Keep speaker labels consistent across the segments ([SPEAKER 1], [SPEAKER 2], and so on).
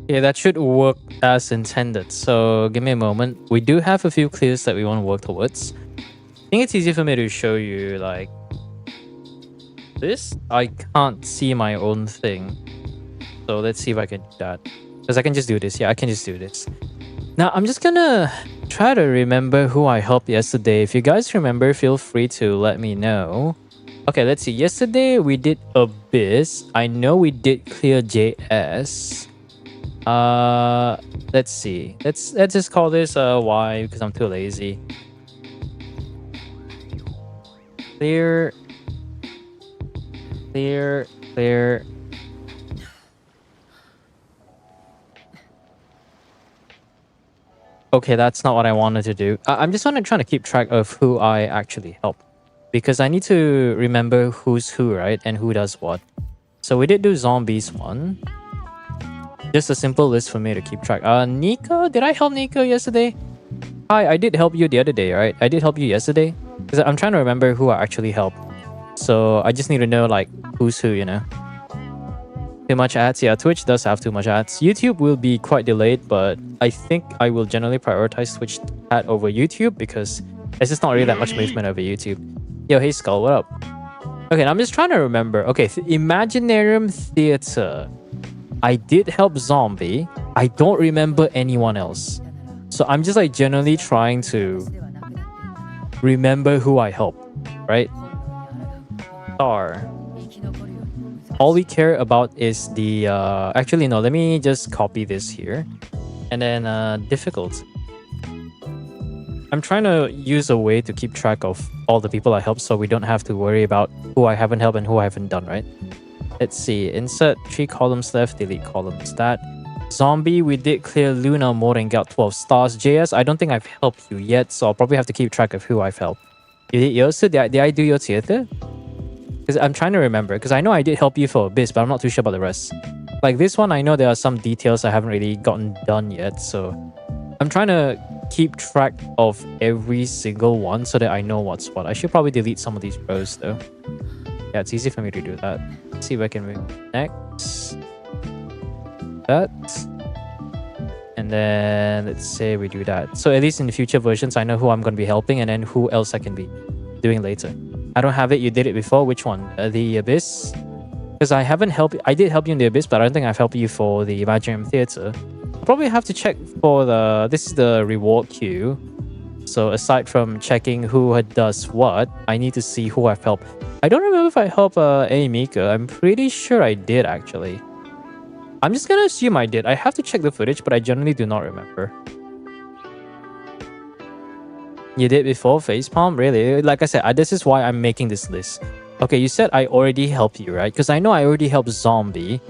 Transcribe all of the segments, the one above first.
[SPEAKER 1] Yeah, that should work as intended. So give me a moment. We do have a few clears that we want to work towards. I think it's easy for me to show you like this. I can't see my own thing. So let's see if I can do that. Because I can just do this. Yeah, I can just do this. Now I'm just gonna try to remember who I helped yesterday. If you guys remember, feel free to let me know. Okay, let's see. Yesterday we did Abyss. I know we did clear JS. Uh, let's see. Let's just call this Y because I'm too lazy. Clear, clear, clear. Okay, that's not what I wanted to do. I'm just trying to keep track of who I actually help because I need to remember who's who, right, and who does what. So we did do zombies one. Just a simple list for me to keep track. Nico, did I help Nico yesterday? Hi, I did help you the other day, right? I did help you yesterday because I'm trying to remember who I actually helped. So I just need to know like who's who, you know. Too much ads. Yeah, Twitch does have too much ads. YouTube will be quite delayed, but I think I will generally prioritize Twitch ad over YouTube because there's just not really that much movement over YouTube. Yo, hey Skull, what up? Okay, now I'm just trying to remember. Okay, Imaginarium Theater. I did help Zombie. I don't remember anyone else. So I'm just like generally trying to remember who I helped, right? Star. All we care about is the actually no, let me just copy this here. And then difficult. I'm trying to use a way to keep track of all the people I helped so we don't have to worry about who I haven't helped and who I haven't done, right? Let's see. Insert 3 columns left, delete columns. That. Zombie, we did clear Luna more than got 12 stars. JS, I don't think I've helped you yet, so I'll probably have to keep track of who I've helped. You did yours too? Did I do your theater? Because I'm trying to remember. Because I know I did help you for Abyss, but I'm not too sure about the rest. Like this one, I know there are some details I haven't really gotten done yet, so I'm trying to keep track of every single one so that I know what's what. I should probably delete some of these rows though. Yeah, it's easy for me to do that. Let's see if I can move next. That. And then let's say we do that. So at least in the future versions, I know who I'm going to be helping and then who else I can be doing later. I don't have it. You did it before. Which one? The Abyss? Because I haven't helped. I did help you in the Abyss, but I don't think I've helped you for the Imaginarium Theater. I'll probably have to check for the... This is the reward queue. So aside from checking who does what, I need to see who I've helped. I don't remember if I helped Mika. I'm pretty sure I did actually. I'm just gonna assume I did. I have to check the footage, but I generally do not remember. You did before facepalm? Really? Like I said, this is why I'm making this list. Okay, you said I already helped you, right? Because I know I already helped Zombie.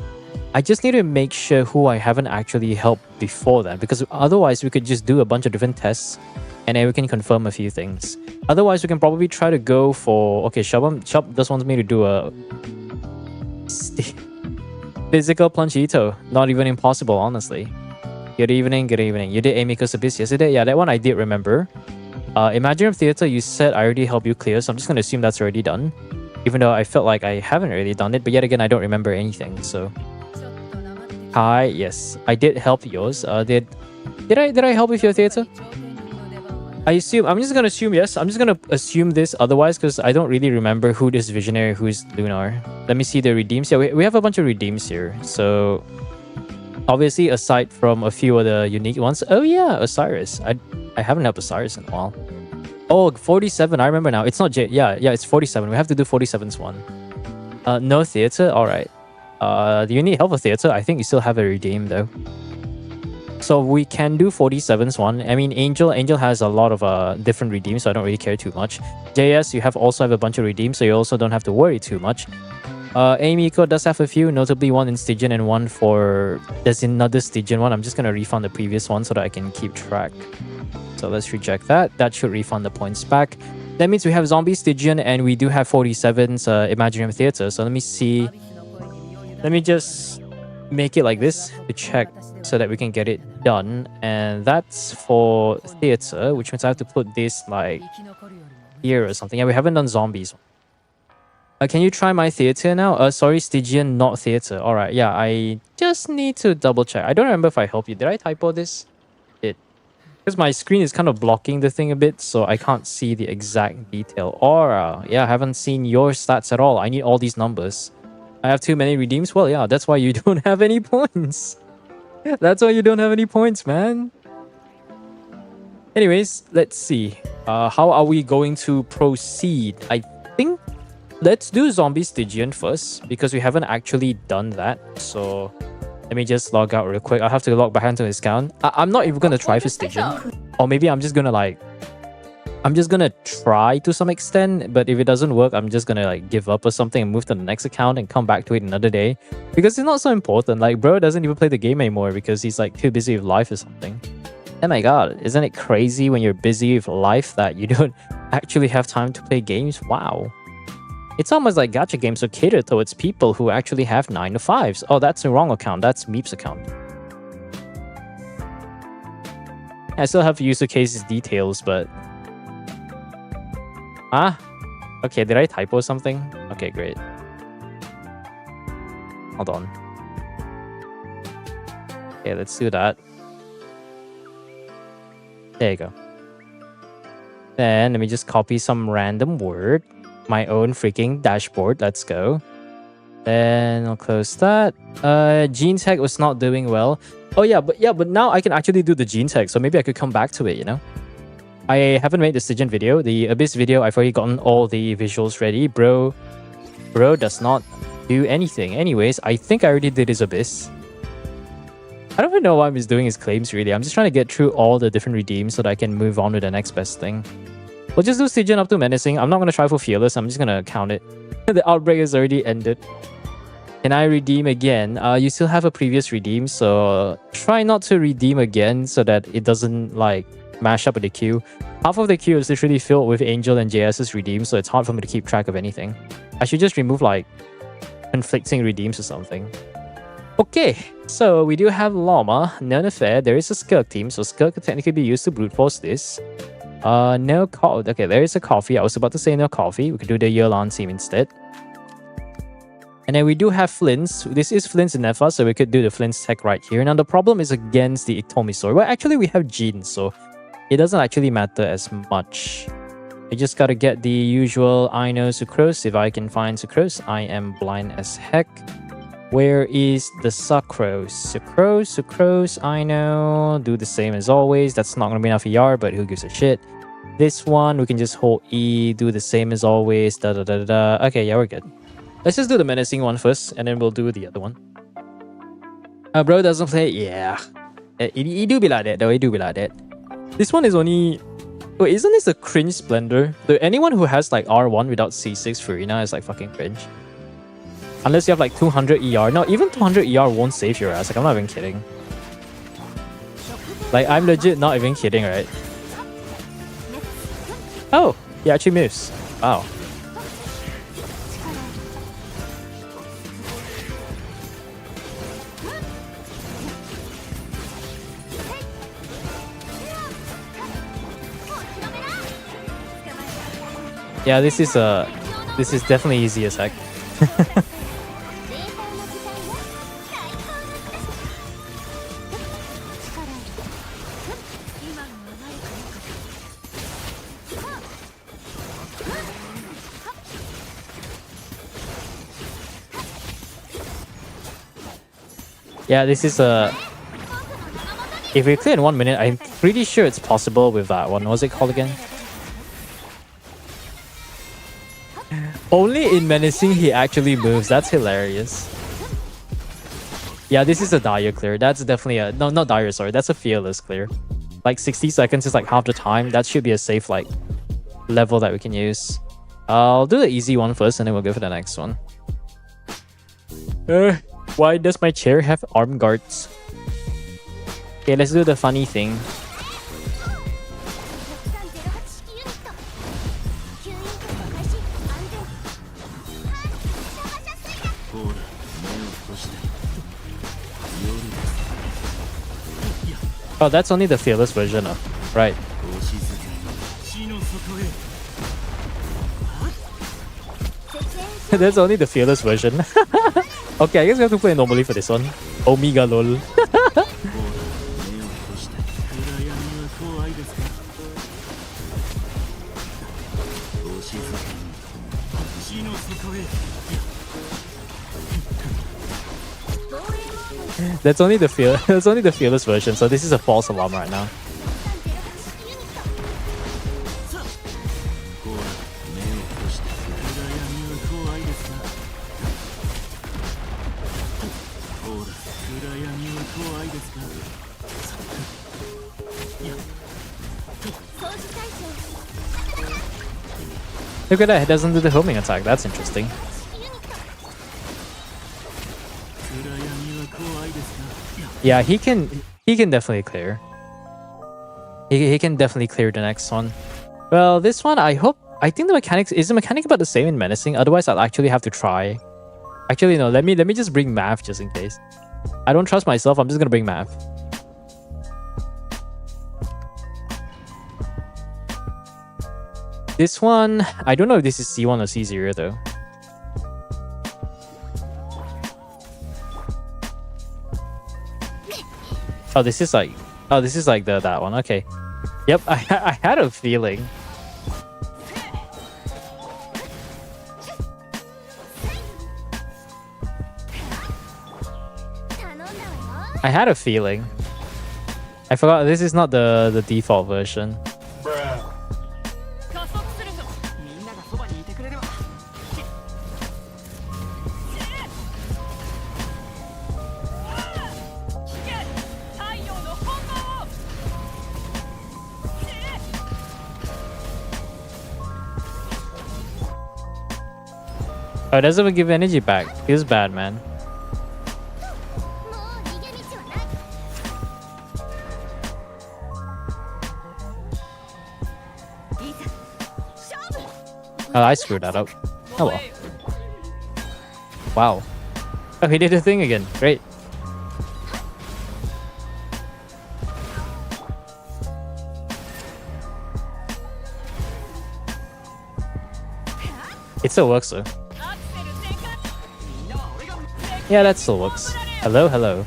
[SPEAKER 1] I just need to make sure who I haven't actually helped before that, because otherwise we could just do a bunch of different tests and then we can confirm a few things. Otherwise, we can probably try to go for... Okay, Shop just wants me to do a... physical plungito. Not even impossible, honestly. Good evening, good evening. You did Amicus Abyss yesterday? Yeah, that one I did remember. Imaginarium Theater, you said I already helped you clear, so I'm just going to assume that's already done. Even though I felt like I haven't really done it, but yet again, I don't remember anything, so... Hi, yes. I did help yours. Did I help with your theater? I'm just gonna assume yes. I'm just gonna assume this otherwise because I don't really remember who this Visionary, who's Lunar. Let me see the redeems. Yeah, we have a bunch of redeems here. So obviously, aside from a few of the unique ones. Oh yeah, Osiris. I haven't helped Osiris in a while. Oh, 47. I remember now. It's not J. Yeah, it's 47. We have to do 47's one. No theater. All right. Do you need help with theater? I think you still have a redeem though. So we can do 47's one. I mean, Angel has a lot of different redeems, so I don't really care too much. JS, you also have a bunch of redeems, so you also don't have to worry too much. Amiko does have a few, notably one in Stygian and one for... There's another Stygian one. I'm just going to refund the previous one so that I can keep track. So let's reject that. That should refund the points back. That means we have Zombie, Stygian, and we do have 47's Imaginarium Theater. So let me see... Let me just make it like this to check so that we can get it done. And that's for theater, which means I have to put this like here or something. Yeah, we haven't done zombies. Can you try my theater now? Sorry, Stygian, not theater. All right, yeah, I just need to double check. I don't remember if I helped you. Did I typo this? It Because my screen is kind of blocking the thing a bit, so I can't see the exact detail. Aura, yeah, I haven't seen your stats at all. I need all these numbers. I have too many redeems. Well, yeah, that's why you don't have any points. That's why you don't have any points, man. Anyways, let's see. How are we going to proceed? I think let's do Zombie Stygian first because we haven't actually done that. So let me just log out real quick. I'll have to log back into his account. I'm not even gonna try for Stygian. Or maybe I'm just gonna try to some extent, but if it doesn't work, I'm just gonna like give up or something and move to the next account and come back to it another day. Because it's not so important. Like, bro doesn't even play the game anymore because he's like too busy with life or something. Oh my god, isn't it crazy when you're busy with life that you don't actually have time to play games? Wow. It's almost like gacha games are catered towards people who actually have 9 to 5s. Oh, that's the wrong account. That's Meep's account. I still have user cases details, but... Ah? Okay, did I typo something? Okay, great. Hold on. Okay, let's do that. There you go. Then let me just copy some random word. My own freaking dashboard. Let's go. Then I'll close that. Gene tag was not doing well. Oh yeah, but now I can actually do the gene tag, so maybe I could come back to it, you know? I haven't made the Stygian video. The Abyss video, I've already gotten all the visuals ready. Bro does not do anything. Anyways, I think I already did his Abyss. I don't even know why I'm just doing his claims, really. I'm just trying to get through all the different redeems so that I can move on to the next best thing. We'll just do Stygian up to Menacing. I'm not going to try for Fearless. I'm just going to count it. The outbreak has already ended. Can I redeem again? You still have a previous redeem, so try not to redeem again so that it doesn't, like, mash up with the queue. Half of the queue is literally filled with Angel and JS's redeems, so it's hard for me to keep track of anything. I should just remove, like, conflicting redeems or something. Okay, so we do have Llama, none affair. There is a Skirk team, so Skirk could technically be used to brute force this. No coffee. Okay, there is a coffee. I was about to say no coffee. We could do the Yearlan team instead. And then we do have Flints. This is Flints and Nefa, so we could do the Flints tech right here. Now the problem is against the Itomisor. Well, actually we have Jean, so it doesn't actually matter as much. I just gotta get the usual I know Sucrose. If I can find Sucrose, I am blind as heck. Where is the Sucrose? Sucrose, I know. Do the same as always. That's not gonna be enough ER, but who gives a shit? This one, we can just hold E, do the same as always. Okay, yeah, we're good. Let's just do the Menacing one first, and then we'll do the other one. Bro doesn't play? Yeah. It do be like that, though. It do be like that. This one is only... Wait, isn't this a cringe Splendor? Anyone who has, like, R1 without C6 Furina is, like, fucking cringe. Unless you have like 200 ER. No, even 200 ER won't save your ass. Like, I'm not even kidding. Like, I'm legit not even kidding, right? Oh, he actually moves. Wow. Yeah, this is definitely easy as heck. Yeah, this is if we clear in 1 minute, I'm pretty sure it's possible with that one. What was it called again? Only in Menacing he actually moves. That's hilarious. Yeah, this is a Dire clear. That's definitely a... No, not Dire, sorry. That's a Fearless clear. Like, 60 seconds is like half the time. That should be a safe, like, level that we can use. I'll do the easy one first, and then we'll go for the next one. Why does my chair have arm guards? Okay, let's do the funny thing. Oh, that's only the Fearless version of... Right. That's only the fearless version. Okay, I guess we have to play normally for this one. Omega lol. That's only the that's only the fearless version, so this is a false alarm right now. Look at that, it doesn't do the homing attack. That's interesting. Yeah, he can definitely clear. He can definitely clear the next one. Well, this one I think the mechanics is the mechanic about the same in menacing, otherwise I'll actually have to try. Actually no, let me just bring math just in case. I don't trust myself, I'm just gonna bring math. This one, I don't know if this is C1 or C0 though. Oh, this is like that one. Okay. Yep, I had a feeling. I had a feeling. I forgot this is not the default version. Oh, it doesn't even give energy back. Feels bad, man. Oh, I screwed that up. Oh well. Wow. Oh, he did the thing again. Great. It still works though. Yeah, that still works. Hello, hello.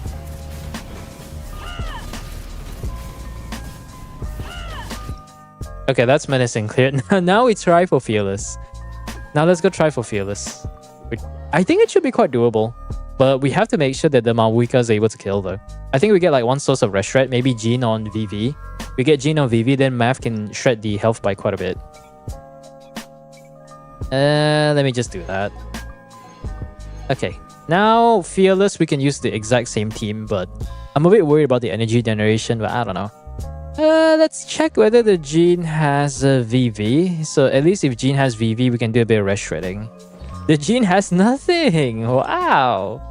[SPEAKER 1] Okay, that's menacing cleared. Now we try for fearless. Now let's go try for fearless. I think it should be quite doable, but we have to make sure that the Mavuika is able to kill though. I think we get like one source of rest shred, maybe Jean on VV. We get Jean on VV, then Mav can shred the health by quite a bit. Let me just do that. Okay. Now, fearless, we can use the exact same team, but I'm a bit worried about the energy generation, but I don't know. Let's check whether the Jean has VV. So at least if Jean has VV, we can do a bit of rest shredding. The Jean has nothing! Wow!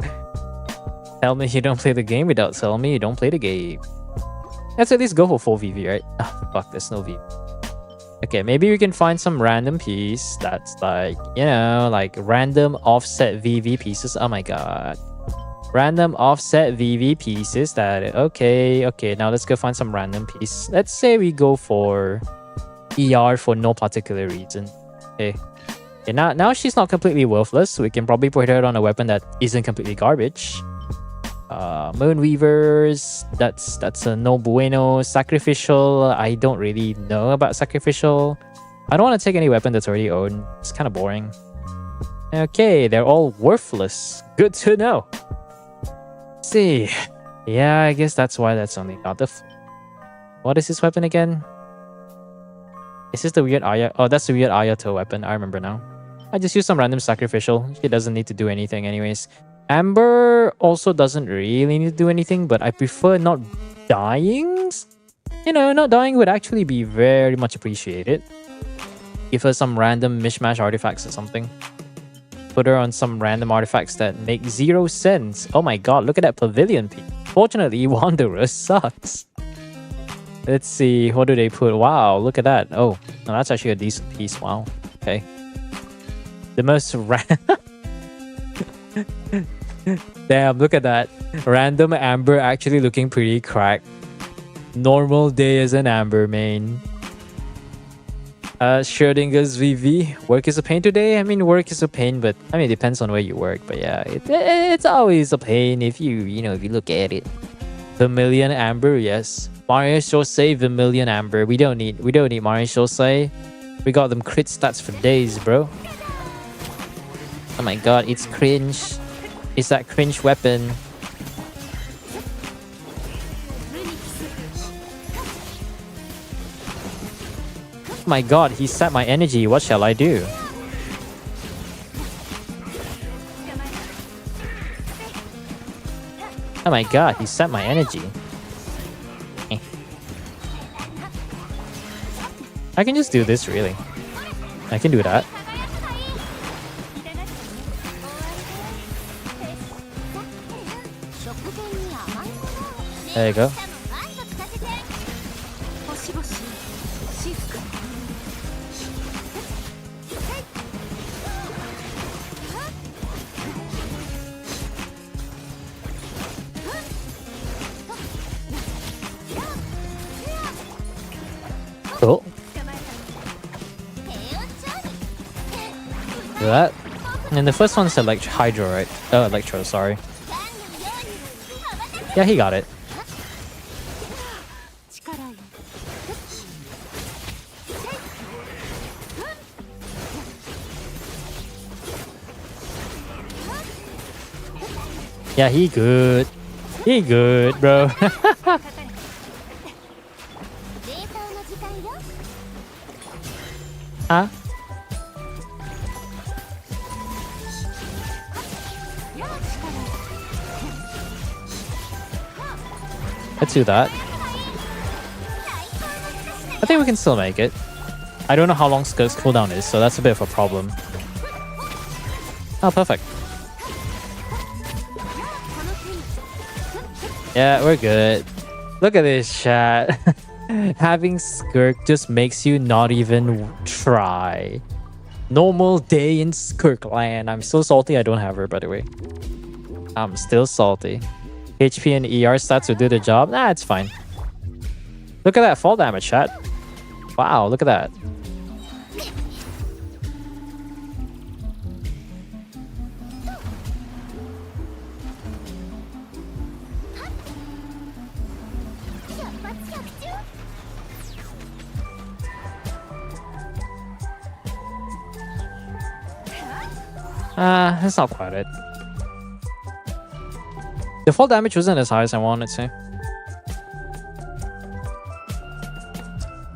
[SPEAKER 1] Tell me you don't play the game without telling me you don't play the game. Let's at least go for full VV, right? Oh, fuck, there's no VV. Okay, maybe we can find some random piece that's like, you know, like random offset VV pieces. Oh my god. Random offset VV pieces that... Okay, now let's go find some random piece. Let's say we go for ER for no particular reason. Okay. Now she's not completely worthless, so we can probably put her on a weapon that isn't completely garbage. Moonweavers, that's a no bueno. Sacrificial, I don't really know about sacrificial. I don't want to take any weapon that's already owned. It's kind of boring. Okay, they're all worthless. Good to know. Let's see. Yeah, I guess that's why that's only not the... What is this weapon again? Is this the weird Aya? Oh, that's the weird Ayato weapon. I remember now. I just use some random sacrificial. It doesn't need to do anything anyways. Amber also doesn't really need to do anything, but I prefer not dying. You know, not dying would actually be very much appreciated. Give her some random mishmash artifacts or something. Put her on some random artifacts that make 0 sense. Oh my god, look at that pavilion piece. Fortunately, Wanderer sucks. Let's see, what do they put? Wow, look at that. Oh, no, that's actually a decent piece. Wow. Okay. The most Damn, look at that. Random Amber actually looking pretty cracked. Normal day as an Amber main. Schrodinger's VV. Work is a pain today. I mean, work is a pain, but I mean, it depends on where you work. But yeah, it's always a pain if if you look at it. Vermilion Amber, yes. Mario Jose, Vermilion Amber. We don't need Mario Jose. We got them crit stats for days, bro. Oh my god, it's cringe. It's that cringe weapon. Oh my god, he sapped my energy. What shall I do? Oh my god, he sapped my energy. Eh. I can just do this, really. I can do that. There you go. Cool. Do that. And the first one's Hydro, right? Oh, Electro, sorry. Yeah, he got it. Yeah, he good. He good, bro. Huh? Let's do that. I think we can still make it. I don't know how long Skirk's cooldown is, so that's a bit of a problem. Oh, perfect. Yeah, we're good. Look at this, chat. Having Skirk just makes you not even try. Normal day in Skirkland. I'm so salty I don't have her, by the way. I'm still salty. HP and ER stats will do the job. Nah, it's fine. Look at that fall damage, chat. Wow, look at that. That's not quite it. The fall damage wasn't as high as I wanted to.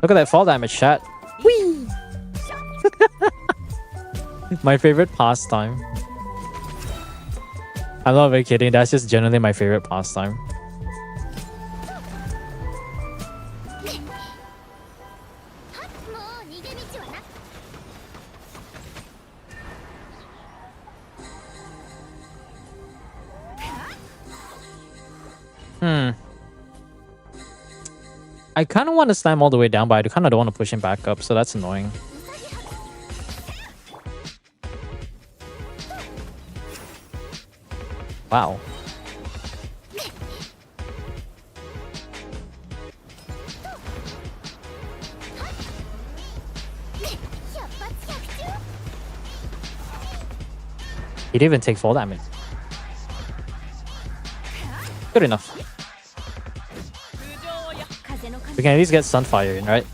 [SPEAKER 1] Look at that fall damage, chat. Whee! My favorite pastime. I'm not even kidding. That's just generally my favorite pastime. I kind of want to slam all the way down, but I kind of don't want to push him back up, so that's annoying. Wow. He didn't even take fall damage. Good enough. We can at least get Sunfire in, right?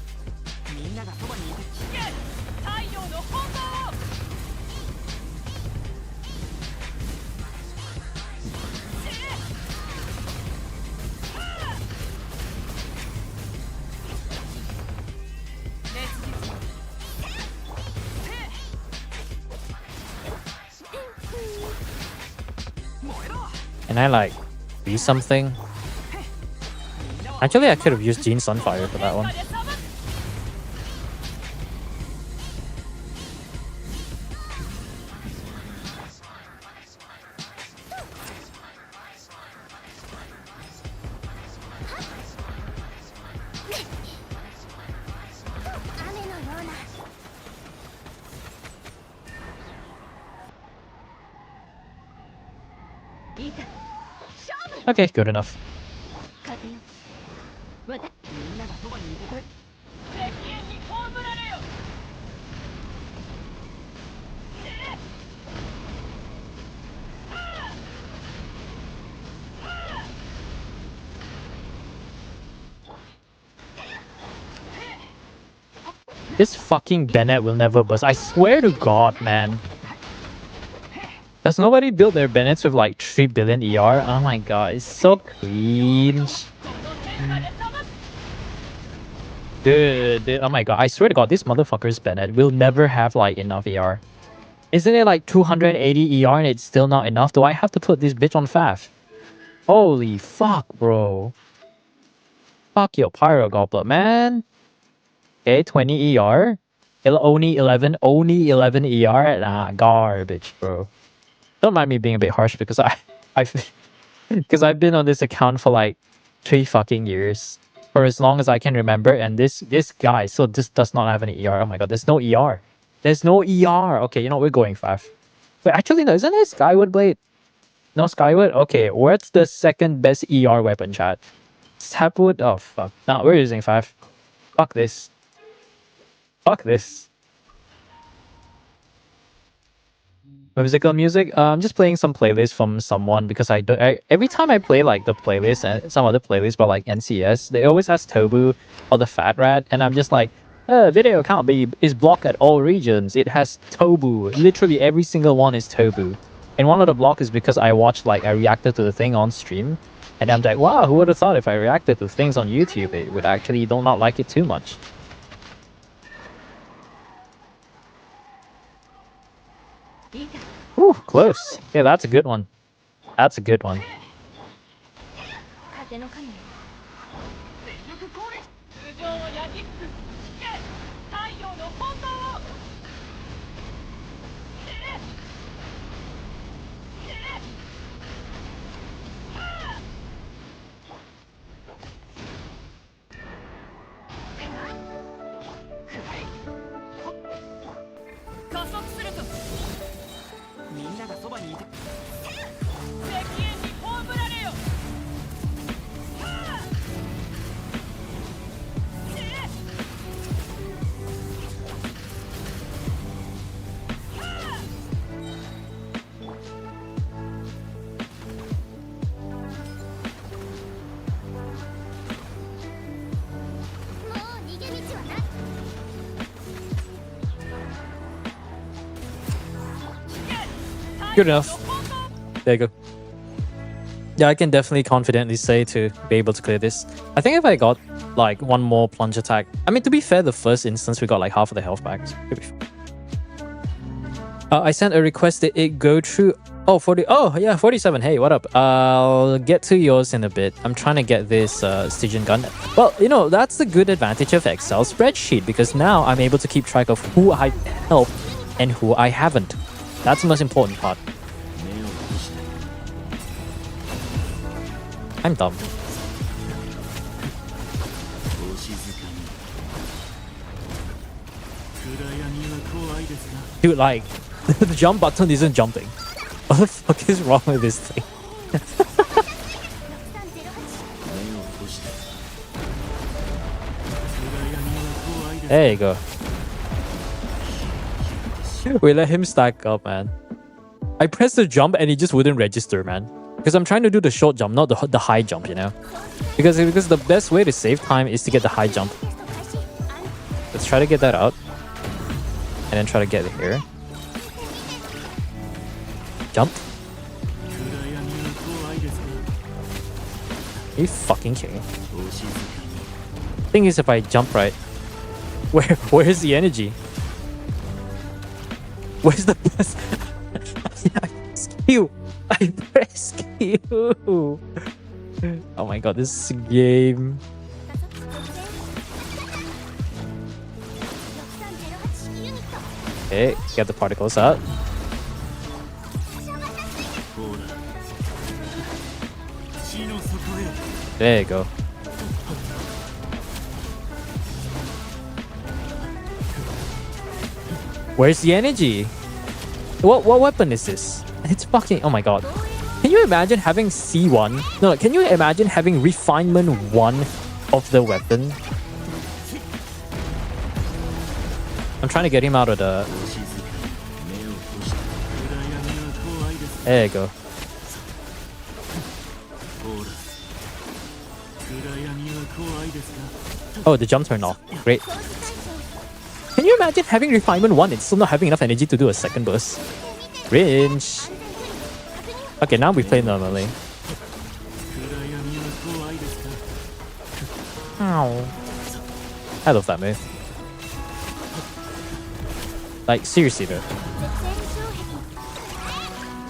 [SPEAKER 1] Can I be something? Actually, I could have used Jean Sunfire for that one. Okay, good enough. This fucking Bennett will never bust. I swear to God, man. Does nobody build their Bennetts with like 3 billion ER? Oh my god, it's so cringe. Dude, oh my god, I swear to God, this motherfucker's Bennett will never have like enough ER. Isn't it like 280 ER and it's still not enough? Do I have to put this bitch on FAF? Holy fuck, bro. Fuck your Pyro Goblet, man. Okay, 20 ER. Only 11 ER. Nah, garbage, bro. Don't mind me being a bit harsh because because I've been on this account for like 3 fucking years. For as long as I can remember, and this guy still just does not have any ER. Oh my god, there's no ER. There's no ER. Okay, you know, we're going 5. Wait, actually no, isn't it Skyward Blade? No Skyward? Okay, what's the second best ER weapon, chat? Sapwood? Oh fuck. No, we're using 5. Fuck this. Fuck this. Musical music? I'm just playing some playlist from someone because every time I play like the playlist and some other playlists but like NCS, they always ask Tobu or the Fat Rat, and I'm just like, video can't be is blocked at all regions. It has Tobu. Literally every single one is Tobu. And one of the block is because I reacted to the thing on stream. And I'm like, wow, who would have thought if I reacted to things on YouTube, it would actually do not like it too much. Ooh, close. Yeah, that's a good one. That's a good one. Good enough. There you go. Yeah, I can definitely confidently say to be able to clear this. I think if I got like one more plunge attack, I mean, to be fair, the first instance we got like half of the health back. So I sent a request that it go through. Oh, 40. Oh, yeah, 47. Hey, what up? I'll get to yours in a bit. I'm trying to get this Stygian gun. Well, you know, that's the good advantage of Excel spreadsheet, because now I'm able to keep track of who I helped and who I haven't. That's the most important part. I'm dumb. Dude, like, the jump button isn't jumping. What the fuck is wrong with this thing? There you go. We let him stack up, man. I pressed the jump and it just wouldn't register, man. Because I'm trying to do the short jump, not the high jump, you know? Because the best way to save time is to get the high jump. Let's try to get that out. And then try to get it here. Jump. Are you fucking kidding? Thing is, if I jump right, where's the energy? Where's the best? I press Q. I press Q. Oh my god, this is a game. Okay, get the particles out. There you go. Where's the energy? What weapon is this? It's fucking... Oh my god. Can you imagine having C1? No, can you imagine having refinement 1 of the weapon? I'm trying to get him out of the... There you go. Oh, the jump turned off. Great. Imagine having Refinement 1 and still not having enough energy to do a second burst. Cringe. Okay, now we play normally. Ow. I love that move. Like, seriously though.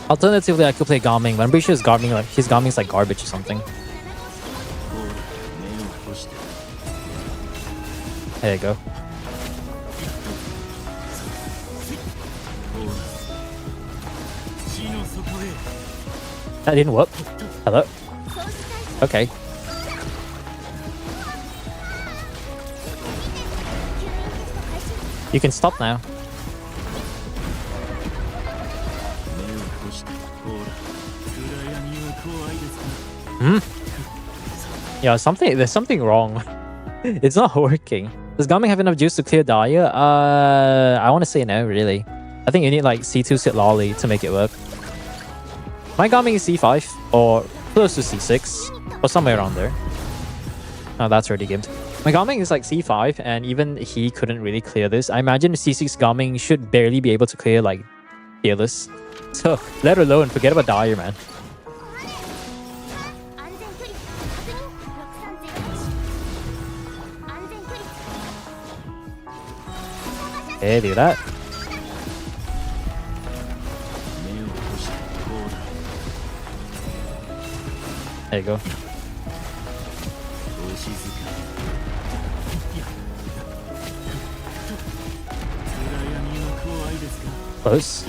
[SPEAKER 1] Alternatively, I could play Garming, but I'm pretty sure his Garming's like garbage or something. There you go. That didn't work. Hello? Okay. You can stop now. Yeah, there's something wrong. It's not working. Does Garming have enough juice to clear Dahlia? I want to say no, really. I think you need like C2 Sit Lolly to make it work. My Garming is C5 or close to C6 or somewhere around there. Oh, that's already gimped. My Garming is like C5 and even he couldn't really clear this. I imagine C6 Garming should barely be able to clear like Fearless. So let alone forget about Dahlia, man. Okay, do that. There you go. Close.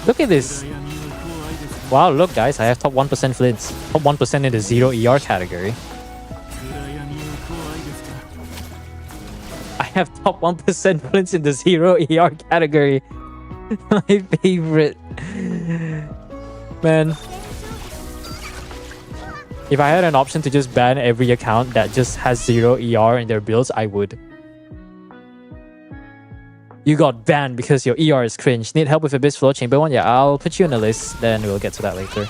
[SPEAKER 1] Look at this. Wow, look guys, I have top 1% flints. Top 1% in the 0 ER category. I have top 1% flints in the 0 ER category. My favorite. Man. If I had an option to just ban every account that just has 0 ER in their builds, I would. You got banned because your ER is cringe. Need help with Abyss Flow Chamber 1? Yeah, I'll put you on the list, then we'll get to that later.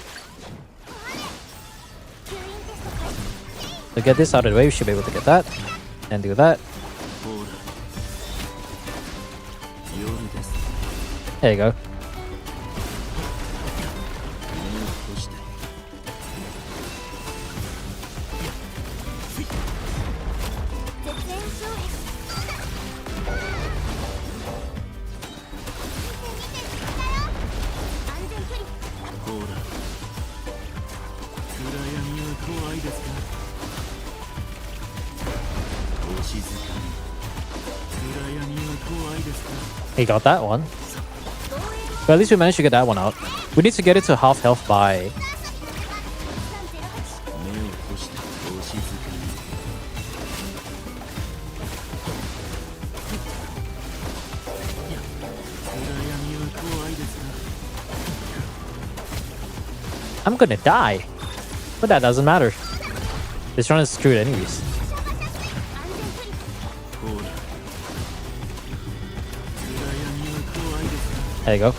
[SPEAKER 1] To get this out of the way, we should be able to get that. And do that. There you go. He got that one. But at least we managed to get that one out. We need to get it to half health by... I'm gonna die. But that doesn't matter. This run is screwed anyways. There you go.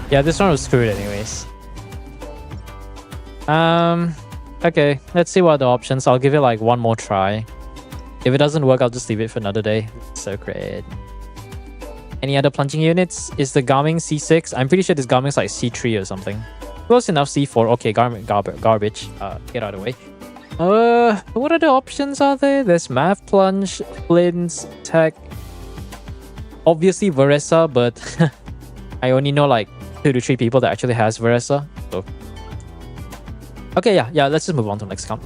[SPEAKER 1] Yeah, this one was screwed anyways. Okay, let's see what are the options. I'll give it like one more try. If it doesn't work, I'll just leave it for another day. So great. Any other plunging units? Is the Garming C6? I'm pretty sure this Garming's like C3 or something. Close enough, C4. Okay, garbage. Get out of the way. What other options are there? There's Math Plunge, Flints, Tech. Obviously Varesa, but I only know like 2 to 3 people that actually has Varesa. So. Okay, yeah, let's just move on to the next account.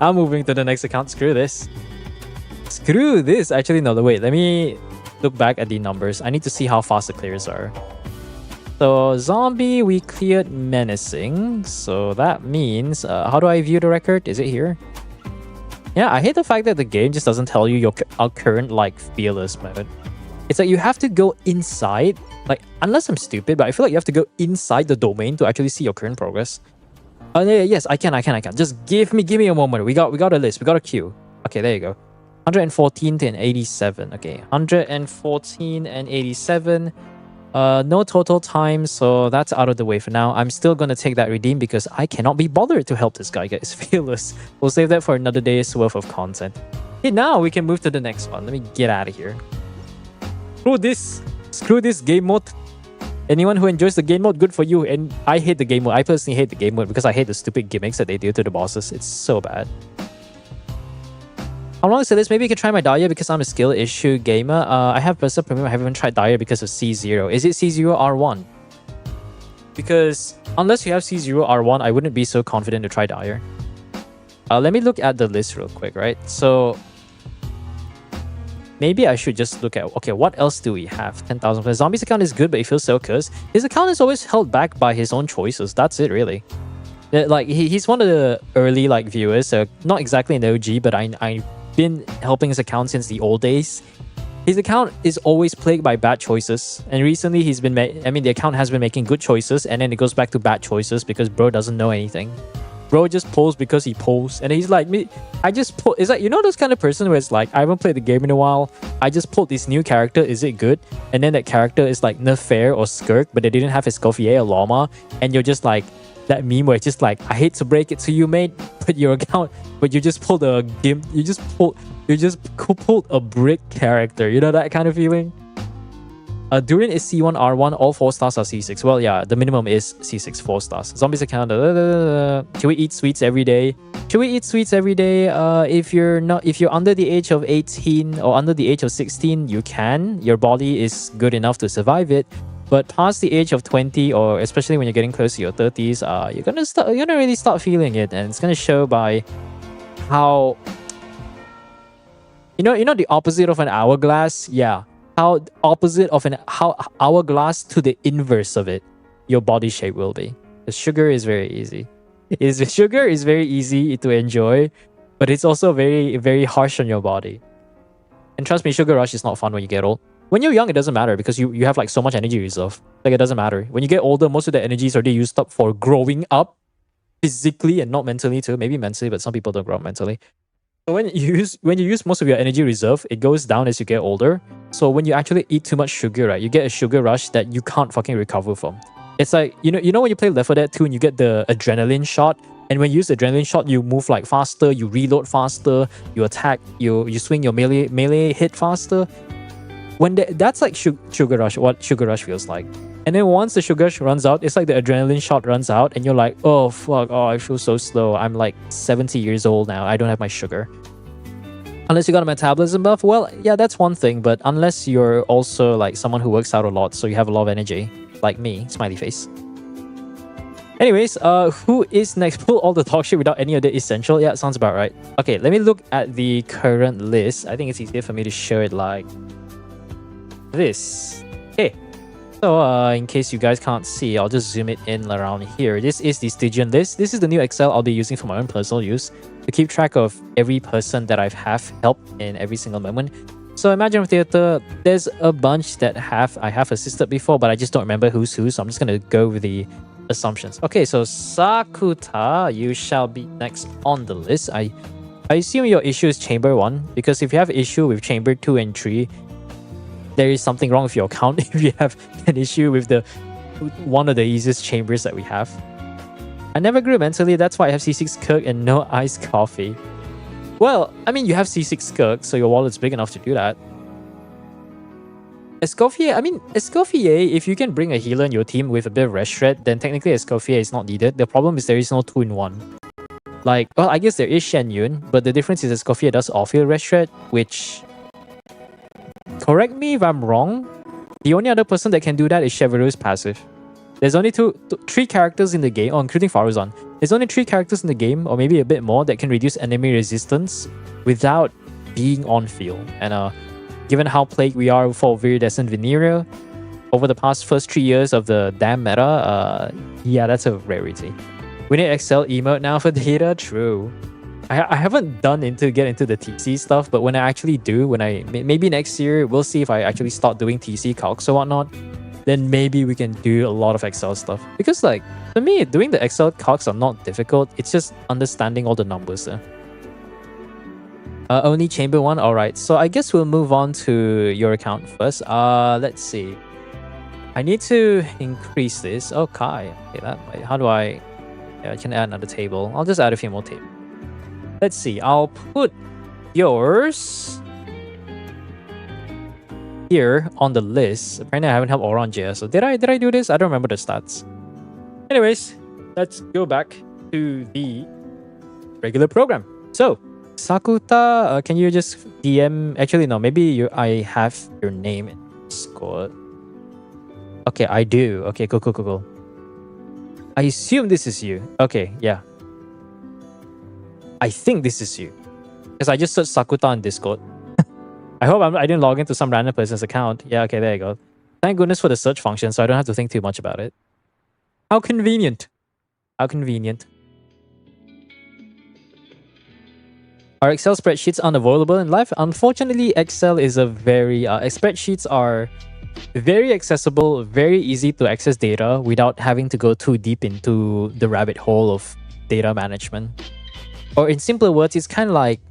[SPEAKER 1] I'm moving to the next account. Screw this. Screw this. Actually, no, wait. Let me look back at the numbers. I need to see how fast the clears are. So, Zombie, we cleared Menacing. So, that means... how do I view the record? Is it here? Yeah, I hate the fact that the game just doesn't tell you your our current like fearless mode. It's like you have to go inside, like unless I'm stupid, but I feel like you have to go inside the domain to actually see your current progress. Oh yeah, yes, I can. Just give me a moment. We got a list. We got a queue. Okay, there you go. 114 and 87. Okay, 114 and 87. No total time, so that's out of the way for now. I'm still gonna take that redeem because I cannot be bothered to help this guy get his fearless. We'll save that for another day's worth of content. Okay, now we can move to the next one. Let me get out of here. Screw this game mode. Anyone who enjoys the game mode, good for you. And I hate the game mode. I personally hate the game mode because I hate the stupid gimmicks that they do to the bosses. It's so bad. How long is this? Maybe you can try my Dahlia because I'm a skill issue gamer. I have Berserk Premium. I haven't even tried Dahlia because of C0. Is it C0 R1? Because unless you have C0 R1, I wouldn't be so confident to try Dahlia. Let me look at the list real quick, right? So maybe I should just look at, okay, what else do we have? 10,000. Zombie's account is good, but he feels so cursed. His account is always held back by his own choices. That's it, really. Like, he's one of the early, like, viewers. So not exactly an OG, but I've been helping his account since the old days. His account is always plagued by bad choices. And recently, the account has been making good choices. And then it goes back to bad choices because bro doesn't know anything. Bro just pulls because he pulls. And he's like, I just pull. It's like, you know those kind of person where it's like, I haven't played the game in a while. I just pulled this new character. Is it good? And then that character is like Nefair or Skirk, but they didn't have Escoffier or Llama. And you're just like, that meme where it's just like, I hate to break it to you, mate, but your account, but you just pulled a gimp, you just pulled a brick character. You know that kind of feeling? Durian is C1 R1, all 4 stars are C6. Well, yeah, the minimum is C6 4 stars. Zombies account. Should we eat sweets every day? Should we eat sweets every day? If you're under the age of 18 or under the age of 16, you can. Your body is good enough to survive it. But past the age of 20, or especially when you're getting close to your 30s, you're gonna really start feeling it, and it's gonna show by how you know the opposite of an hourglass. Yeah, how opposite of how hourglass to the inverse of it, your body shape will be. The sugar is very easy. Sugar is very easy to enjoy, but it's also very, very harsh on your body. And trust me, sugar rush is not fun when you get old. When you're young, it doesn't matter because you have like so much energy reserve. Like, it doesn't matter. When you get older, most of the energy is already used up for growing up physically and not mentally too. Maybe mentally, but some people don't grow up mentally. So when you use most of your energy reserve, it goes down as you get older. So when you actually eat too much sugar, right, you get a sugar rush that you can't fucking recover from. It's like, you know when you play Left 4 Dead 2 and you get the adrenaline shot, and when you use the adrenaline shot, you move like faster, you reload faster, you attack, you swing your melee hit faster. That's like sugar rush, what sugar rush feels like. And then once the sugar rush runs out, it's like the adrenaline shot runs out and you're like, oh fuck, oh I feel so slow. I'm like 70 years old now. I don't have my sugar. Unless you got a metabolism buff, well, yeah, that's one thing. But unless you're also like someone who works out a lot, so you have a lot of energy, like me, smiley face. Anyways, who is next? Pull all the talk shit without any of the essential. Yeah, sounds about right. Okay, let me look at the current list. I think it's easier for me to show it like this. Okay, so in case you guys can't see, I'll just zoom it in around here. This is the Stygian list. This is the new Excel I'll be using for my own personal use to keep track of every person that I've helped in every single moment. So Imagine Theater, there's a bunch that I have assisted before, but I just don't remember who's who, so I'm just gonna go with the assumptions. Okay, so Sakuta, you shall be next on the list. I assume your issue is Chamber 1, because if you have issue with Chamber 2 and 3, there is something wrong with your account if you have an issue with one of the easiest chambers that we have. I never grew mentally, that's why I have C6 Kirk and no iced coffee. Well, I mean, you have C6 Kirk, so your wallet's big enough to do that. Escoffier, if you can bring a healer in your team with a bit of rest shred, then technically Escoffier is not needed. The problem is there is no 2-in-1. Like, well, I guess there is Shen Yun, but the difference is Escoffier does off-heal rest shred, which... Correct me if I'm wrong, the only other person that can do that is Chevreau's passive. There's only three characters in the game, including Faruzan. There's only 3 characters in the game, or maybe a bit more, that can reduce enemy resistance without being on field. And given how plagued we are for Viridescent Venereal over the first 3 years of the damn meta, yeah, that's a rarity. We need Excel emote now for data? True. I haven't done get into the TC stuff, but when I actually do, maybe next year, we'll see if I actually start doing TC calcs or whatnot. Then maybe we can do a lot of Excel stuff. Because like, for me, doing the Excel calcs are not difficult. It's just understanding all the numbers there. Only chamber 1? Alright, so I guess we'll move on to your account first. Let's see. I need to increase this. Oh, Kai. Okay, wait, how do I... Yeah, I can add another table. I'll just add a few more tables. Let's see. I'll put yours here on the list. Apparently, I haven't helped Aura on JS. So did I do this? I don't remember the stats. Anyways, let's go back to the regular program. So, Sakuta, can you just DM? Actually, no. Maybe I have your name in Discord. Okay, I do. Okay, cool. I assume this is you. Okay, yeah. I think this is you. Because I just searched Sakuta on Discord. I hope I didn't log into some random person's account. Yeah, okay, there you go. Thank goodness for the search function, so I don't have to think too much about it. How convenient. How convenient. Are Excel spreadsheets unavoidable in life? Unfortunately, Excel is a very... spreadsheets are very accessible, very easy to access data without having to go too deep into the rabbit hole of data management. Or in simpler words, it's kind of like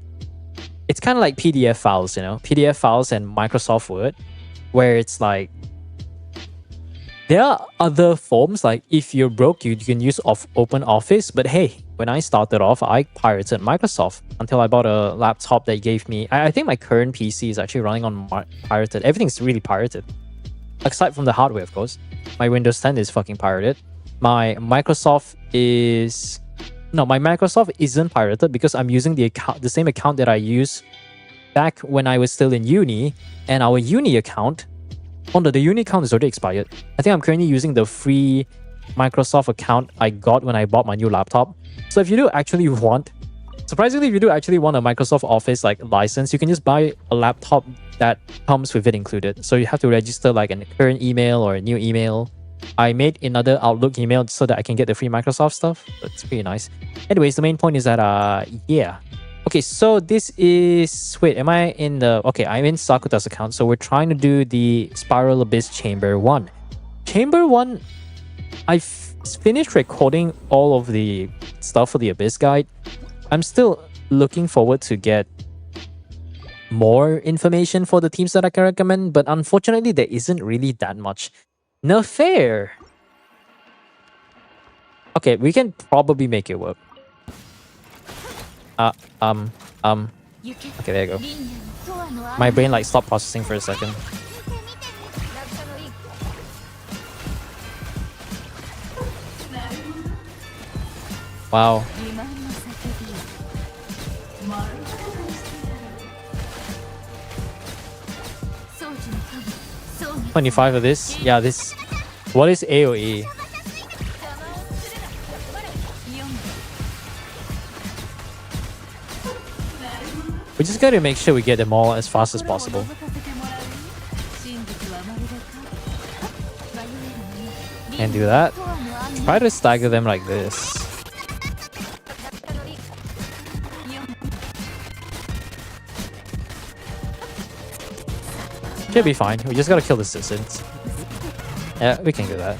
[SPEAKER 1] PDF files, you know? PDF files and Microsoft Word, where it's like... There are other forms, like if you're broke, you can use Open Office, but hey, when I started off, I pirated Microsoft until I bought a laptop that gave me... I think my current PC is actually running on pirated. Everything's really pirated. Aside from the hardware, of course. My Windows 10 is fucking pirated. My Microsoft is... No, my Microsoft isn't pirated because I'm using the same account that I used back when I was still in uni. And our uni account... Oh no, the uni account is already expired. I think I'm currently using the free Microsoft account I got when I bought my new laptop. So if you do actually want... Surprisingly, if you do actually want a Microsoft Office like license, you can just buy a laptop that comes with it included. So you have to register like a current email or a new email. I made another Outlook email so that I can get the free Microsoft stuff. That's pretty nice. Anyways, the main point is that, yeah. Okay, so this is... Wait, am I in the... Okay, I'm in Sakuta's account. So we're trying to do the Spiral Abyss Chamber 1. Chamber 1, I've finished recording all of the stuff for the Abyss Guide. I'm still looking forward to get more information for the teams that I can recommend, but unfortunately, there isn't really that much. Nafair! Okay, we can probably make it work. Okay, there you go. My brain like stopped processing for a second. Wow. 25 of this? Yeah, this... What is AoE? We just gotta make sure we get them all as fast as possible. And do that. Try to stagger them like this. Should be fine. We just gotta kill the citizens. Yeah, we can do that.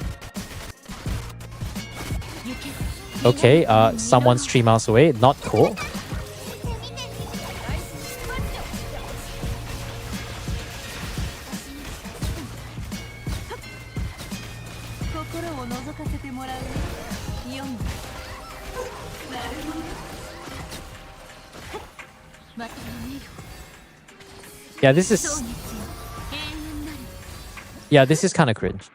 [SPEAKER 1] Okay, someone's 3 miles away. Not cool. Yeah, this is... Yeah, this is kind of cringe.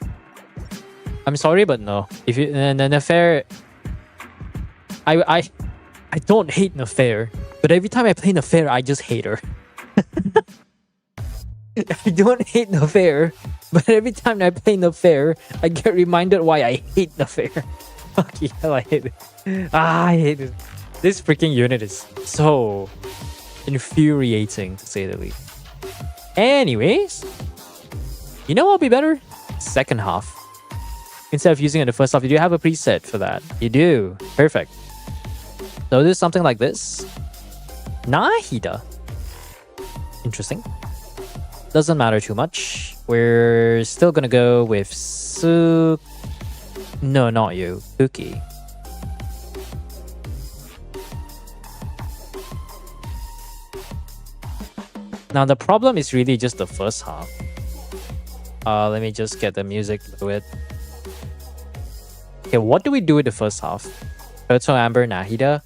[SPEAKER 1] I'm sorry, but no. If you... Nafair... I don't hate Nafair, but every time I play Nafair, I just hate her. I don't hate Nafair, but every time I play Nafair, I get reminded why I hate Nafair. Fucking hell, I hate it. I hate it. This freaking unit is so infuriating, to say the least. Anyways, you know what'll be better? Second half. Instead of using it in the first half, you do have a preset for that. You do. Perfect. So this is something like this. Nahida. Interesting. Doesn't matter too much. We're still gonna go with No, not you. Kuki. Now the problem is really just the first half. Let me just get the music to it. Okay, what do we do with the first half? Proto Amber, Nahida.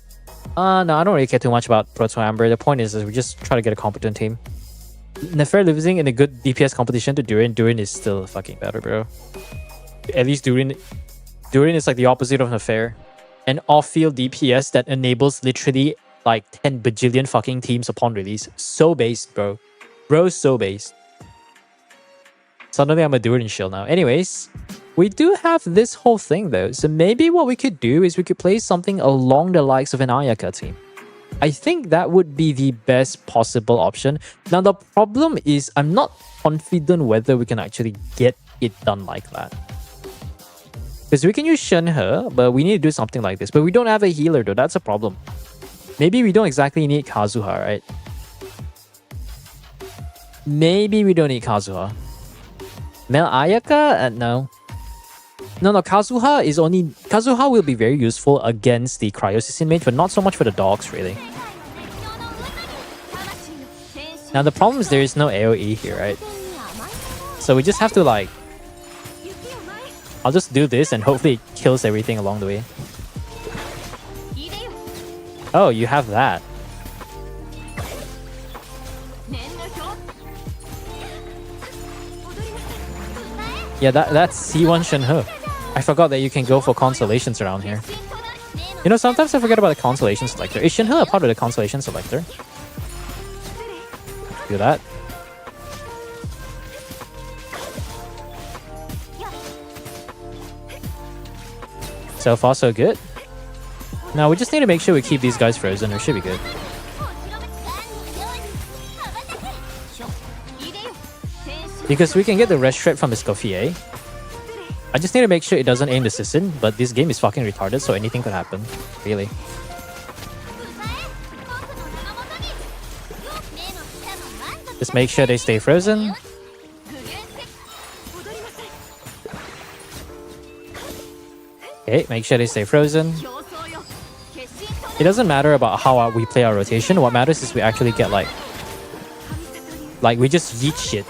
[SPEAKER 1] No, I don't really care too much about Proto Amber. The point is we just try to get a competent team. Nefer losing in a good DPS competition to Durin. Durin is still fucking better, bro. At least Durin is like the opposite of Nefer. An off-field DPS that enables literally like 10 bajillion fucking teams upon release. So based, bro. Bro, so based. Suddenly I'm a Durin shield now. Anyways, we do have this whole thing though. So maybe what we could do is we could play something along the likes of an Ayaka team. I think that would be the best possible option. Now the problem is I'm not confident whether we can actually get it done like that. Because we can use Shenhe, but we need to do something like this. But we don't have a healer though, that's a problem. Maybe we don't exactly need Kazuha, right? Maybe we don't need Kazuha. Mel Ayaka? No. No, Kazuha will be very useful against the Cryosystem mage, but not so much for the dogs, really. Now, the problem is there is no AoE here, right? So we just have to, like... I'll just do this and hopefully it kills everything along the way. Oh, you have that. Yeah, that's C1 Shenhe. I forgot that you can go for constellations around here. You know, sometimes I forget about the constellation selector. Is Shenhe a part of the constellation selector? Do that. So far, so good. Now, we just need to make sure we keep these guys frozen. We should be good. Because we can get the rest shred from Escoffier. I just need to make sure it doesn't aim the Sissin, but this game is fucking retarded, so anything could happen. Really. Just make sure they stay frozen. Okay, make sure they stay frozen. It doesn't matter about how we play our rotation. What matters is we actually get like we just yeet shit.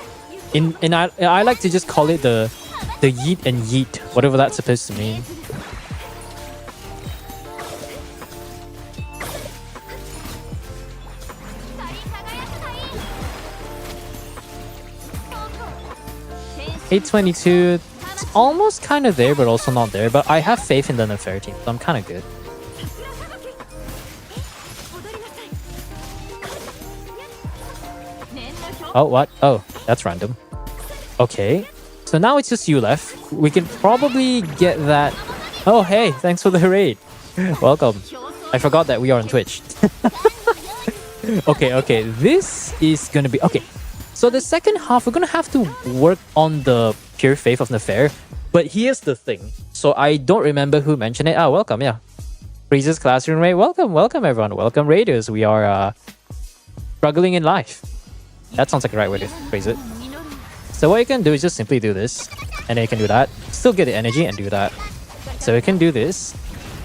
[SPEAKER 1] I like to just call it the yeet and yeet, whatever that's supposed to mean. $822. It's almost kind of there, but also not there. But I have faith in the Nefer team, so I'm kind of good. Oh, what? Oh, that's random. Okay. So now it's just you left. We can probably get that. Oh, hey, thanks for the raid. Welcome. I forgot that we are on Twitch. Okay. This is going to be... Okay. So the second half, we're going to have to work on the pure faith of Nefer. But here's the thing. So I don't remember who mentioned it. Ah, welcome, yeah. Freeze's Classroom Raid. Welcome everyone. Welcome raiders. We are struggling in life. That sounds like the right way to phrase it. So what you can do is just simply do this. And then you can do that. Still get the energy and do that. So we can do this.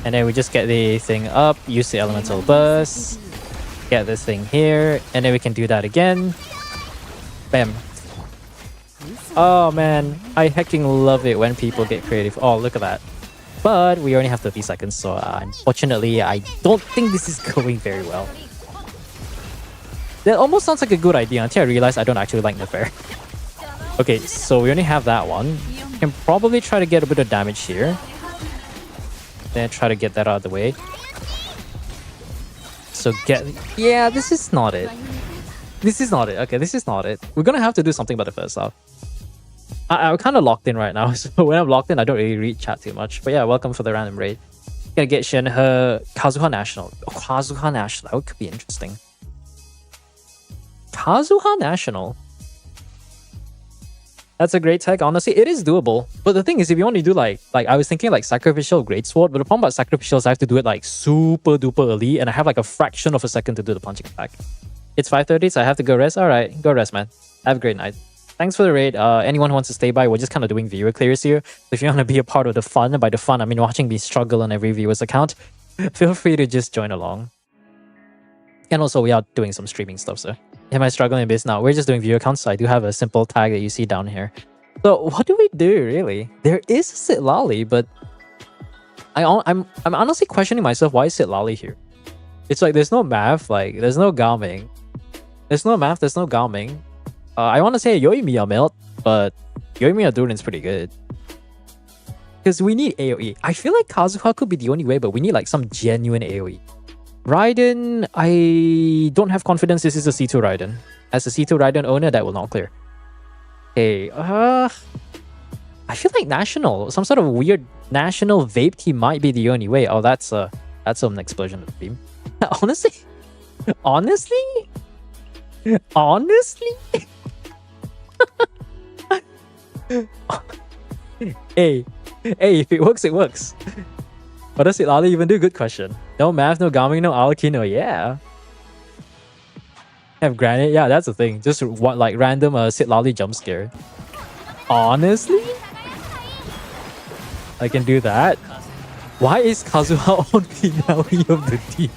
[SPEAKER 1] And then we just get the thing up. Use the elemental burst. Get this thing here. And then we can do that again. Bam. Oh man, I hecking love it when people get creative. Oh, look at that. But we only have 30 seconds, so unfortunately, I don't think this is going very well. That almost sounds like a good idea until I realized I don't actually like Nefer. Okay, so we only have that one. We can probably try to get a bit of damage here. Then try to get that out of the way. So yeah, this is not it. This is not it. Okay, this is not it. We're gonna have to do something about the first half. I'm kind of locked in right now, so when I'm locked in, I don't really read chat too much. But yeah, welcome for the random raid. Gonna get Shenhe, Kazuha National. Oh, Kazuha National, that could be interesting. Kazuha National. That's a great tech. Honestly, it is doable. But the thing is, if you want to do like I was thinking like sacrificial greatsword, but the problem about sacrificial is I have to do it like super duper early, and I have like a fraction of a second to do the punching attack. It's 5:30, so I have to go rest. All right, go rest, man. Have a great night. Thanks for the raid. Anyone who wants to stay by, we're just kind of doing viewer clears here. So if you want to be a part of the fun, by the fun, I mean watching me struggle on every viewer's account, feel free to just join along. And also, we are doing some streaming stuff, so am I struggling a bit now? We're just doing viewer accounts, so I do have a simple tag that you see down here. So what do we do, really? There is a Sit Lolly, but I'm honestly questioning myself, why is Sit Lolly here? It's like there's no math, like there's no gaming. There's no math, there's no gaming. I want to say Yoimiya melt, but Yoimiya Durin's pretty good. Because we need AoE. I feel like Kazuha could be the only way, but we need like some genuine AoE. Raiden, I don't have confidence this is a C2 Raiden. As a C2 Raiden owner, that will not clear. Okay, I feel like national, some sort of weird national vape team might be the only way. Oh, that's an explosion of beam. Honestly, hey, if it works, it works. What does Sit Lolly even do? Good question. No math, no gaming, no Alakino. Yeah. Have granite? Yeah, that's the thing. Just what, like random Sit Lolly jump scare. Honestly, I can do that. Why is Kazuha on finale of the team?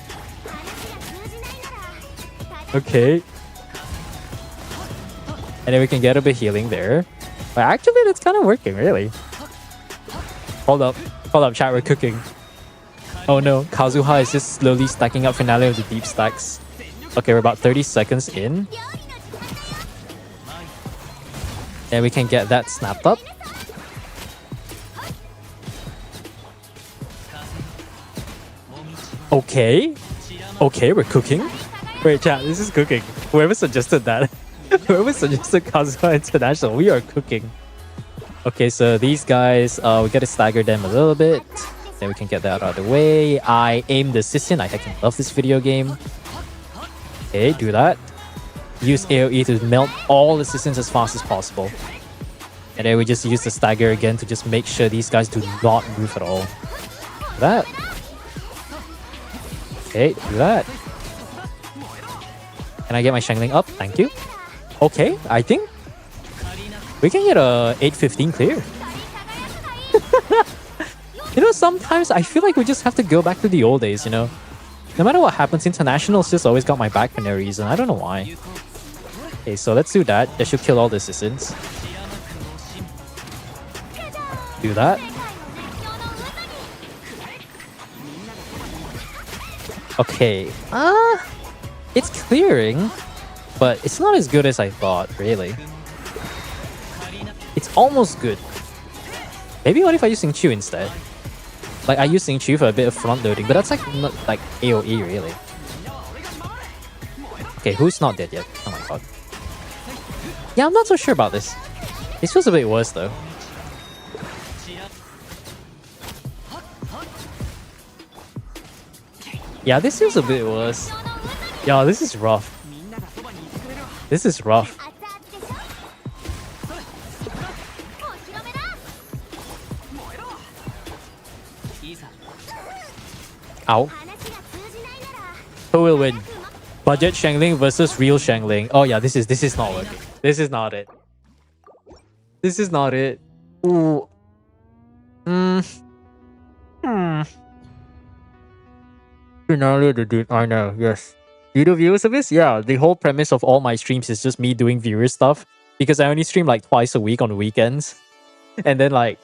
[SPEAKER 1] Okay. And then we can get a bit healing there. But actually, that's kind of working, really. Hold up, chat, we're cooking. Oh no, Kazuha is just slowly stacking up finale of the deep stacks. Okay, we're about 30 seconds in. And we can get that snapped up. Okay. Okay, we're cooking. Wait, chat, this is cooking. Whoever suggested that. Whoever suggested Kazuha International, we are cooking. Okay, so these guys, we gotta stagger them a little bit. Then we can get that out of the way. I aim the Sissin. I fucking love this video game. Okay, do that. Use AoE to melt all the Sissins as fast as possible. And then we just use the stagger again to just make sure these guys do not move at all. Do that. Okay, do that. Can I get my Shangling up? Thank you. Okay, I think we can get a 8:15 clear. You know, sometimes I feel like we just have to go back to the old days, you know? No matter what happens, International's just always got my back for no reason. I don't know why. Okay, so let's do that. That should kill all the Sissins. Do that. Okay. It's clearing, but it's not as good as I thought, really. It's almost good. Maybe what if I use Xingqiu instead? Like, I use Xingqiu for a bit of front loading, but that's like not like AoE, really. Okay, who's not dead yet? Oh my god. Yeah, I'm not so sure about this. This feels a bit worse, though. Yeah, this feels a bit worse. Yeah, this is rough. This is rough. Ow. Who will win? Budget Shangling versus real Shangling. Oh yeah, this is not working. This is not it. This is not it. Ooh. Finale the dude. I know, yes. Do you do viewer service? Yeah, the whole premise of all my streams is just me doing viewer stuff. Because I only stream like twice a week on the weekends. And then like,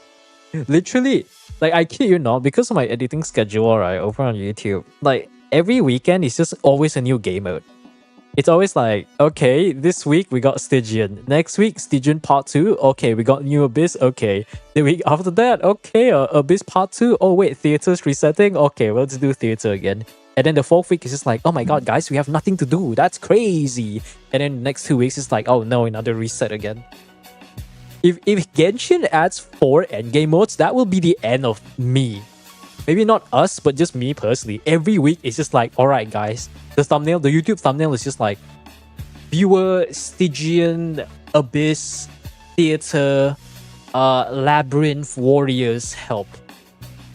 [SPEAKER 1] literally, like I kid you not, because of my editing schedule, right, over on YouTube, like every weekend is just always a new game mode. It's always like, okay, this week we got Stygian. Next week, Stygian Part 2. Okay, we got New Abyss. Okay. The week after that, okay, Abyss Part 2. Oh wait, Theater's resetting. Okay, well, let's do Theater again. And then the fourth week is just like, oh my god, guys, we have nothing to do. That's crazy. And then the next 2 weeks is like, oh no, another reset again. If Genshin adds 4 endgame modes, that will be the end of me. Maybe not us, but just me personally. Every week, it's just like, alright guys, the thumbnail, the YouTube thumbnail is just like, viewer, Stygian, Abyss, theater, labyrinth warriors help.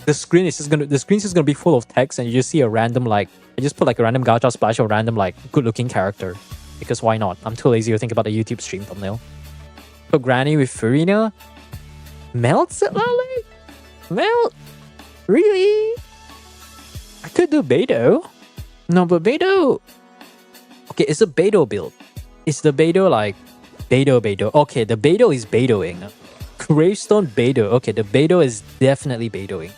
[SPEAKER 1] The screen's just gonna be full of text, and you just see a random like I just put like a random gacha splash or a random like good looking character. Because why not? I'm too lazy to think about a YouTube stream thumbnail. Put Granny with Furina. Melts it, Lolly? Melt? Really? I could do Beidou. No, but Beidou... Okay, it's a Beidou build. Is the Beidou like... Beidou? Okay, the Beidou is Beidouing. Gravestone Beidou. Okay, the Beidou is definitely Beidouing.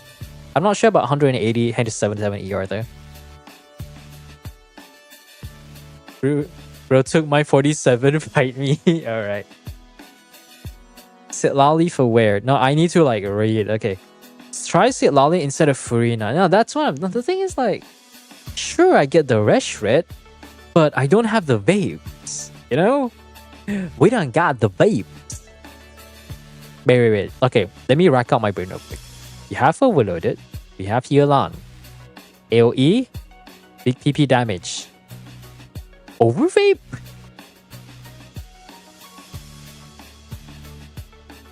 [SPEAKER 1] I'm not sure about 180, 177 ER there. Bro took my 47, fight me. Alright. Sitlali for where? No, I need to like read. Okay. Try Sitlali instead of Furina. No, that's what the thing is like, sure, I get the red shred, but I don't have the vapes. You know? We don't got the vapes. Wait. Okay, let me rack out my brain real quick. We have Overloaded. We have Yelan. AoE. Big PP damage. Overvape?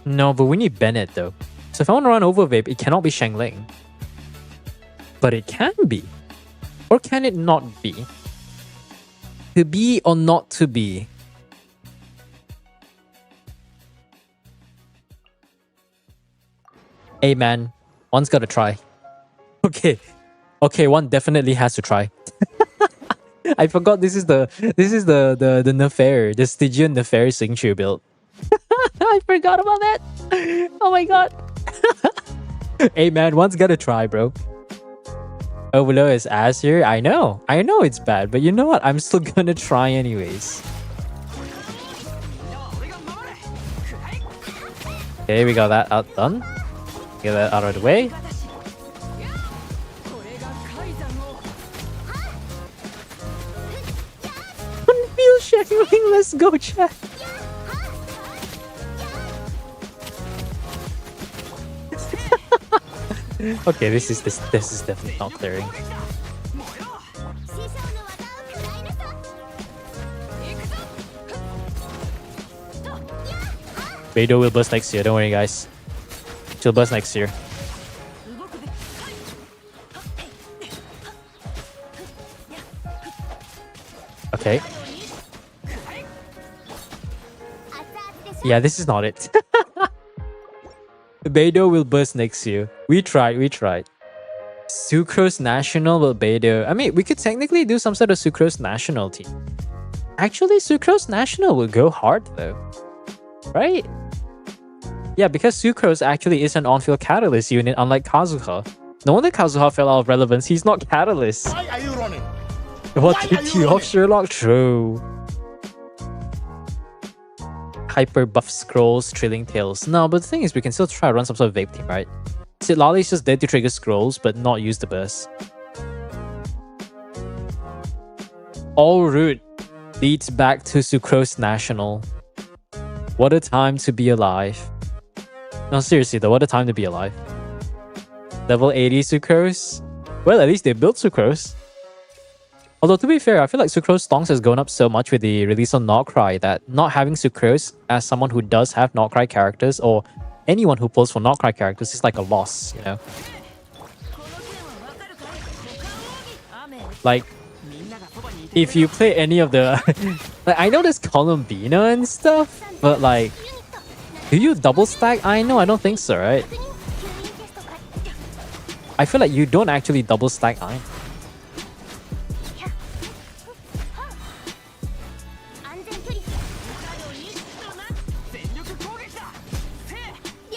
[SPEAKER 1] No, but we need Bennett though. So if I want to run Overvape, it cannot be Shangling. But it can be. Or can it not be? To be or not to be? Hey man, one's gotta try. Okay, one definitely has to try. I forgot this is the Nefair, the Stygian Nefair signature build. I forgot about that. Oh my god. Hey man, one's gotta try, bro. Overload is ass here. I know it's bad, but you know what? I'm still gonna try anyways. Okay, we got that out done. Get that out of the way. Unfeel scheduling, let's go, chat. Okay, this is definitely not clearing. Beidou will burst next year, don't worry guys. She'll burst next year. Okay. Yeah, this is not it. Beidou will burst next year. We tried. Sucrose National will Beidou. I mean, we could technically do some sort of Sucrose National team. Actually, Sucrose National will go hard though. Right? Yeah, because Sucrose actually is an on-field catalyst unit, unlike Kazuha. No wonder Kazuha fell out of relevance. He's not catalyst.
[SPEAKER 2] Why are you running?
[SPEAKER 1] What kicked you off, Sherlock? True. Hyper buff scrolls, Trilling Tails. No, but the thing is, we can still try to run some sort of vape team, right? Sitlali is just dead to trigger scrolls, but not use the burst. All route leads back to Sucrose National. What a time to be alive. No, seriously though, what a time to be alive. Level 80 Sucrose? Well, at least they built Sucrose. Although, to be fair, I feel like Sucrose stonks has gone up so much with the release of Notcry that not having Sucrose as someone who does have Notcry characters, or anyone who pulls for Notcry characters, is like a loss, you know? Like, if you play any of the... like, I know there's Columbina and stuff, but like... Do you double stack? I don't think so, right? I feel like you don't actually double stack iron.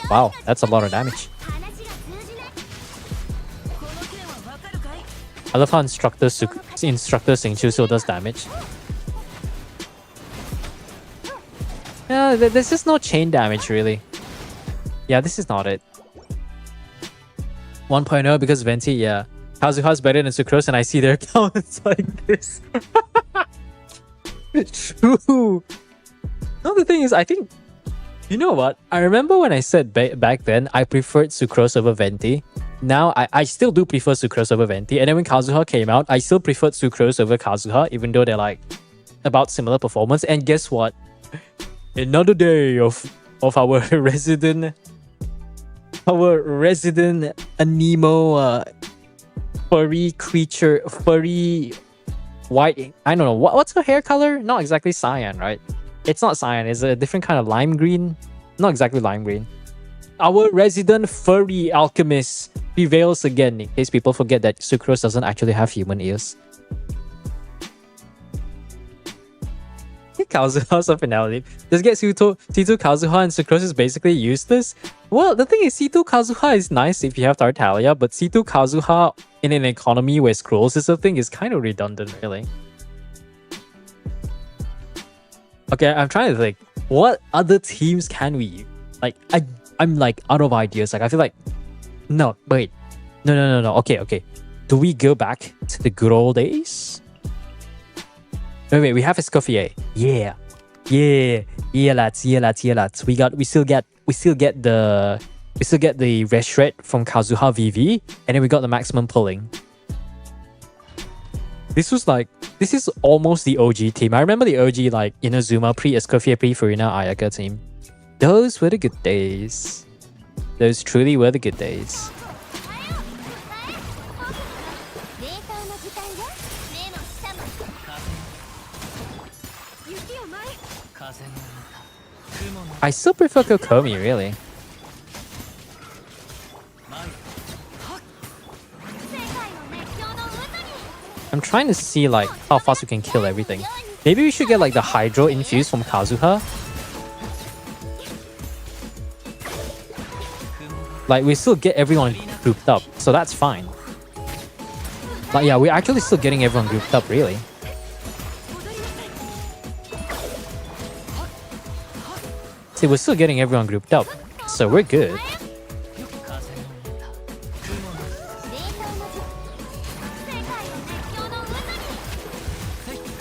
[SPEAKER 1] Wow, that's a lot of damage. I love how Instructor Singchu still does damage. Yeah, there's just no chain damage really. Yeah, this is not it. 1.0 because Venti, yeah. Kazuha's better than Sucrose and I see their accounts like this. True. No, the thing is, I think... You know what? I remember when I said back then, I preferred Sucrose over Venti. Now, I still do prefer Sucrose over Venti. And then when Kazuha came out, I still preferred Sucrose over Kazuha, even though they're like about similar performance. And guess what? Another day of of our resident Nemo furry creature, furry white. I don't know what's her hair color. Not exactly cyan, right? It's not cyan. It's a different kind of lime green. Not exactly lime green. Our resident furry alchemist prevails again. In case people forget that Sucrose doesn't actually have human ears. Kazuha's a finale. Just get C2 Kazuha and Sucrose is basically useless. Well, the thing is, C2 Kazuha is nice if you have Tartaglia, but C2 Kazuha in an economy where scrolls is a thing is kind of redundant, really. Okay, I'm trying to think. What other teams can we use? Like, I'm like out of ideas. Like, I feel like... No, wait. No. Okay. Do we go back to the good old days? Wait, we have Escoffier. Yeah, lads. We still get the Restret from Kazuha VV, and then we got the maximum pulling. This is almost the OG team. I remember the OG like Inazuma pre-Escoffier pre-Furina Ayaka team. Those were the good days. Those truly were the good days. I still prefer Kokomi, really. I'm trying to see like how fast we can kill everything. Maybe we should get like the Hydro infused from Kazuha. Like we still get everyone grouped up, so that's fine. But yeah, we're actually still getting everyone grouped up, really. See, we're still getting everyone grouped up, so we're good.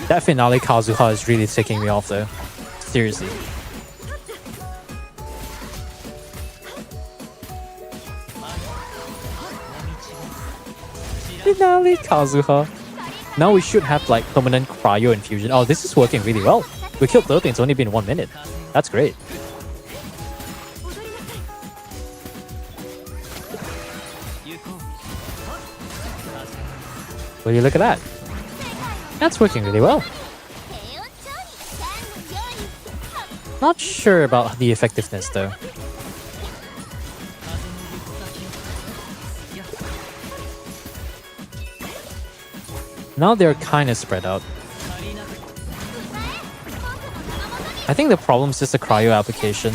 [SPEAKER 1] That finale Kazuha is really ticking me off though. Seriously. Finale Kazuha. Now we should have like permanent cryo infusion. Oh, this is working really well. We killed 13, it's only been 1 minute. That's great. Will you look at that? That's working really well. Not sure about the effectiveness though. Now they're kind of spread out. I think the problem is just the cryo application.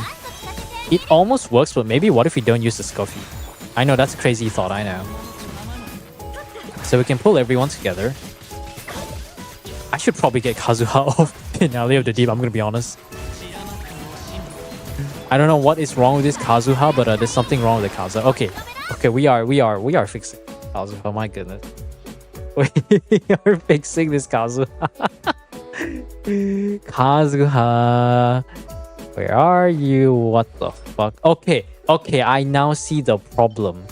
[SPEAKER 1] It almost works, but maybe what if we don't use the Scoffy? I know that's a crazy thought, I know. So we can pull everyone together. I should probably get Kazuha off Finale of the Deep, I'm gonna be honest. I don't know what is wrong with this Kazuha, but there's something wrong with the Kazuha. Okay, we are fixing Kazuha, my goodness. We are fixing this Kazuha. Kazuha, where are you? What the fuck? Okay, I now see the problem.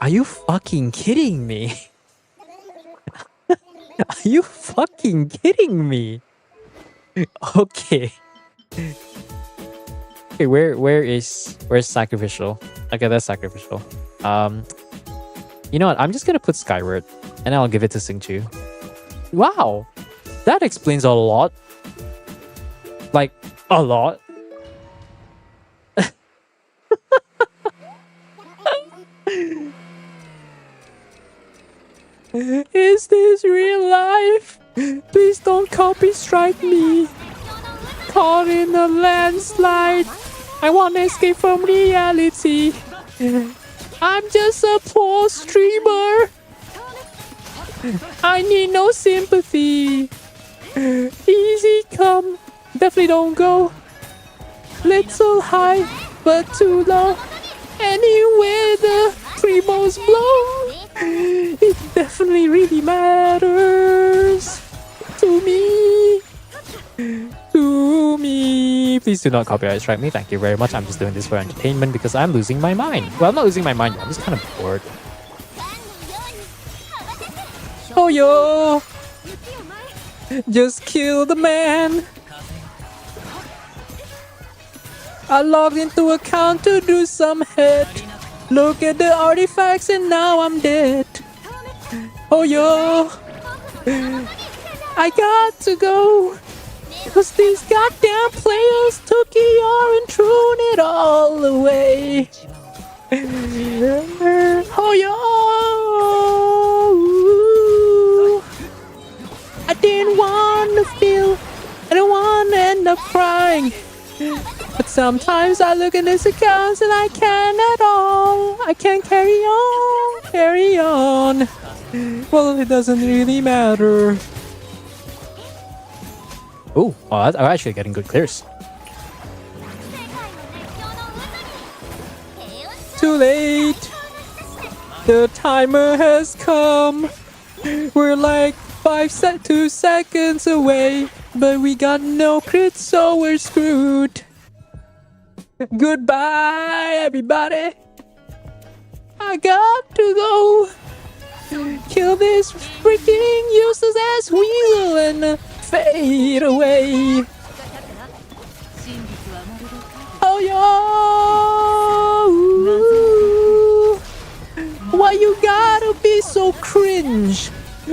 [SPEAKER 1] Are you fucking kidding me? Are you fucking kidding me? Okay. Okay, where's sacrificial? Okay, that's sacrificial. You know what? I'm just gonna put Skyward, and I'll give it to Xingqiu. Wow, that explains a lot. Like a lot. Is this real life? Please don't copy strike me. Caught in a landslide. I want to escape from reality. I'm just a poor streamer. I need no sympathy. Easy come, definitely don't go. Little high, but too low. Anywhere the primo's blow. It definitely really matters to me. To me. Please do not copyright strike me. Thank you very much. I'm just doing this for entertainment because I'm losing my mind. Well, I'm not losing my mind yet. I'm just kind of bored. Oh yo! Just kill the man. I logged into account to do some hit. Look at the artifacts and now I'm dead. Oh yo, I got to go. Cause these goddamn players took ER and threw it all away. Oh yo, I didn't want to feel, I don't want to end up crying. But sometimes I look at this account and I can't at all. I can't carry on. Well, it doesn't really matter. Oh, I'm actually getting good clears. Too late. The timer has come. We're like 2 seconds away, but we got no crit, so we're screwed. Goodbye, everybody. I got to go. Kill this freaking useless ass wheel and fade away. Oh yo, why you gotta be so cringe?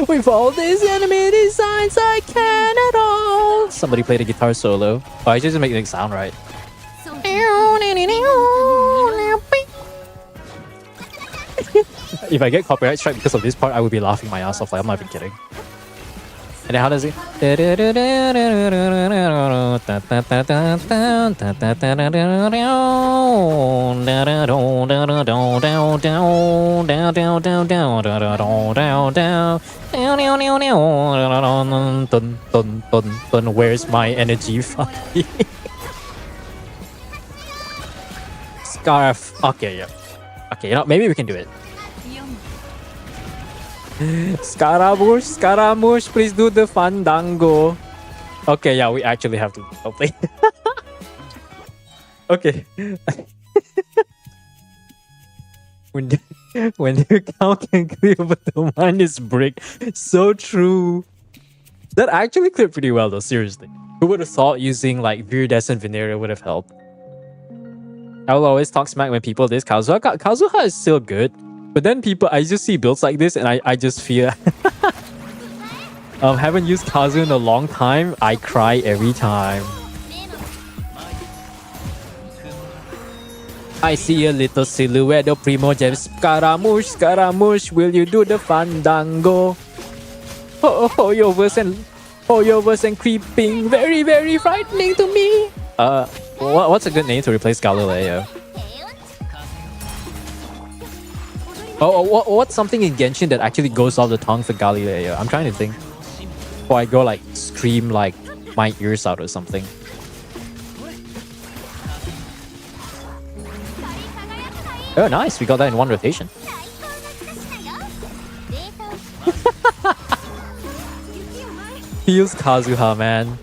[SPEAKER 1] With all these enemy designs, I can't at all. Somebody played a guitar solo. Oh, I just make it sound right. If I get copyright strike because of this part, I would be laughing my ass off. Like, I'm not even kidding. And then how does it? Where's my energy? Scarf. Okay, yeah. Okay, you know, maybe we can do it. Scaramouche, please do the fandango. Okay, yeah, we actually have to play. Okay. when the cow can clear, but the mind is brick. So true. That actually cleared pretty well, though. Seriously, who would have thought using like Viridescent Venereal would have helped? I will always talk smack when people diss Kazuha. Kazuha is still good. But then I just see builds like this and I just feel... haven't used Kazu in a long time. I cry every time. I see a little silhouette of Primogems. Scaramouche, will you do the fandango? Hoyoverse and creeping. Very, very frightening to me. What's a good name to replace Galileo? What's something in Genshin that actually goes off the tongue for Galileo? I'm trying to think. Or I go like scream like my ears out or something. Oh, nice. We got that in one rotation. Feels Kazuha, man.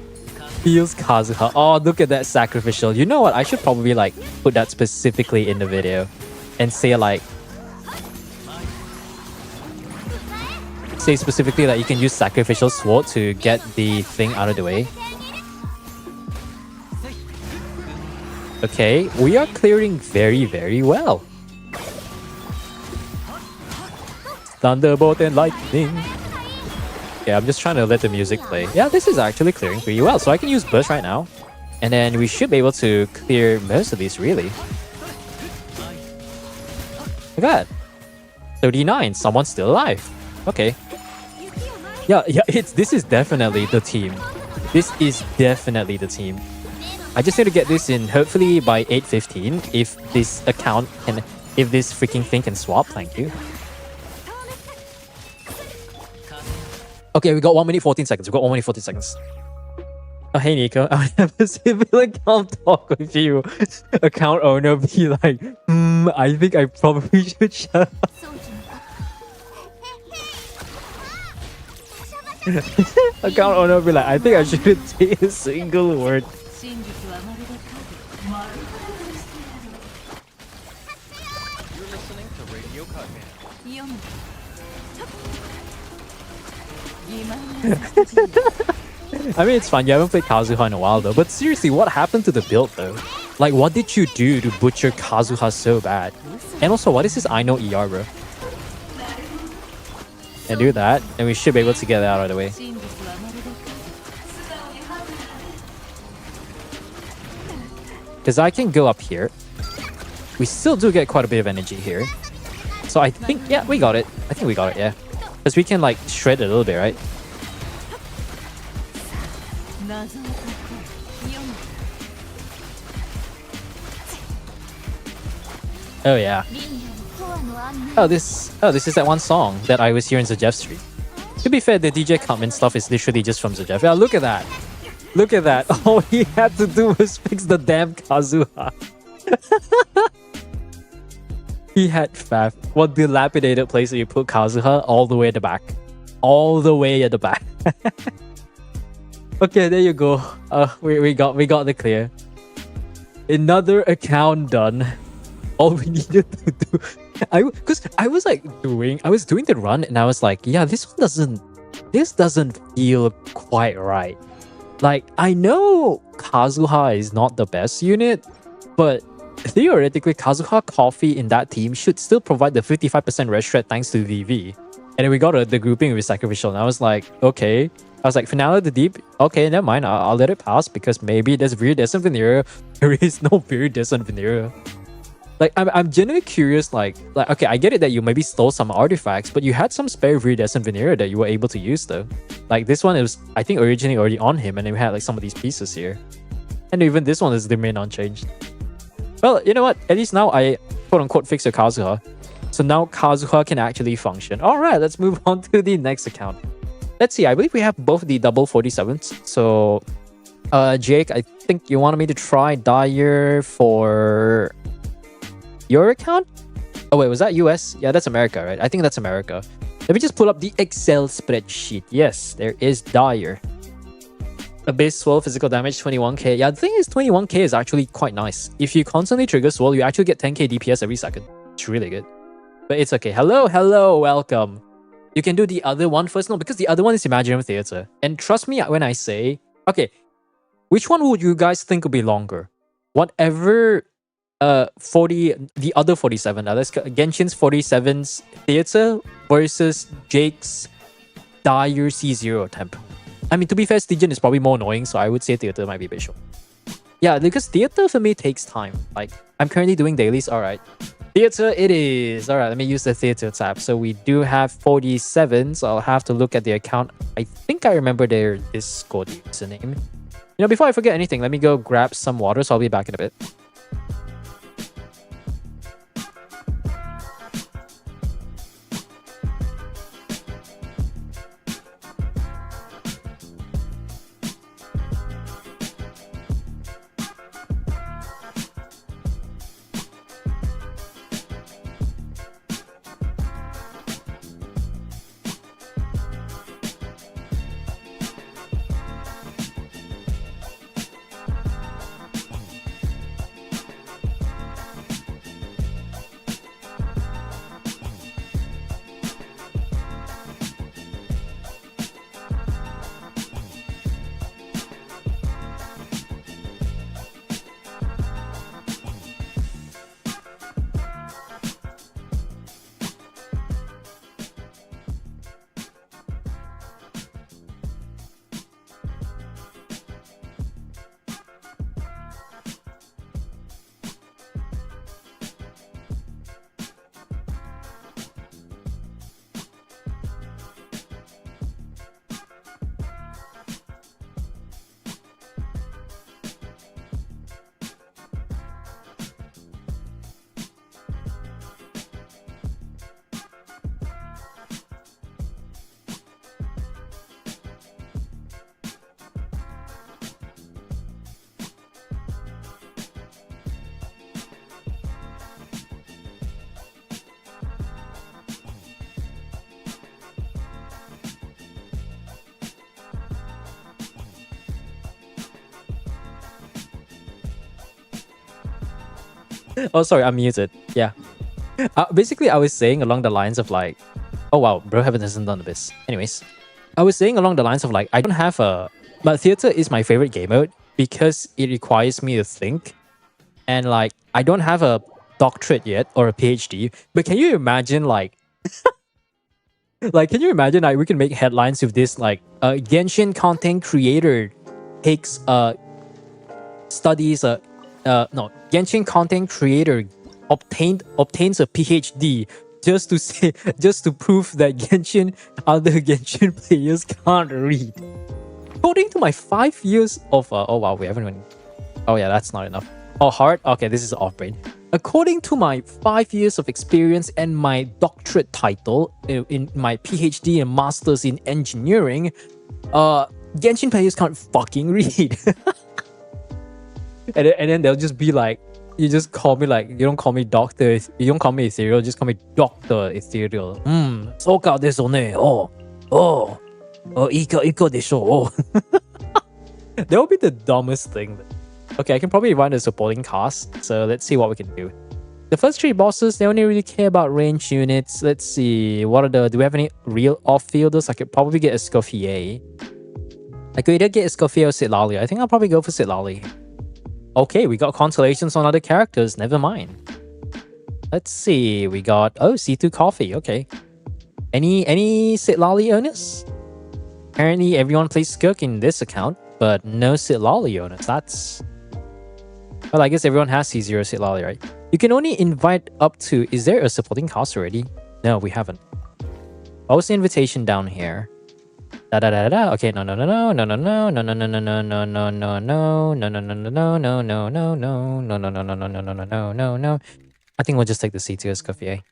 [SPEAKER 1] Feels Kazuha. Oh, look at that sacrificial. You know what? I should probably like put that specifically in the video and say like, say specifically that you can use sacrificial sword to get the thing out of the way. Okay, we are clearing very, very well. Thunderbolt and lightning. Yeah, I'm just trying to let the music play. Yeah, this is actually clearing pretty well. So I can use burst right now. And then we should be able to clear most of these, really. Look at that. 39, someone's still alive. Okay. Yeah, this is definitely the team. This is definitely the team. I just need to get this in hopefully by 8:15 if this account can, if this freaking thing can swap. Thank you. Okay, we got 1 minute 14 seconds. We got 1 minute 14 seconds. Oh, hey Nico, I would have a civil account talk with you. Account owner be like, I think I probably should shut up. Account owner be like, I think I shouldn't say a single word. I mean, it's fun. You haven't played Kazuha in a while though. But seriously, what happened to the build though? Like, what did you do to butcher Kazuha so bad? And also, what is this I know ER, bro? And do that, and we should be able to get that out of the way. Because I can go up here. We still do get quite a bit of energy here. So I think, yeah, we got it. I think we got it, yeah. Because we can, like, shred it a little bit, right? Oh, yeah. Oh, this is that one song that I was hearing Zajef stream. To be fair, the DJ comment stuff is literally just from Zajef. Yeah, look at that. Look at that. All he had to do was fix the damn Kazuha. He had faff. What dilapidated place that you put Kazuha? All the way at the back. All the way at the back. Okay, there you go. We got the clear. Another account done. All we needed to do, I was doing the run and I was like, yeah, this doesn't feel quite right. Like, I know Kazuha is not the best unit, but theoretically Kazuha Coffee in that team should still provide the 55% res shred thanks to VV. And then we got the grouping with Sacrificial, and I was like, okay. I was like, Finale of the Deep, okay, never mind, I'll let it pass because maybe there's Viridescent Venereal. There is no Viridescent Venereal. Like, I'm genuinely curious, like, okay, I get it that you maybe stole some artifacts, but you had some spare Viridescent Venereal that you were able to use, though. Like, this one, it was, I think, originally already on him, and then we had, like, some of these pieces here. And even this one is remain unchanged. Well, you know what? At least now I, quote-unquote, fixed the Kazuha. So now Kazuha can actually function. Alright, let's move on to the next account. Let's see, I believe we have both the double 47s. So, Jake, I think you wanted me to try Dyer for your account? Oh wait, was that US? Yeah, that's America, right? I think that's America. Let me just pull up the Excel spreadsheet. Yes, there is Dyer. Abyss Swirl, physical damage 21k. Yeah, the thing is 21k is actually quite nice. If you constantly trigger Swirl, you actually get 10k DPS every second. It's really good. But it's okay. Hello, welcome. You can do the other one first. No, because the other one is Imaginary Theater. And trust me when I say, okay, which one would you guys think would be longer? Whatever 40, the other 47. Now let's Genshin's 47's Theater versus Jake's Dire C0 temp. I mean, to be fair, Stygian is probably more annoying, so I would say Theater might be a bit short. Yeah, because Theater for me takes time. Like, I'm currently doing dailies, alright. Theater it is. Alright, let me use the Theater tab. So we do have 47s. I'll have to look at the account. I think I remember their Discord username. You know, before I forget anything, let me go grab some water, so I'll be back in a bit. Oh, sorry, I'm muted. Yeah. Basically, I was saying along the lines of like, oh wow, bro, Heaven hasn't done this. Anyways, I was saying along the lines of like, I don't have a, but Theater is my favorite game mode because it requires me to think. And like, I don't have a doctorate yet or a PhD, but can you imagine like, can you imagine like we can make headlines with this like Genshin content creator takes studies no Genshin content creator obtains a PhD just to say just to prove that Genshin other Genshin players can't read. According to my 5 years of oh wow, we haven't even, oh yeah, that's not enough. Oh, heart, okay, this is off brain. According to my 5 years of experience and my doctorate title in my PhD and masters in engineering, Genshin players can't fucking read. And then they'll just be like, you just call me like, you don't call me doctor, you don't call me ethereal, just call me Dr. Ethereal. Soka desu ne. Oh, ika desho. That would be the dumbest thing. Okay, I can probably run a supporting cast, so let's see what we can do. The first 3 bosses, they only really care about range units. Let's see, do we have any real off-fielders? I could probably get a Escoffier. I could either get Escoffier or Sitlali. I think I'll probably go for Sitlali. Okay, we got constellations on other characters, never mind. Let's see, we got, oh, C2 Coffee, okay. Any Sitlali owners? Apparently everyone plays Skirk in this account, but no Sitlali owners. That's... well, I guess everyone has C0 Sitlali, right? You can only invite up to... is there a supporting cast already? No, we haven't. What was the invitation down here? Okay, no. I think we'll just take the C2 Escoffier.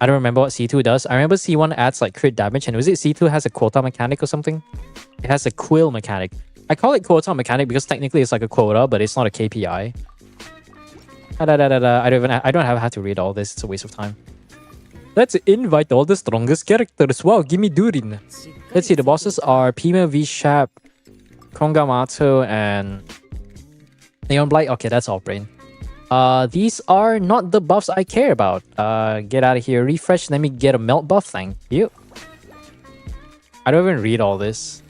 [SPEAKER 1] I don't remember what C2 does. I remember C1 adds like crit damage, and was it C2 has a quota mechanic or something? It has a quill mechanic. I call it quota mechanic because technically it's like a quota, but it's not a KPI. I don't have to read all this. It's a waste of time. Let's invite all the strongest characters. Wow, give me Durin. Let's see, the bosses are Pima, V-Shap, Kongamato, and Neon Blight. Okay, that's all brain. These are not the buffs I care about. Get out of here. Refresh. Let me get a melt buff. Thank you. I don't even read all this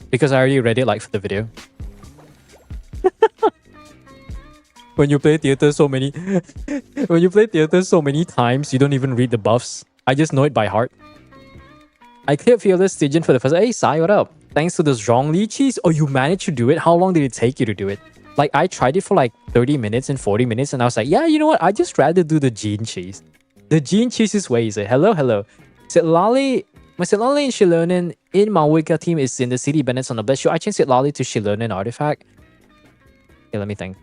[SPEAKER 1] because I already read it like for the video. When you play theater so many times, you don't even read the buffs. I just know it by heart. I cleared Fearless Stygian for the first... Hey, Sai, what up? Thanks to the Zhongli cheese? Oh, you managed to do it? How long did it take you to do it? Like, I tried it for like 30 minutes and 40 minutes, and I was like, yeah, you know what? I just rather do the Gene cheese. The Gene cheese is way easier. Hello. Sitlali... my Sitlali and Shilonen in Mawika team is in the City Bennett's on the best show. I changed Sitlali to Shilonen artifact. Okay, let me think.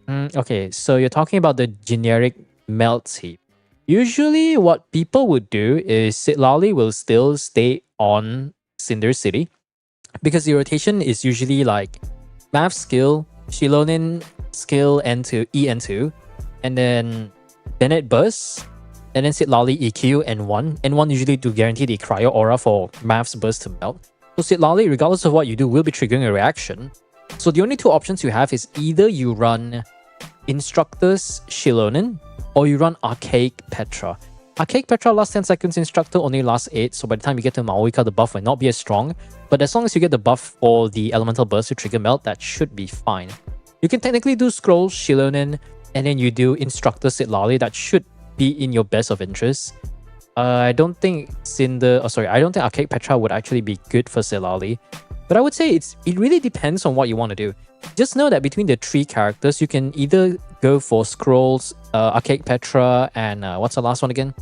[SPEAKER 1] Okay, so you're talking about the generic melt heap. Usually what people would do is Sitlali will still stay on Cinder City because the rotation is usually like Math skill, Shilonen skill N2, EN2, and then Bennett burst, and then Sitlali EQ N1. N1 usually to guarantee the cryo aura for Math's burst to melt. So Sitlali, regardless of what you do, will be triggering a reaction. So the only 2 options you have is either you run Instructor's Shilonen or you run Archaic Petra. Archaic Petra lasts 10 seconds, Instructor only lasts 8, so by the time you get to Maoika, the buff will not be as strong. But as long as you get the buff for the Elemental Burst to trigger Melt, that should be fine. You can technically do Scroll Shilonen, and then you do Instructor Sitlali. That should be in your best of interest. I don't think Archaic Petra would actually be good for Sitlali. But I would say it really depends on what you want to do. Just know that between the 3 characters, you can either go for Scrolls, Archaic Petra, and what's the last one again?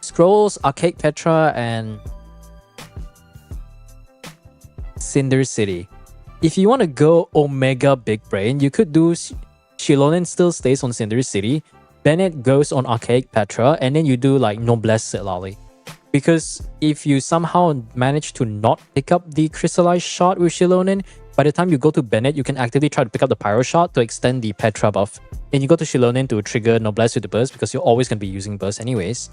[SPEAKER 1] Scrolls, Archaic Petra, and Cinder City. If you want to go Omega Big Brain, you could do Shilonen still stays on Cinder City, Bennett goes on Archaic Petra, and then you do like Noblesse Sitlali. Because if you somehow manage to not pick up the Crystallized Shot with Shilonen, by the time you go to Bennett, you can actively try to pick up the Pyro Shot to extend the Petra buff. And you go to Shilonen to trigger Noblesse with the burst because you're always going to be using burst anyways.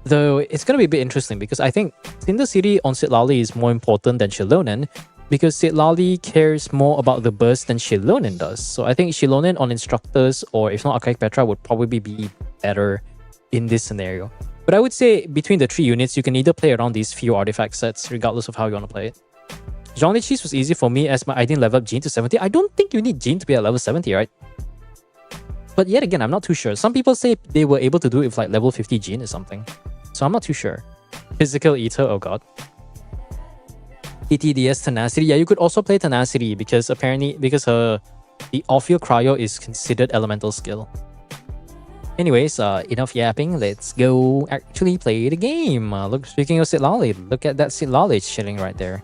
[SPEAKER 1] Though it's going to be a bit interesting because I think Cinder City on Sitlali is more important than Shilonen because Sitlali cares more about the burst than Shilonen does. So I think Shilonen on Instructors or if not Archaic Petra would probably be better in this scenario. But I would say between the 3 units, you can either play around these few artifact sets regardless of how you want to play it. Zhongli Cheese was easy for me as I didn't level up Jean to 70. I don't think you need Jean to be at level 70, right? But yet again, I'm not too sure. Some people say they were able to do it with like level 50 Gene or something. So I'm not too sure. Physical Eater, oh god. ETDS Tenacity. Yeah, you could also play Tenacity because apparently, the off-field cryo is considered elemental skill. Anyways, enough yapping. Let's go actually play the game. Look, speaking of Sitlali, look at that Sitlali chilling right there.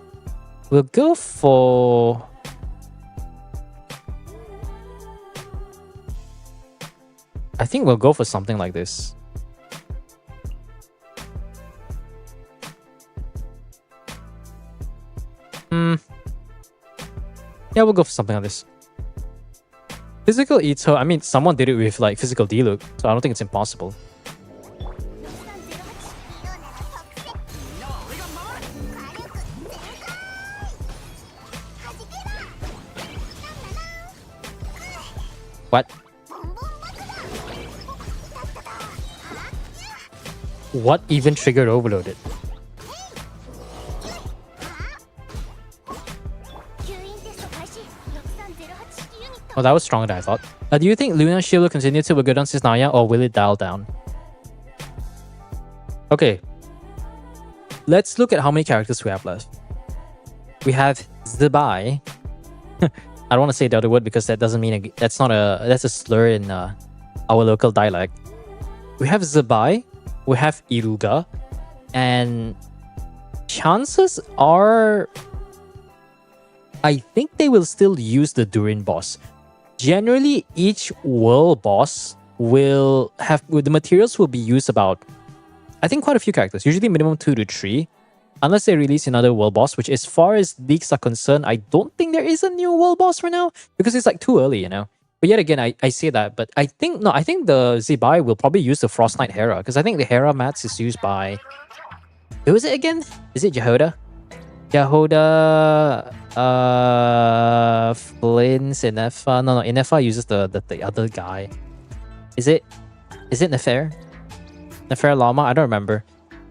[SPEAKER 1] We'll go for... I think we'll go for something like this. Yeah, we'll go for something like this. Physical Eater, I mean, someone did it with like Physical Diluc, so I don't think it's impossible. What? What even triggered Overloaded? Oh, that was stronger than I thought. Do you think Luna Shield will continue till we go down Cisnaya, or will it dial down? Okay. Let's look at how many characters we have left. We have Zibai. I don't want to say the other word because that doesn't mean that's a slur in our local dialect. We have Zibai, we have Iruga, and chances are I think they will still use the Durin boss. Generally, each world boss will have... the materials will be used about, I think, quite a few characters. Usually minimum 2 to 3. Unless they release another world boss, which as far as leaks are concerned, I don't think there is a new world boss for now. Because it's like too early, you know. But yet again, I say that. But I think the Zibai will probably use the Frost Knight Hera. Because I think the Hera mats is used by... who is it again? Is it Jahoda? Jahoda... Flynn's Inefa. No, Inefa uses the other guy. Is it Nefer? Nefer Lama? I don't remember.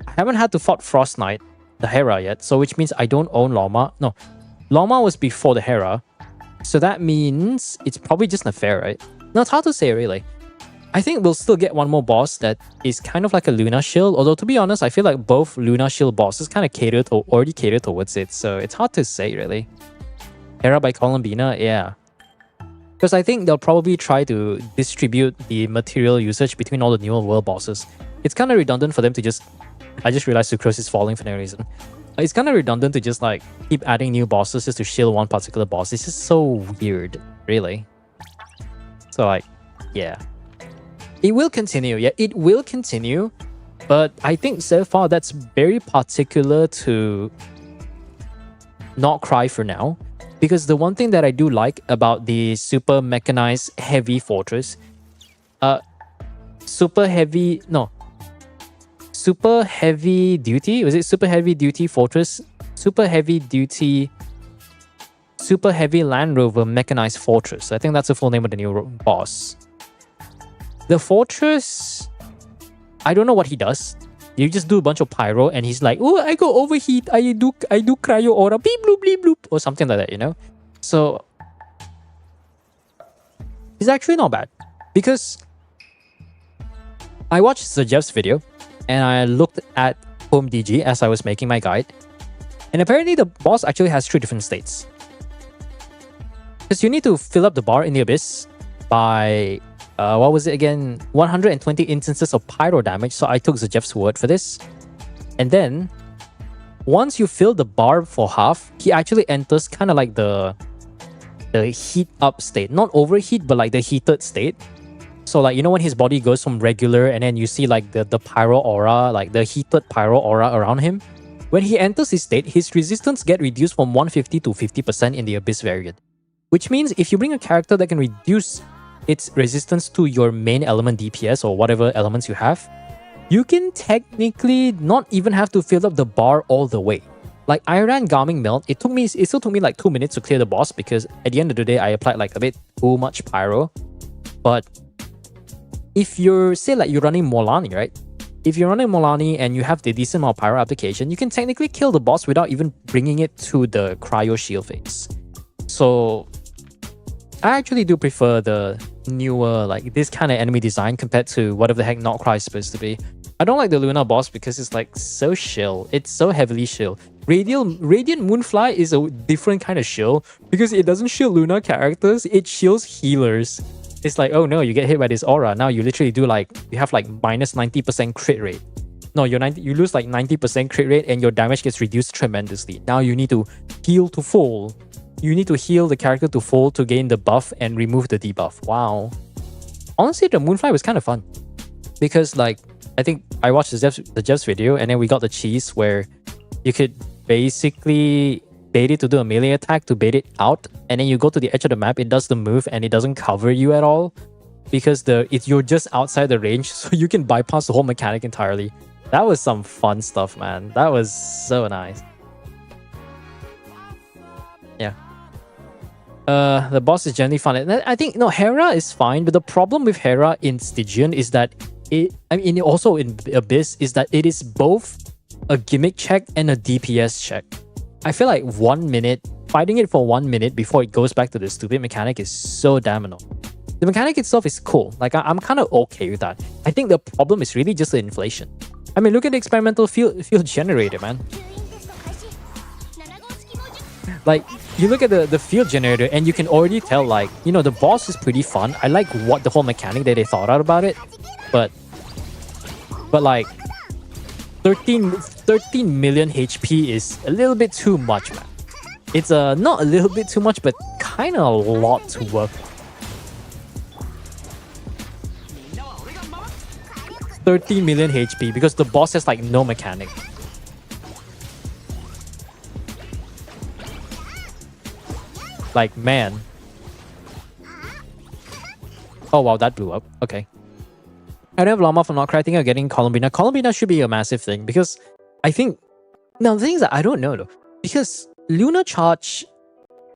[SPEAKER 1] I haven't had to fight Frost Knight, the Hera, yet, so which means I don't own Lama. No, Lama was before the Hera, so that means it's probably just Nefer, right? No, it's hard to say really. I think we'll still get one more boss that is kind of like a Luna Shield, although to be honest, I feel like both Luna Shield bosses kind of already cater towards it, so it's hard to say really. Hera by Columbina, yeah. Because I think they'll probably try to distribute the material usage between all the newer world bosses. It's kind of redundant for them to just... I just realized Sucrose is falling for no reason. It's kind of redundant to just like keep adding new bosses just to shield one particular boss. It's just so weird, really. So like, yeah. It will continue, yeah, it will continue. But I think so far that's very particular to not Cry for now. Because the one thing that I do like about the super mechanized heavy fortress, super heavy duty? Was it super heavy duty fortress? Super heavy Land Rover mechanized fortress. I think that's the full name of the new boss. The fortress, I don't know what he does. You just do a bunch of pyro and he's like, oh, I go overheat, I do cryo aura, beep bloop bleep bloop, or something like that, you know? So it's actually not bad. Because I watched Zajev's video and I looked at Home DG as I was making my guide. And apparently the boss actually has 3 different states. Because you need to fill up the bar in the Abyss by... what was it again? 120 instances of pyro damage. So I took Zajev's word for this. And then, once you fill the bar for half, he actually enters kind of like the heat up state. Not overheat, but like the heated state. So like, you know when his body goes from regular and then you see like the pyro aura, like the heated pyro aura around him? When he enters this state, his resistance get reduced from 150 to 50% in the Abyss variant. Which means if you bring a character that can reduce its resistance to your main element DPS or whatever elements you have, you can technically not even have to fill up the bar all the way. Like I ran Garming Melt, it still took me like 2 minutes to clear the boss because at the end of the day I applied like a bit too much pyro. But if you're, say like you're running Molani, right? If you're running Molani and you have the decent amount of pyro application, you can technically kill the boss without even bringing it to the cryo shield phase. So I actually do prefer the newer, like this kind of enemy design compared to whatever the heck Notcry is supposed to be. I don't like the Luna boss because it's like so shield. It's so heavily shield. Radiant Moonfly is a different kind of shield because it doesn't shield Luna characters, it shields healers. It's like, oh no, you get hit by this aura. Now you literally do like, you have like minus 90% crit rate. No, you lose like 90% crit rate and your damage gets reduced tremendously. Now you need to heal to full. You need to heal the character to full to gain the buff and remove the debuff. Wow. Honestly, the Moonfly was kind of fun. Because like, I think I watched the Jeff's video and then we got the cheese where you could basically bait it to do a melee attack to bait it out, and then you go to the edge of the map, it does the move and it doesn't cover you at all because you're just outside the range, so you can bypass the whole mechanic entirely. That was some fun stuff, man. That was so nice. Yeah. The boss is generally fun. And I think no, Hera is fine, but the problem with Hera in Stygian is that also in Abyss is that it is both a gimmick check and a DPS check. I feel like 1 minute, fighting it for 1 minute before it goes back to the stupid mechanic is so damn annoying. The mechanic itself is cool. Like, I'm kind of okay with that. I think the problem is really just the inflation. I mean, look at the experimental field generator, man. Like, you look at the field generator and you can already tell, like, you know, the boss is pretty fun. I like what the whole mechanic that they thought out about it. But like, 13 million HP is a little bit too much, man. It's not a little bit too much, but kind of a lot to work with. 13 million HP because the boss has like no mechanic. Like, man. Oh wow, that blew up. Okay. I don't have Llama for Notcry. I think I'm getting Columbina. Columbina should be a massive thing because I think... Now, the thing is that I don't know though. Because Luna Charge...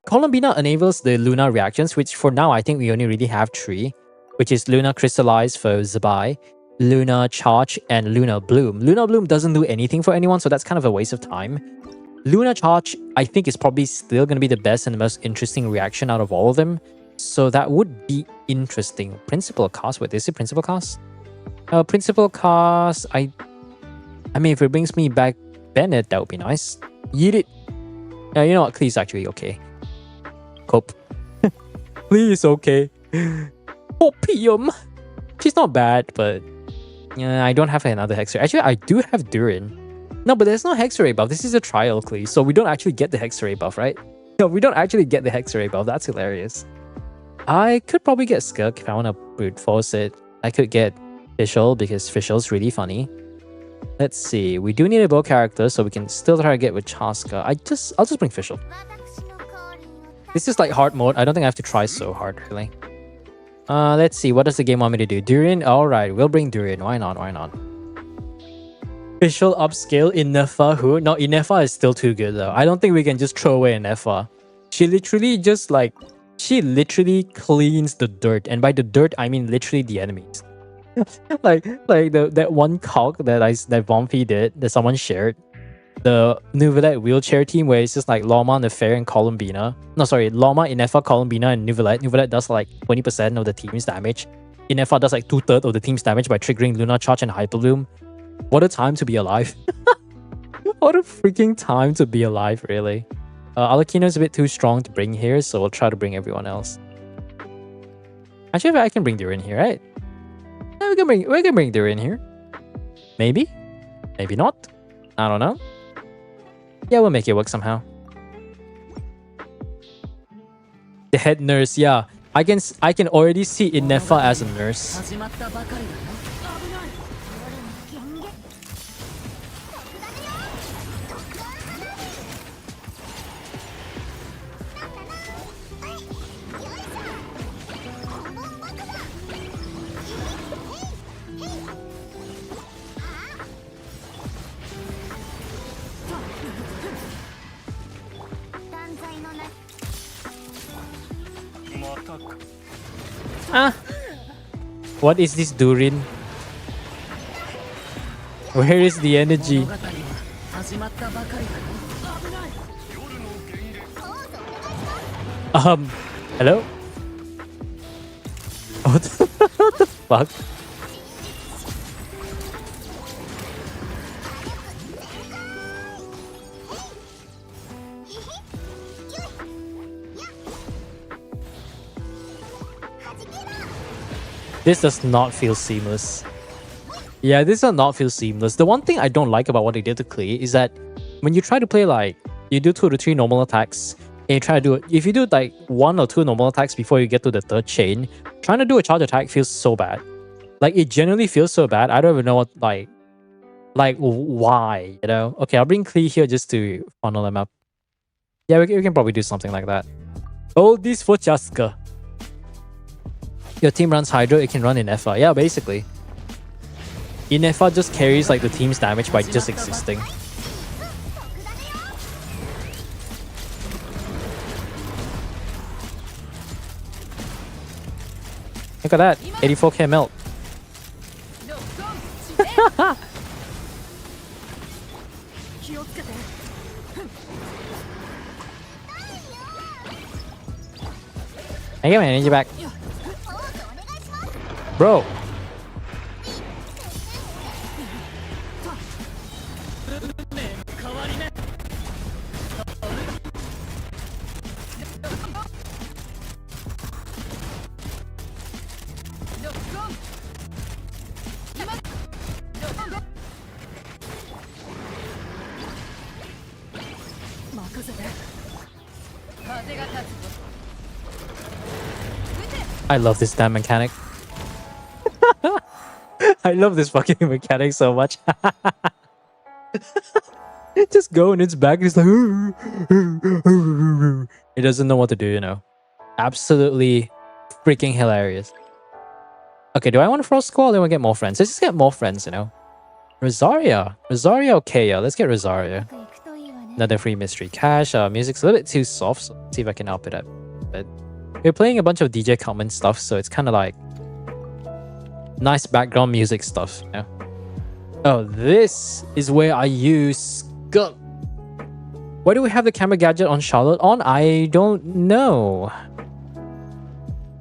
[SPEAKER 1] Columbina enables the Luna reactions, which for now I think we only really have 3. Which is Luna Crystallize for Zabai, Luna Charge, and Luna Bloom. Luna Bloom doesn't do anything for anyone, so that's kind of a waste of time. Luna Charge, I think, is probably still going to be the best and the most interesting reaction out of all of them. So that would be interesting. Principal Cast? Wait, is it Principal Cast? Principal Cast, I mean, if it brings me back Bennett, that would be nice. Yeet it. Yeah, you know what? Please, actually, okay. Cope. Please, okay. Opium. She's not bad, but yeah, I don't have another Hexer. Actually, I do have Durin. No, but there's no Hexer buff. This is a trial, please. So we don't actually get the Hexer buff, right? No, we don't actually get the Hexer buff. That's hilarious. I could probably get Skirk if I want to brute force it. I could get Fischl because Fischl's really funny. Let's see. We do need a bow character, so we can still try to get with Chaska. I'll just bring Fischl. This is like hard mode. I don't think I have to try so hard, really. Let's see. What does the game want me to do? Durin? Alright, we'll bring Durin. Why not? Why not? Fischl upscale Inefa who? No, Inefa is still too good though. I don't think we can just throw away Inefa. She literally just like... She literally cleans the dirt. And by the dirt, I mean literally the enemies. like that one calc that Vomfi did, that someone shared. The Neuvillette wheelchair team where it's just like Loma, Nefer, and Columbina. No, sorry, Loma, Inefa, Columbina, and Neuvillette. Neuvillette does like 20% of the team's damage. Inefa does like 2/3 of the team's damage by triggering Luna Charge and Hyperbloom. What a time to be alive. What a freaking time to be alive, really. Alakino is a bit too strong to bring here, so we'll try to bring everyone else. Actually, I can bring Durin here, right? Yeah, we can bring Durin here. Maybe? Maybe not. I don't know. Yeah, we'll make it work somehow. The head nurse, yeah. I can already see Inefa as a nurse. What is this Durin? Where is the energy? Hello? What the fuck? This does not feel seamless. Yeah, this does not feel seamless. The one thing I don't like about what they did to Klee is that when you try to play like, you do 2 to 3 normal attacks, and you try to do it, if you do like 1 or 2 normal attacks before you get to the 3rd chain, trying to do a charge attack feels so bad. Like, it genuinely feels so bad. I don't even know what, like why, you know? Okay, I'll bring Klee here just to funnel them up. Yeah, we can probably do something like that. Oh, this for Chaska. Your team runs Hydro, it can run in FR. Yeah, basically. In FR just carries like the team's damage by just existing. Look at that, 84k melt. I get my energy back. Bro. I love this damn mechanic. I love this fucking mechanic so much. Just go in its back, it's like it doesn't know what to do, you know. Absolutely freaking hilarious. Okay, do I want to Frost Squall? Then we'll get more friends. Let's just get more friends, you know. Rosaria. Rosaria, okay, yeah. Let's get Rosaria. Another free mystery cache. Music's a little bit too soft, so let's see if I can help it up. But we're playing a bunch of DJ Common stuff, so it's kind of like nice background music stuff, you know. Oh, this is where I use Skunk. Why do we have the camera gadget on Charlotte on? I don't know.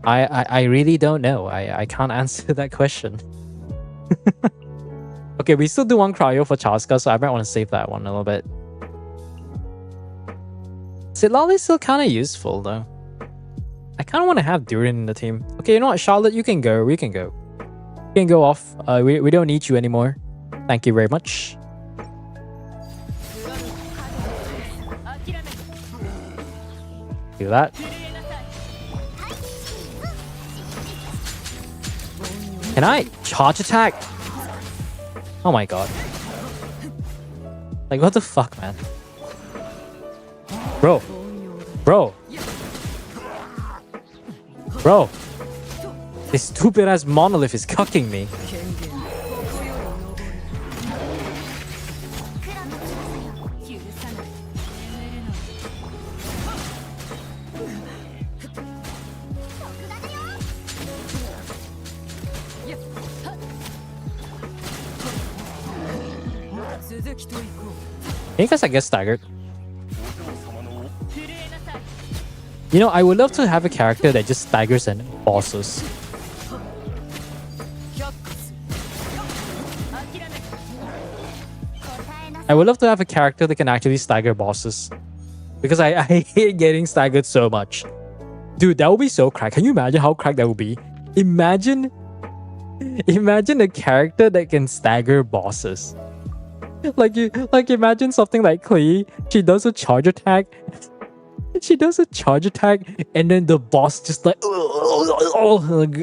[SPEAKER 1] I really don't know. I can't answer that question. Okay, we still do one cryo for Chaska, so I might want to save that one a little bit. Sitlali is still kind of useful though. I kind of want to have Durin in the team. Okay, you know what, Charlotte, you can go. We can go. You can go off. We don't need you anymore. Thank you very much. Do that. Can I charge attack? Oh my god. Like, what the fuck, man? Bro. Bro. Bro. This stupid ass monolith is cucking me. I guess I get staggered. You know, I would love to have a character that just staggers and bosses. I would love to have a character that can actually stagger bosses. Because I hate getting staggered so much. Dude, that would be so cracked. Can you imagine how cracked that would be? Imagine a character that can stagger bosses. Like imagine something like Klee. She does a charge attack. She does a charge attack, and then the boss just like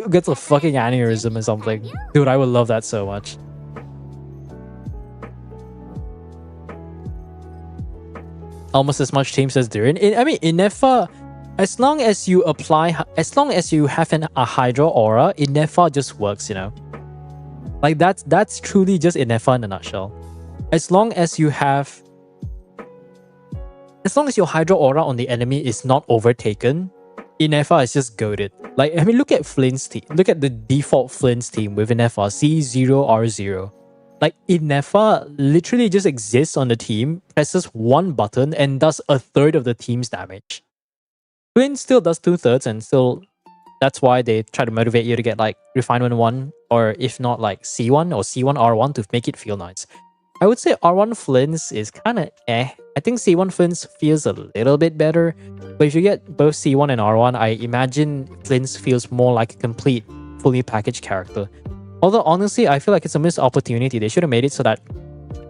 [SPEAKER 1] gets a fucking aneurysm or something. Dude, I would love that so much. Almost as much teams as Durin. I mean, in Nefa, as long as you have a Hydra aura, in Nefa just works, you know. Like that's truly just in Nefa in a nutshell. As long as your Hydra aura on the enemy is not overtaken, Inefa is just goated. Like, I mean, look at Flynn's team. Look at the default Flynn's team with Inefa, C0R0. Like, Inefa literally just exists on the team, presses one button, and does 1/3 of the team's damage. Flynn still does 2/3 and still That's why they try to motivate you to get like Refinement 1, or if not like C1 or C1 R1 to make it feel nice. I would say R1 Flints is kind of eh. I think C1 Flints feels a little bit better. But if you get both C1 and R1, I imagine Flints feels more like a complete, fully packaged character. Although honestly, I feel like it's a missed opportunity. They should have made it so that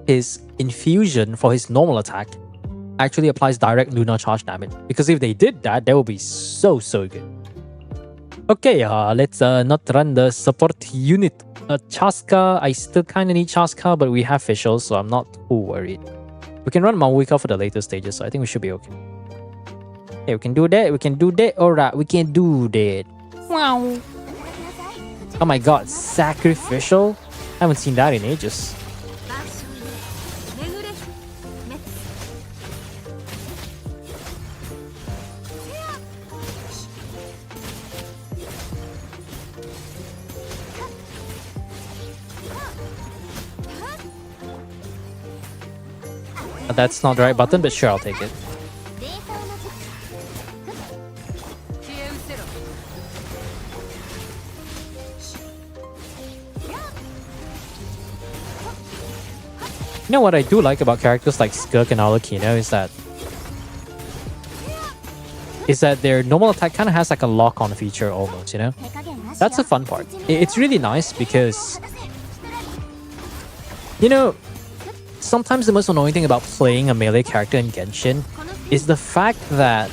[SPEAKER 1] his infusion for his normal attack actually applies direct lunar charge damage. Because if they did that, that would be so good. Okay, let's not run the support unit. Chaska, I still kind of need Chaska, but we have Fischl, so I'm not too worried. We can run Mahuika for the later stages, so I think we should be okay. Okay, we can do that, we can do that. Alright, we can do that. Wow. Oh my god, sacrificial? I haven't seen that in ages. That's not the right button, but sure, I'll take it. You know what I do like about characters like Skirk and Alucino is that their normal attack kind of has like a lock-on feature almost, you know? That's the fun part. It's really nice because, you know, sometimes the most annoying thing about playing a melee character in Genshin is the fact that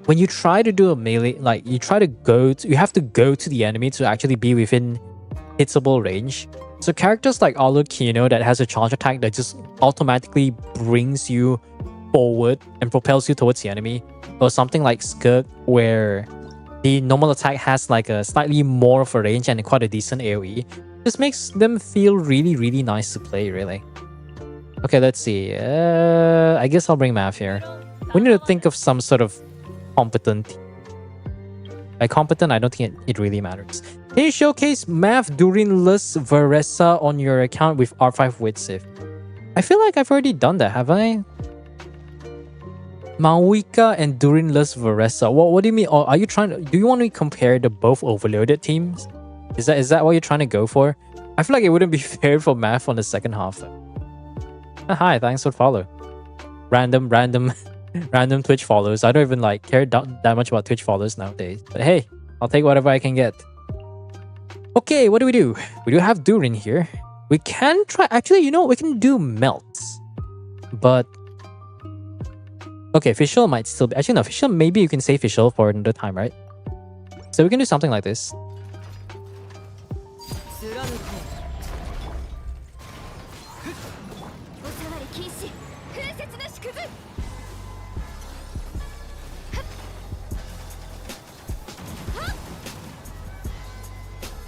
[SPEAKER 1] when you try to do a melee, like you have to go to the enemy to actually be within hittable range. So characters like Alucino that has a charge attack that just automatically brings you forward and propels you towards the enemy, or something like Skirk where the normal attack has like a slightly more of a range and quite a decent AoE. This makes them feel really nice to play, really. Okay, let's see. I guess I'll bring Mav here. We need to think of some sort of competent. By competent, I don't think it really matters. Can you showcase Mav during Lus Veresa on your account with R5 Witsif? I feel like I've already done that, have I? Mahuika and Durin Lus Veresa. What do you mean? Are you trying to? Do you want to compare the both overloaded teams? Is that what you're trying to go for? I feel like it wouldn't be fair for Mav on the second half. Hi, thanks for the follow. Random Twitch follows. I don't even like care that much about Twitch follows nowadays. But hey, I'll take whatever I can get. Okay, what do? We do have Durin here. We can try. Actually, you know, we can do melts, but. Okay, Fischl might still be... Actually, no, Fischl, maybe you can save Fischl for another time, right? So we can do something like this.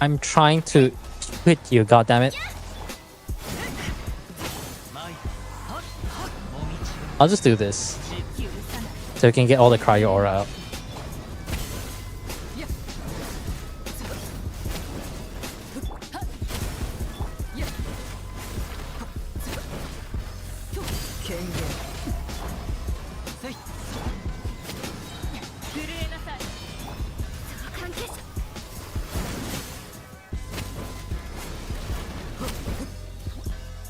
[SPEAKER 1] I'm trying to hit you, goddammit. I'll just do this. So we can get all the cryo aura out.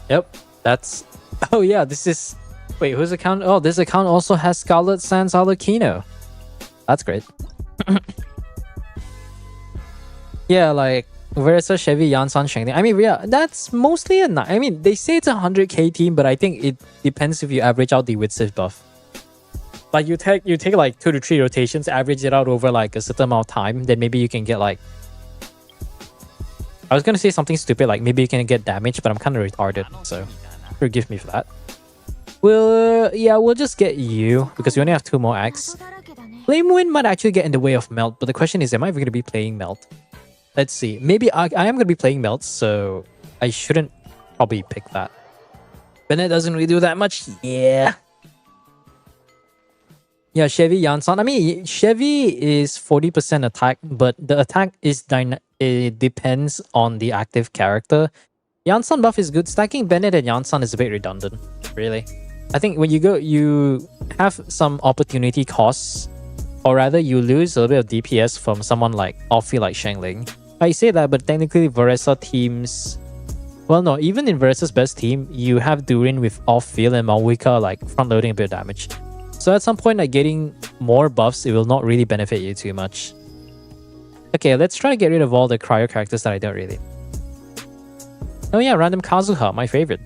[SPEAKER 1] Yep, that's... Oh yeah, this is... Wait, whose account? Oh, this account also has Scarlet Sans Alucino. That's great. Yeah, like Versa, Chevy, Yansan, Shengdi. I mean, yeah, that's mostly a... I mean, they say it's a 100k team, but I think it depends if you average out the Witsif buff. Like, you take like 2 to 3 rotations, average it out over like a certain amount of time, then maybe you can get like... I was gonna say something stupid, like maybe you can get damage, but I'm kind of retarded, so forgive me for that. We'll just get you, because we only have 2 more acts. Flame Wind might actually get in the way of Melt, but the question is, am I even going to be playing Melt? Let's see. Maybe I am going to be playing Melt, so I shouldn't probably pick that. Bennett doesn't really do that much. Yeah. Yeah, Chevy, Yansan. I mean, Chevy is 40% attack, but the attack is it depends on the active character. Yansan buff is good. Stacking Bennett and Yansan is a bit redundant. Really. I think when you go, you have some opportunity costs, or rather you lose a little bit of DPS from someone like off-field like Shangling. I say that, but technically Varesa teams, well no, even in Varesa's best team, you have Durin with off-field and Malwika like front-loading a bit of damage. So at some point, like getting more buffs, it will not really benefit you too much. Okay, let's try to get rid of all the cryo characters that I don't really. Oh yeah, random Kazuha, my favorite.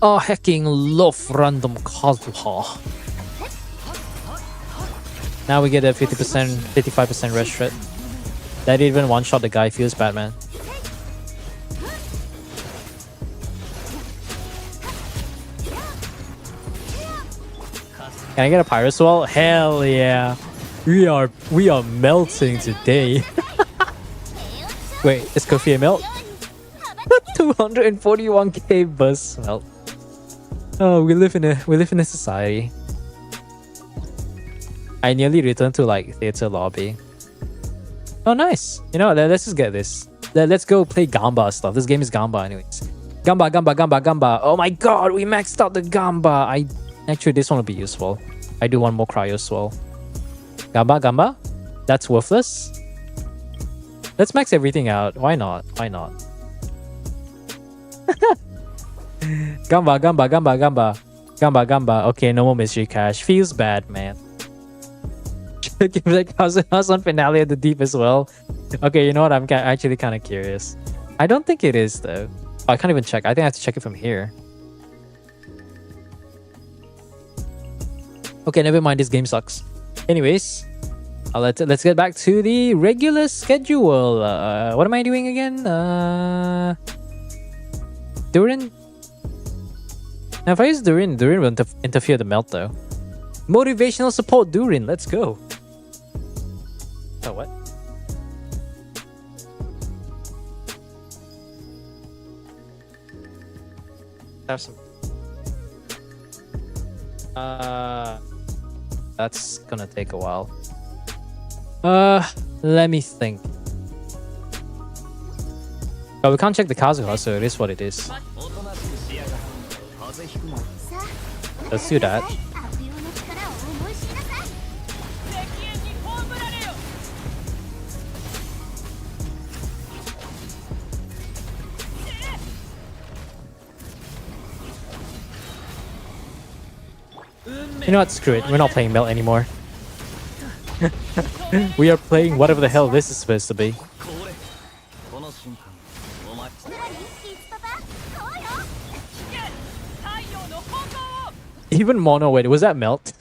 [SPEAKER 1] Oh, hecking love random Kazuha. Now we get a 50%, 55% rest shred. That even one-shot the guy feels bad, man. Can I get a Pyroswell? Hell yeah. We are melting today. Wait, is Kofi a melt? 241k buzz melt. Oh, we live in a society. I nearly returned to like theater lobby. Oh nice. You know what, let's just get this. Let's go play Gamba stuff. This game is Gamba anyways. Gamba, Gamba, Gamba, Gamba. Oh my god, we maxed out the Gamba. Actually, this one will be useful. I do one more cryo swell. Gamba, Gamba? That's worthless? Let's max everything out. Why not? Why not? Gamba, Gamba, Gamba, Gamba. Gamba, Gamba. Okay, no more mystery cash. Feels bad, man. Give that Kazuha's on finale at the deep as well. Okay, you know what? I'm actually kind of curious. I don't think it is, though. Oh, I can't even check. I think I have to check it from here. Okay, never mind. This game sucks. Anyways, let's get back to the regular schedule. What am I doing again? Durin? Now, if I use Durin will interfere the melt, though. Motivational support Durin. Let's go. Oh, what? Have some. That's gonna take a while. Let me think. Oh, we can't check the Kazuha, so it is what it is. Let's do that. You know what? Screw it. We're not playing Melt anymore. We are playing whatever the hell this is supposed to be. Even Mono, wait, was that Melt?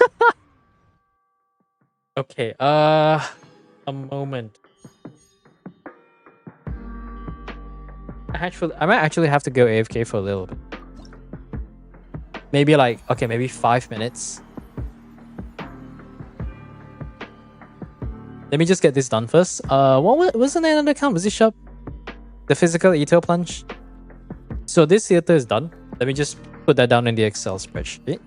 [SPEAKER 1] Okay, a moment. I might actually have to go AFK for a little bit. Maybe like, okay, maybe 5 minutes. Let me just get this done first. What was the name of the account? Was it shop? The physical Ito plunge? So this theater is done. Let me just put that down in the Excel spreadsheet.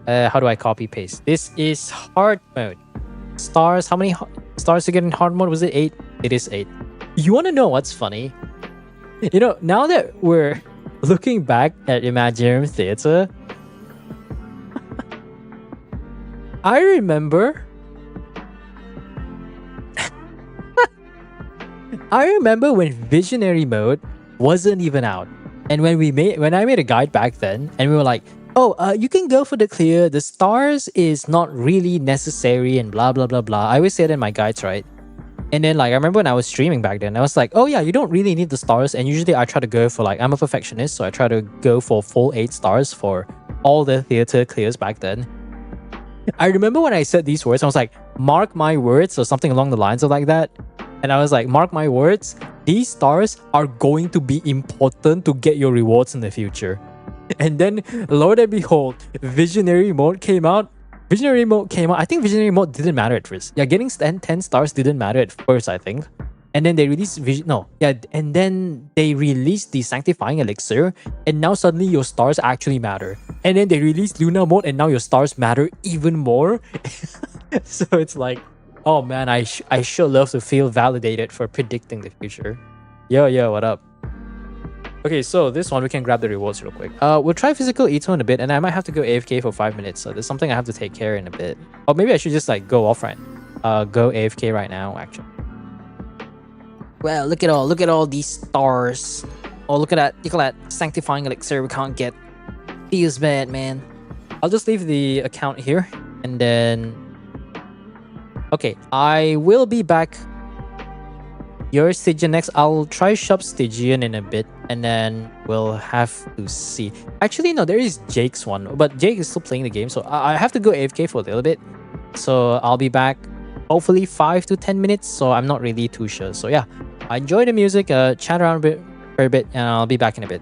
[SPEAKER 1] How do I copy paste? This is hard mode. Stars, how many stars to get in hard mode? Was it 8? It is 8. You want to know what's funny? You know, now that we're looking back at Imaginarium Theater, I remember when Visionary mode wasn't even out, and when I made a guide back then, and we were like, oh, you can go for the clear. The stars is not really necessary, and blah blah blah blah. I always say that in my guides, right? And then like I remember when I was streaming back then, I was like, oh yeah, you don't really need the stars. And usually I try to go for like, I'm a perfectionist, so I try to go for full 8 stars for all the theater clears back then. I remember when I said these words, I was like, mark my words, or something along the lines of like that. And I was like, mark my words, these stars are going to be important to get your rewards in the future. And then, lo and behold, Visionary mode came out. I think Visionary mode didn't matter at first. Yeah, getting 10 stars didn't matter at first, I think. And then they released and then they released the Sanctifying Elixir, and now suddenly your stars actually matter. And then they released Luna mode, and now your stars matter even more. So it's like, oh man, I sure love to feel validated for predicting the future. Yo, what up? Okay, so this one we can grab the rewards real quick. We'll try physical Ito in a bit, and I might have to go AFK for 5 minutes. So there's something I have to take care in a bit. Or maybe I should just like go off right. Go AFK right now. Actually. Well, look at all these stars. Oh, look at that sanctifying elixir we can't get. Feels bad, man. I'll just leave the account here, and then. Okay, I will be back. Your Stygian next. I'll try shop Stygian in a bit, and then we'll have to see. Actually, no, there is Jake's one, but Jake is still playing the game, so I have to go AFK for a little bit. So I'll be back, hopefully 5 to 10 minutes. So I'm not really too sure. So yeah, I enjoy the music. Chat around a bit for a bit, and I'll be back in a bit.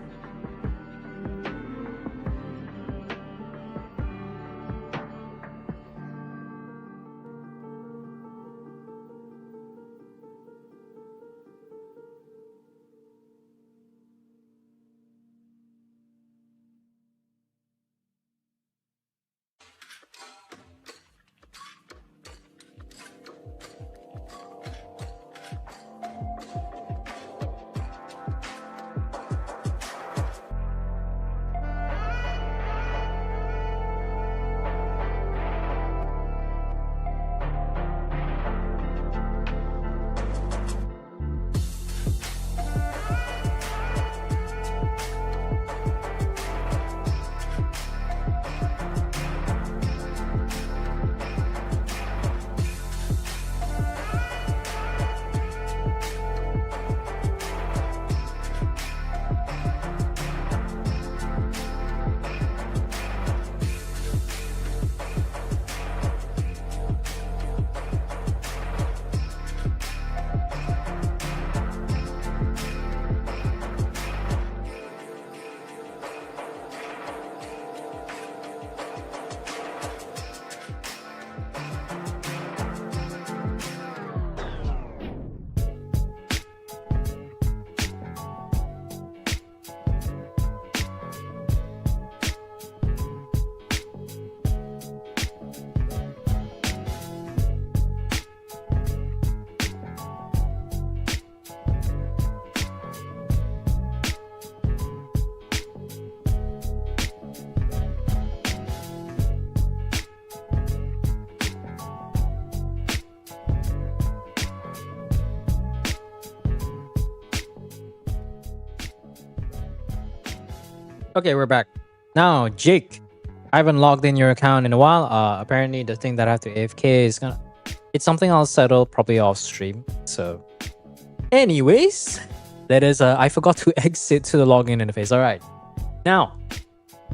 [SPEAKER 1] Okay, we're back. Now, Jake, I haven't logged in your account in a while. Apparently the thing that I have to AFK is gonna... It's something I'll settle probably off stream. So, anyways, that is... I forgot to exit to the login interface. Alright. Now,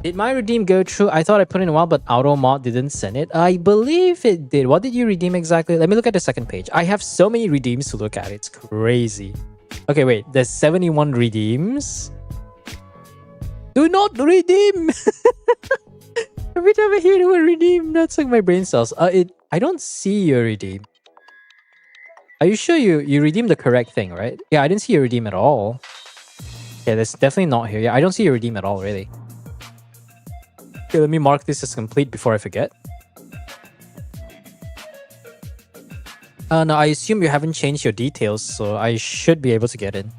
[SPEAKER 1] did my redeem go through? I thought I put in a while, but AutoMod didn't send it. I believe it did. What did you redeem exactly? Let me look at the second page. I have so many redeems to look at. It's crazy. Okay, wait. There's 71 redeems. Do not redeem! Every time I hear the word redeem, that's like my brain cells. I don't see your redeem. Are you sure you redeemed the correct thing, right? Yeah, I didn't see your redeem at all. Yeah, that's definitely not here. Yeah, I don't see your redeem at all, really. Okay, let me mark this as complete before I forget. No, I assume you haven't changed your details, so I should be able to get in.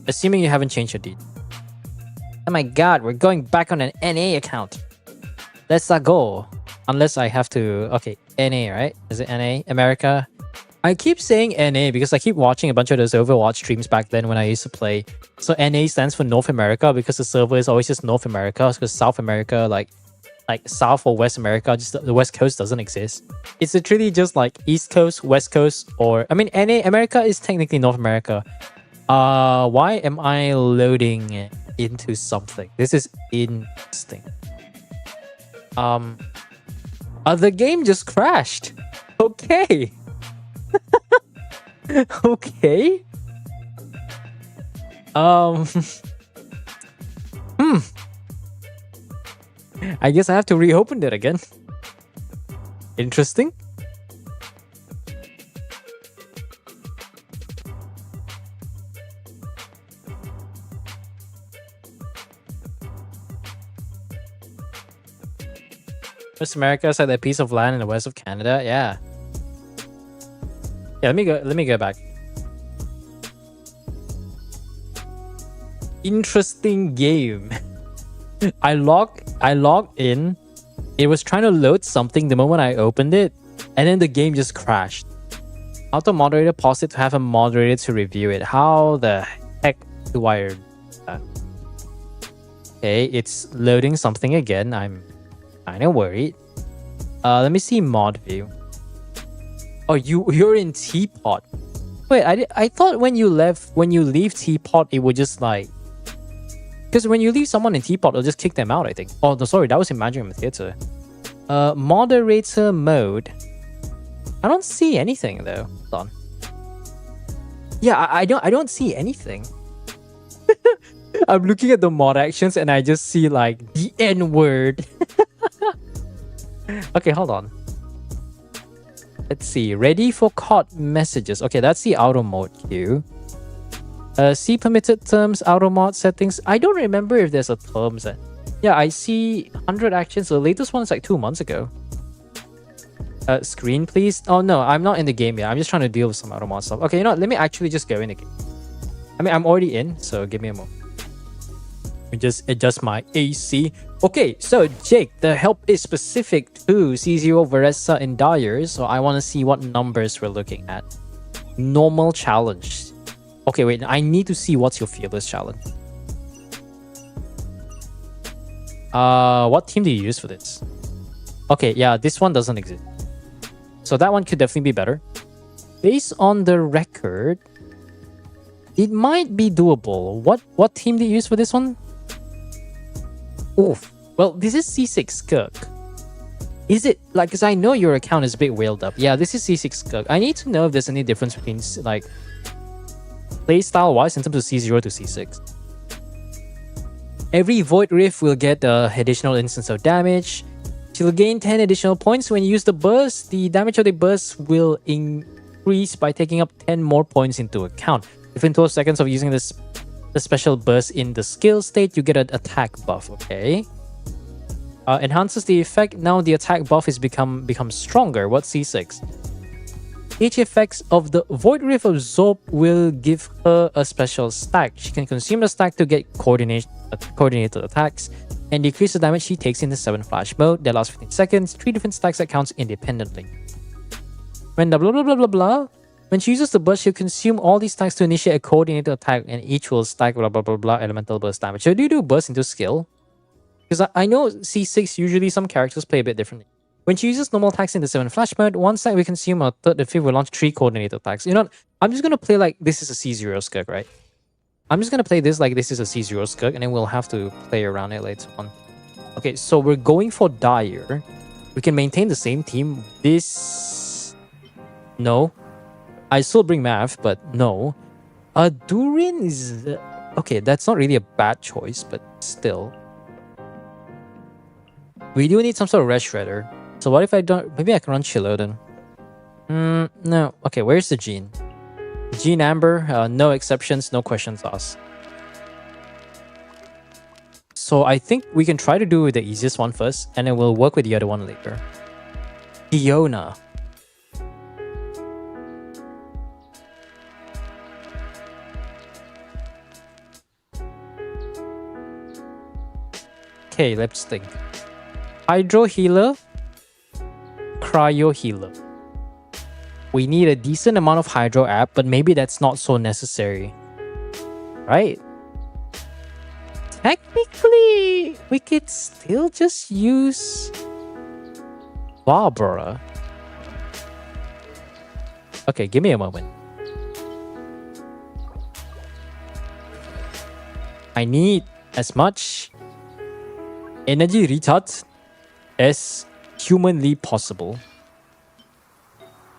[SPEAKER 1] Assuming you haven't changed your details. Oh my god, we're going back on an NA account. Let's go. Unless I have to... Okay, NA, right? Is it NA? America? I keep saying NA because I keep watching a bunch of those Overwatch streams back then when I used to play. So NA stands for North America because the server is always just North America. Because South America, like South or West America, just the West Coast doesn't exist. It's literally just like East Coast, West Coast, or... I mean, NA, America is technically North America. Why am I loading into something? This is interesting. The game just crashed. Okay. Okay. I guess I have to reopen it again. Interesting. West America is like that piece of land in the west of Canada. Yeah. Yeah, let me go back. interesting game. I logged in. It was trying to load something the moment I opened it, and then the game just crashed. Auto moderator paused it to have a moderator to review it. How the heck do I do that? Okay, it's loading something again. I'm kind of worried. Let me see mod view. Oh, you're in Teapot. Wait, I thought when you leave Teapot, it would just like, because when you leave someone in Teapot, it'll just kick them out, I think. Oh, no, sorry, that was in Magic Theater. Moderator mode. I don't see anything though. Hold on. Yeah, I don't see anything. I'm looking at the mod actions and I just see like the N word. Okay, hold on. Let's see. Ready for caught messages. Okay, that's the auto mode queue. See permitted terms, auto mod settings. I don't remember if there's a terms. Yeah, I see 100 actions. The latest one is like 2 months ago. Screen, please. Oh no, I'm not in the game yet. I'm just trying to deal with some auto mod stuff. Okay, you know what? Let me actually just go in the game. I mean, I'm already in, so give me a moment. Let me just adjust my AC. Okay, so Jake, the help is specific to C0, Varesa, and Dyer, so I want to see what numbers we're looking at. Normal challenge. Okay, wait, I need to see what's your fearless challenge. What team do you use for this? Okay, yeah, this one doesn't exist. So that one could definitely be better. Based on the record, it might be doable. What team do you use for this one? Oof. Well, this is C6 Skirk. Is it like, because I know your account is a bit whaled up. Yeah, this is C6 Skirk. I need to know if there's any difference between like playstyle wise in terms of C0 to C6. Every Void Rift will get the additional instance of damage. She'll gain 10 additional points when you use the burst. The damage of the burst will increase by taking up 10 more points into account. Within 12 seconds of using the special burst in the skill state, you get an attack buff. Okay. Enhances the effect. Now the attack buff is becomes stronger. What's C6? Each effects of the Void Rift Absorb will give her a special stack. She can consume the stack to get coordinated attacks and decrease the damage she takes in the 7 flash mode. That lasts 15 seconds. 3 different stacks that counts independently. When the blah blah blah blah blah. When she uses the burst, she'll consume all these stacks to initiate a coordinated attack, and each will stack blah blah blah blah elemental burst damage. So do you do burst into skill? Because I know C6 usually some characters play a bit differently. When she uses normal attacks in the 7 flash mode, one stack will consume, a third, the fifth will launch 3 coordinated attacks. You know what? I'm just gonna play like this is a C0 Skirk, right? I'm just gonna play this like this is a C0 Skirk, and then we'll have to play around it later on. Okay, so we're going for Dyer. We can maintain the same team. This... No. I still bring Math, but no. Durin is... Okay, that's not really a bad choice, but still. We do need some sort of Red Shredder. So what if I don't... Maybe I can run Chilo then. No. Okay, where's the Gene? Gene Amber, no exceptions, no questions asked. So I think we can try to do the easiest one first, and then we'll work with the other one later. Fiona. Okay, let's think. Hydro Healer, Cryo Healer. We need a decent amount of Hydro app, but maybe that's not so necessary. Right? Technically, we could still just use Barbara. Okay, give me a moment. I need as much energy recharge as humanly possible.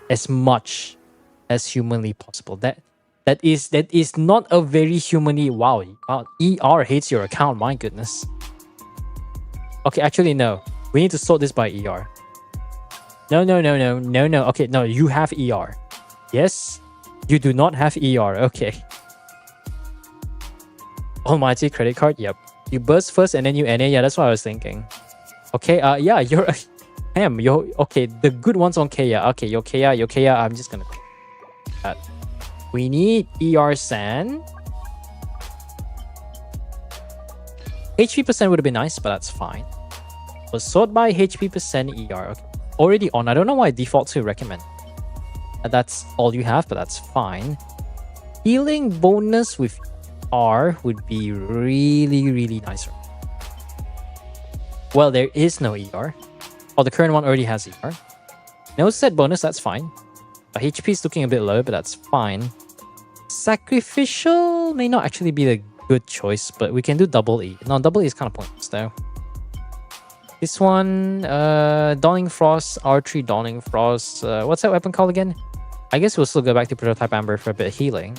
[SPEAKER 1] As much as humanly possible. That is not a very humanly... Wow, ER hates your account, my goodness. Okay, actually no. We need to sort this by ER. No. Okay, no, you have ER. Yes, you do not have ER. Okay. Almighty credit card, yep. You burst first and then you NA, yeah, that's what I was thinking. Okay, yeah, you're... you're... Okay, the good one's on Kaya. Okay, your Kaya, I'm just gonna... We need ER San. HP percent would have been nice, but that's fine. But sort by HP percent ER. Okay. Already on. I don't know why I default to recommend. That's all you have, but that's fine. Healing bonus with R would be really, really nice. Well, there is no ER. Oh, the current one already has ER. No set bonus, that's fine. HP is looking a bit low, but that's fine. Sacrificial may not actually be the good choice, but we can do double E. No, double E is kind of pointless though. This one, Dawning Frost, R3 Dawning Frost. What's that weapon called again? I guess we'll still go back to Prototype Amber for a bit of healing.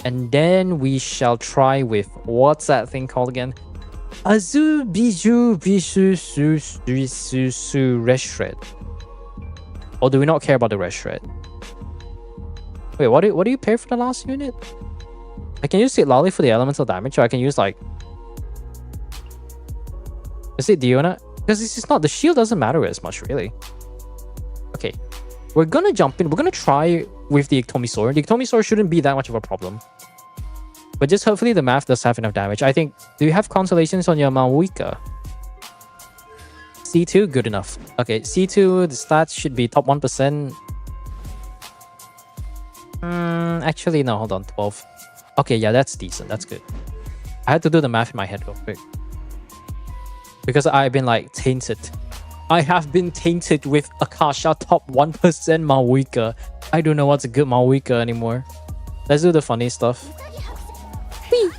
[SPEAKER 1] And then we shall try with, what's that thing called again? Azu Biju Bishu Su Su Su Su Reshred. Or do we not care about the Reshred? Wait, what do you pair for the last unit? I can use it Lolly for the elemental damage, or I can use like... Is it Diona? Because this is not... The shield doesn't matter as much, really. Okay. We're gonna jump in. We're gonna try with the Ictomisaur. The Ictomisaur shouldn't be that much of a problem. But just hopefully the math does have enough damage. I think... Do you have consolations on your Maoika? C2? Good enough. Okay, C2, the stats should be top 1%. Actually, no, hold on. 12. Okay, yeah, that's decent. That's good. I had to do the math in my head real quick. Because I've been like tainted. I have been tainted with Akasha top 1% Maoika. I don't know what's a good Maoika anymore. Let's do the funny stuff. Whee!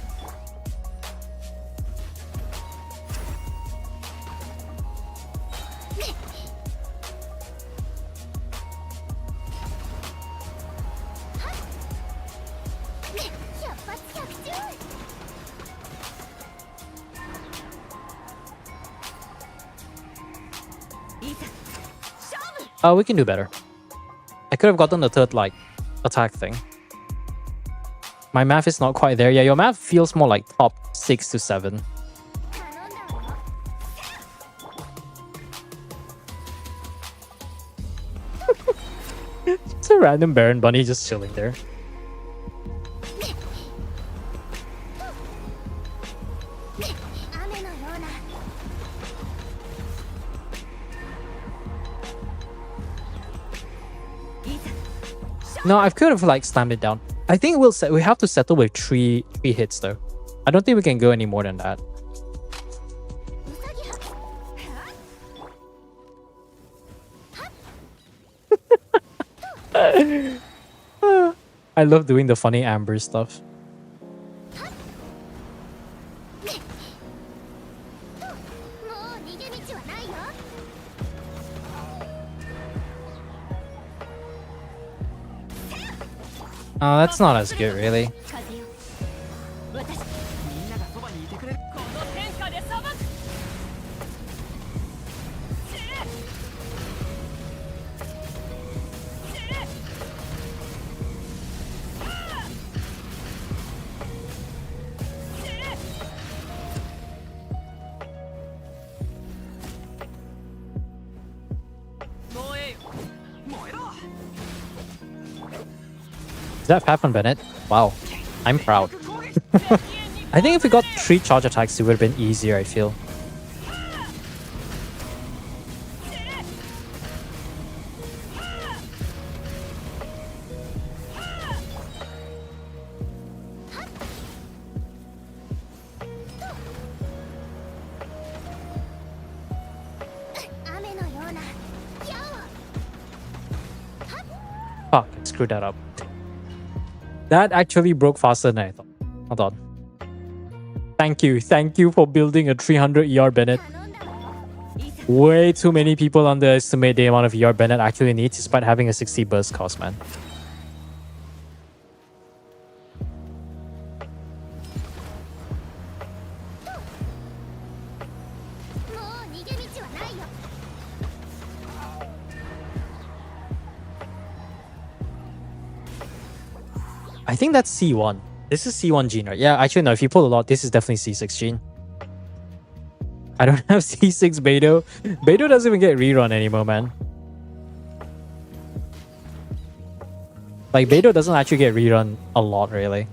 [SPEAKER 1] We can do better. I could have gotten the third, like, attack thing. My math is not quite there. Yeah, your math feels more like top 6 to 7. It's a random Baron Bunny just chilling there. No, I could have like slammed it down. I think we have to settle with three hits though. I don't think we can go any more than that. I love doing the funny Amber stuff. Oh, that's not as good, really. Is that Pat on Bennett? Wow, I'm proud. I think if we got 3 charge attacks, it would have been easier, I feel. Fuck, I screwed that up. That actually broke faster than I thought. Hold on. Thank you for building a 300 ER Bennett. Way too many people underestimate the amount of ER Bennett actually needs despite having a 60 burst cost, man. I think that's C1. This is C1 gene, right? Yeah, actually, no. If you pull a lot, this is definitely C6 gene. I don't have C6 Beidou. Beidou doesn't even get rerun anymore, man. Like, Beidou doesn't actually get rerun a lot, really.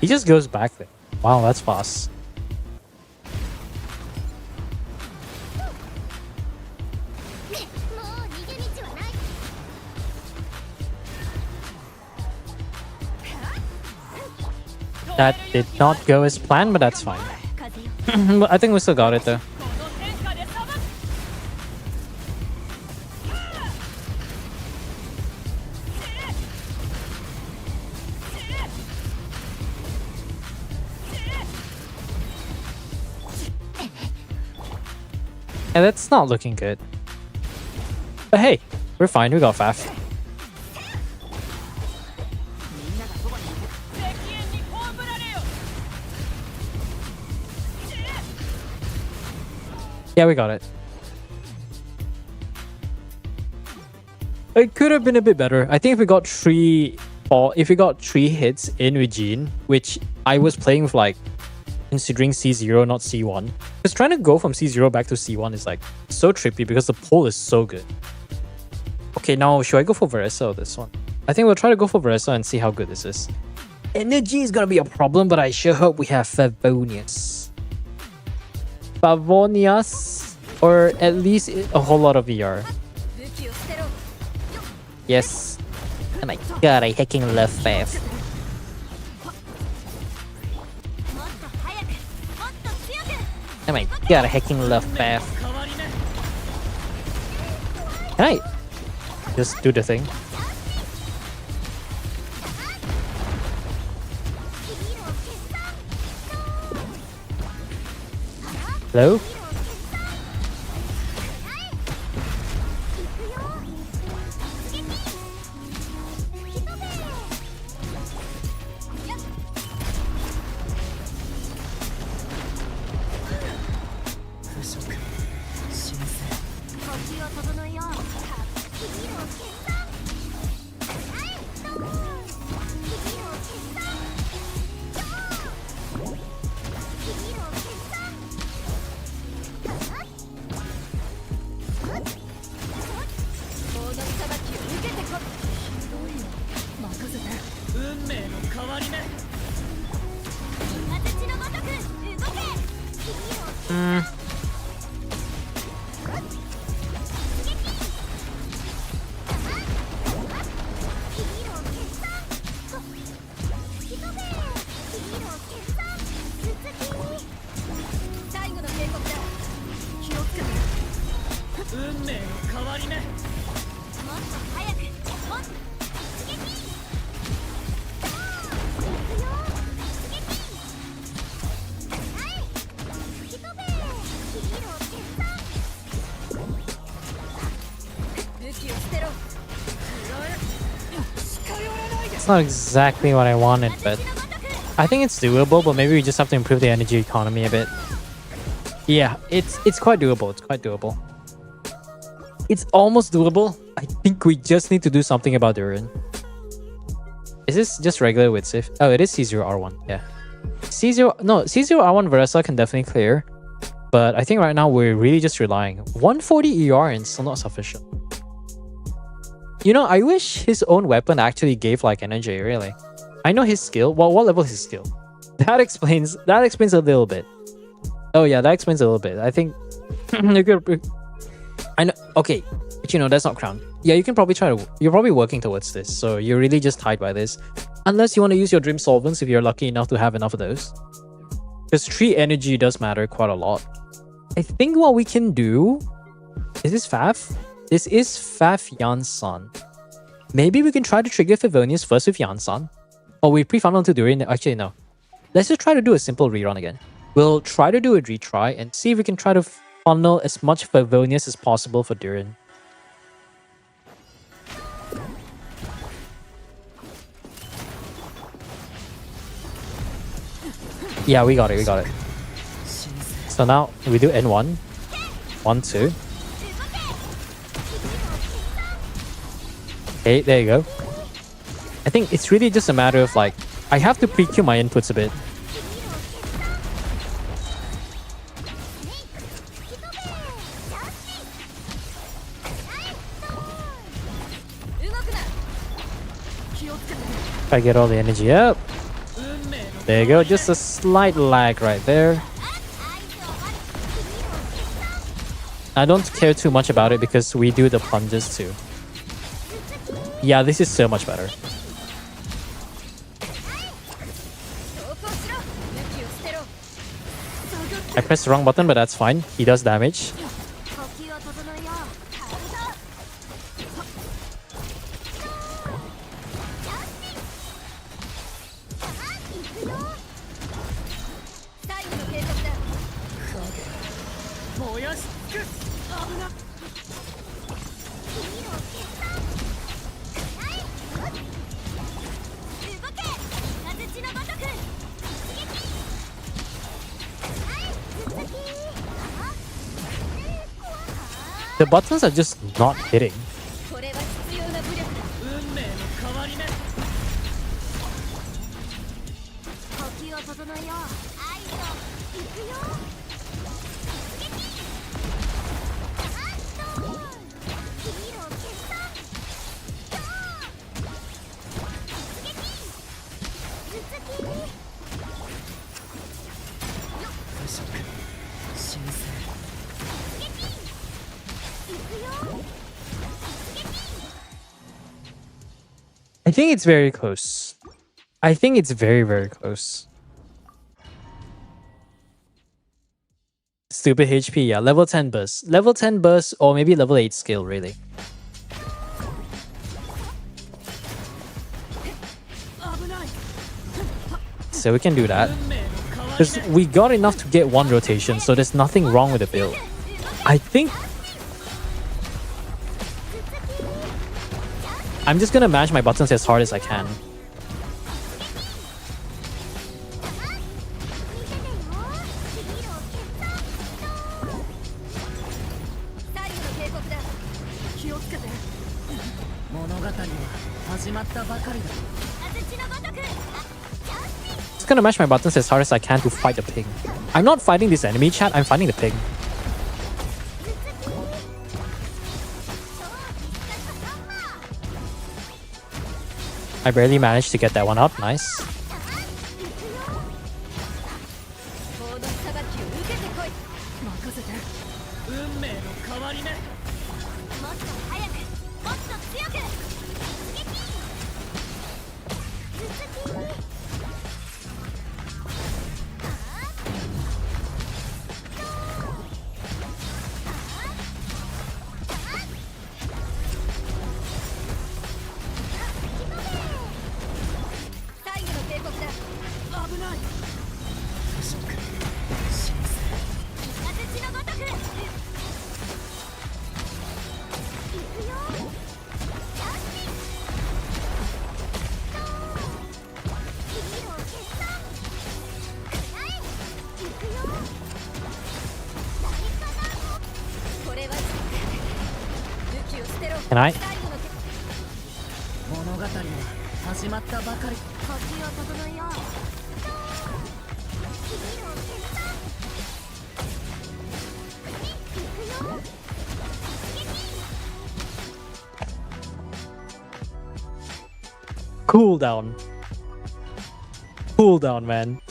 [SPEAKER 1] He just goes back there. Wow, that's fast. That did not go as planned, but that's fine. I think we still got it though. Yeah, that's not looking good. But hey, we're fine. We got Faf. Yeah, we got it. It could have been a bit better. I think if we got three hits in with Jean, which I was playing with like considering C0, not C1. Because trying to go from C0 back to C1 is like so trippy because the pull is so good. Okay, now should I go for Veresa or this one? I think we'll try to go for Veresa and see how good this is. Energy is gonna be a problem, but I sure hope we have Favonius. Favonius, or at least a whole lot of VR. Yes. Oh my god, I hacking love Fav. Oh my god, I hacking love Fav. Can I just do the thing? Hello? It's not exactly what I wanted, but I think it's doable, but maybe we just have to improve the energy economy a bit. Yeah, it's quite doable. It's quite doable. It's almost doable. I think we just need to do something about Durin. Is this just regular with Sif? Oh, it is C0R1. Yeah. C0R1 Veresa can definitely clear. But I think right now we're really just relying. 140 ER and still not sufficient. You know, I wish his own weapon actually gave like energy, really. I know his skill. Well, what level is his skill? That explains a little bit. Oh yeah, that explains a little bit. I think I know. Okay, but you know that's not crown. Yeah, you can probably you're probably working towards this, so you're really just tied by this. Unless you want to use your dream solvents if you're lucky enough to have enough of those. Because 3 energy does matter quite a lot. I think what we can do... Is this Faf? This is Faf Yansan. Maybe we can try to trigger Favonius first with Yansan. Or we pre-funnel to Durin. Actually, no. Let's just try to do a simple rerun again. We'll try to do a retry and see if we can try to funnel as much Favonius as possible for Durin. Yeah, we got it, we got it. So now we do N1. 1, 2. Okay, there you go. I think it's really just a matter of like, I have to pre-queue my inputs a bit. I get all the energy up. There you go, just a slight lag right there. I don't care too much about it because we do the plunges too. Yeah, this is so much better. I pressed the wrong button, but that's fine. He does damage. The buttons are just not hitting. I think it's very close. I think it's very, very close. Stupid HP, yeah. Level 10 burst. Level 10 burst or maybe level 8 skill, really. So we can do that. Because we got enough to get one rotation, so there's nothing wrong with the build. I think... I'm just gonna mash my buttons as hard as I can. Just gonna mash my buttons as hard as I can to fight the ping. I'm not fighting this enemy, chat, I'm fighting the ping. I barely managed to get that one out. Nice. Can I? Cool down. Cool down, man.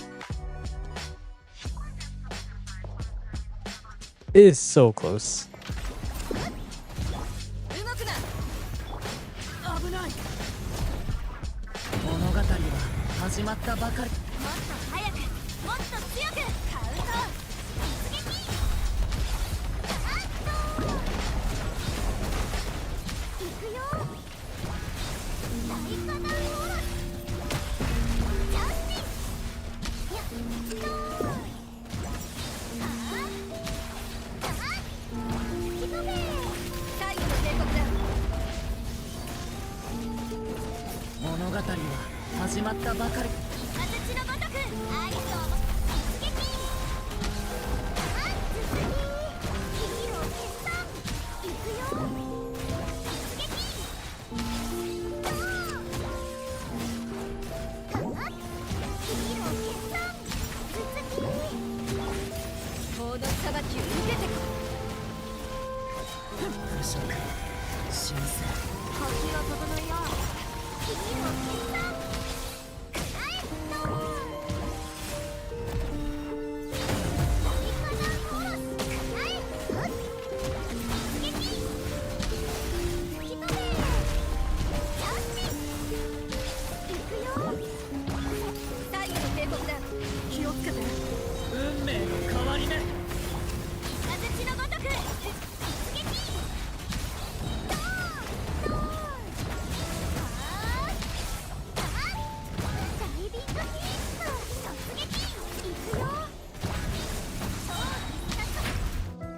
[SPEAKER 1] It is so close.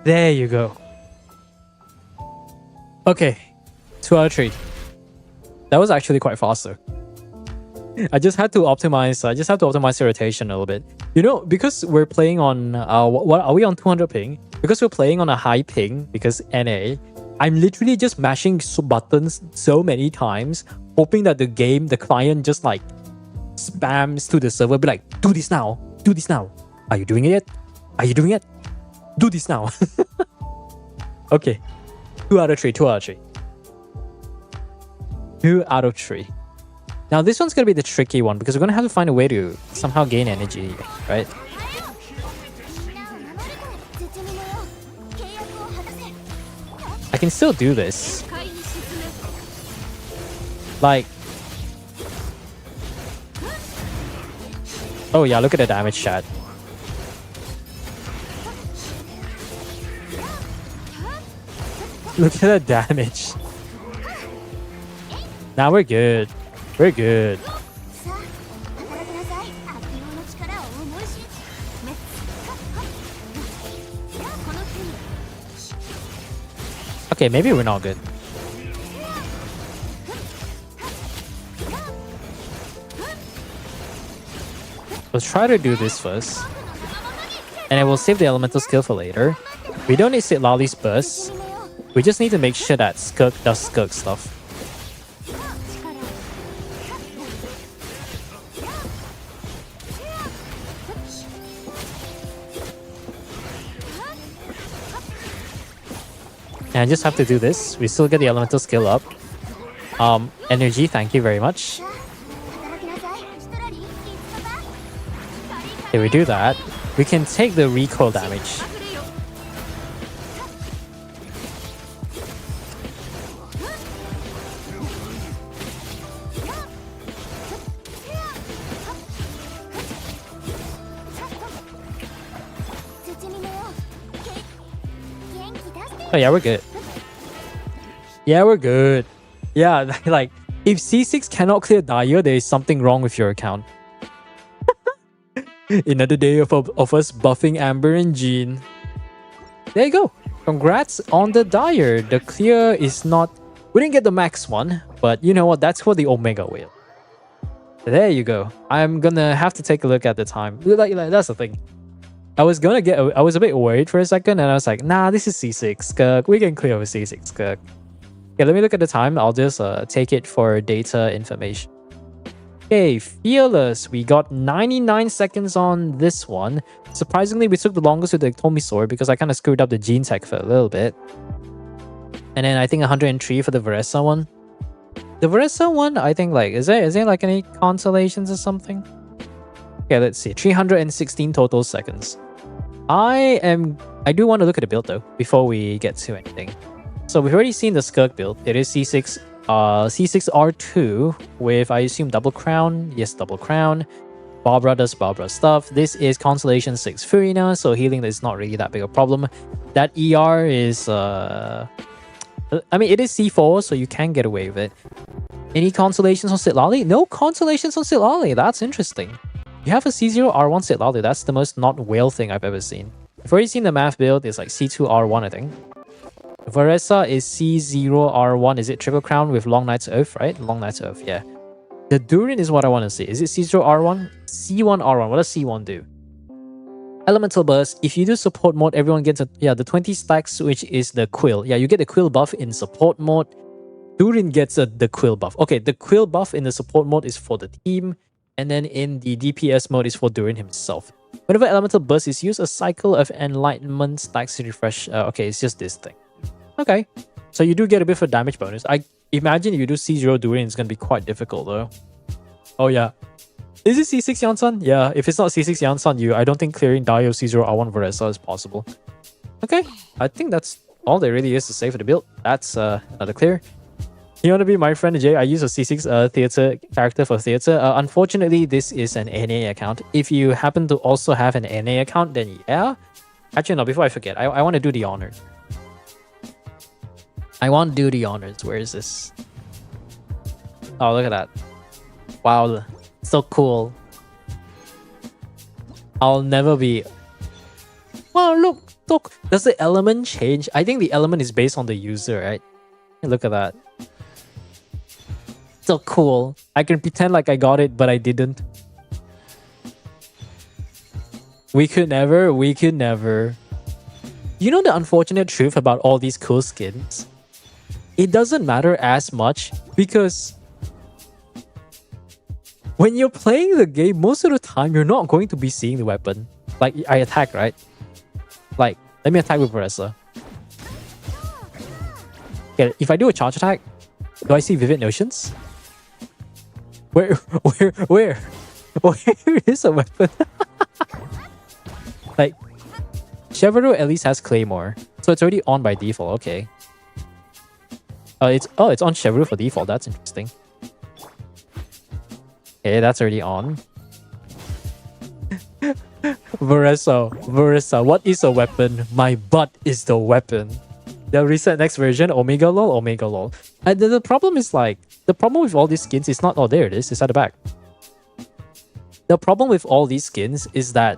[SPEAKER 1] There you go. Okay, 2 out of 3. That was actually quite faster. I just had to optimize the rotation a little bit. You know, because we're playing on what are we on 200 ping? Because we're playing on a high ping because NA, I'm literally just mashing buttons so many times, hoping that the client just like spams to the server, be like, do this now, do this now. Are you doing it yet? Are you doing it? Do this now. Okay, 2 out of 3, 2 out of 3. 2 out of 3. Now this one's gonna be the tricky one because we're gonna have to find a way to somehow gain energy, right? I can still do this. Like, oh yeah, look at the damage, chat. Look at the damage. Now we're good. We're good. Okay, maybe we're not good. Let's try to do this first. And I will save the elemental skill for later. We don't need Sitlali's burst. We just need to make sure that Skirk does Skirk stuff. And I just have to do this. We still get the elemental skill up. Energy, thank you very much. Okay, we do that. We can take the recoil damage. Oh yeah, we're good. Yeah, we're good. Yeah, like, if C6 cannot clear Dire, there is something wrong with your account. Another day of us buffing Amber and Jean. There you go. Congrats on the Dire. The clear is not... We didn't get the max one, but you know what? That's for the Omega whale. There you go. I'm gonna have to take a look at the time. Like that's the thing. I was a bit worried for a second, and I was like, nah, this is C6 Skirk. We can clear with C6 Skirk. Okay, let me look at the time. I'll just take it for data information. Okay, Fearless. We got 99 seconds on this one. Surprisingly, we took the longest with the Tomisor because I kind of screwed up the Gene Tech for a little bit. And then I think 103 for the Varesa one. The Varesa one, I think, like, is there like any consolations or something? Okay, let's see. 316 total seconds. I do want to look at the build though before we get to anything. So we've already seen the Skirk build. It is C6 C6R2 with, I assume, double crown. Yes, double crown. Barbara does Barbara stuff. This is Constellation 6 Furina, so healing is not really that big a problem. That ER is I mean, it is C4, so you can get away with it. Any consolations on Sitlali? No consolations on Sitlali. That's interesting. You have a C0R1 Sitlali. That's the most not whale thing I've ever seen. I've already seen the math build. It's like C2R1, I think. Varesa is C0R1. Is it Triple Crown with Long Night's Oath, right? Long Night's Oath, yeah. The Durin is what I want to see. Is it C0 R1? C1 R1. What does C1 do? Elemental Burst. If you do support mode, everyone gets the 20 stacks, which is the Quill. Yeah, you get the Quill buff in support mode. Durin gets the Quill buff. Okay, the Quill buff in the support mode is for the team, and then in the DPS mode is for Durin himself. Whenever Elemental Burst is used, a cycle of Enlightenment stacks to refresh. Okay, it's just this thing. Okay, so you do get a bit of a damage bonus. I imagine if you do C0 Durin, it's going to be quite difficult though. Oh yeah. Is it C6 Yansan? Yeah, if it's not C6 Yansan, I don't think clearing Dio C0 R1 Veresa is possible. Okay, I think that's all there really is to say for the build. That's another clear. You want to be my friend, Jay? I use a C6 theater character for theater. Unfortunately, this is an NA account. If you happen to also have an NA account, then yeah. Actually, no, before I forget, I want to do the honors. I want to do the honors. Where is this? Oh, look at that. Wow. So cool. I'll never be... Wow, look. Does the element change? I think the element is based on the user, right? Look at that. So cool. I can pretend like I got it, but I didn't. We could never. You know the unfortunate truth about all these cool skins? It doesn't matter as much because when you're playing the game, most of the time, you're not going to be seeing the weapon. Like, I attack, right? Like, let me attack with Veresa. Okay, if I do a charge attack, do I see Vivid Notions? Where is a weapon? Like, Chevrolet at least has Claymore. So it's already on by default, okay. It's on Chevrolet for default, that's interesting. Okay, that's already on. Veresa, what is a weapon? My butt is the weapon. They'll reset next version, Omega lol. The problem is like, the problem with all these skins is not, oh there it is, it's at the back. The problem with all these skins is that,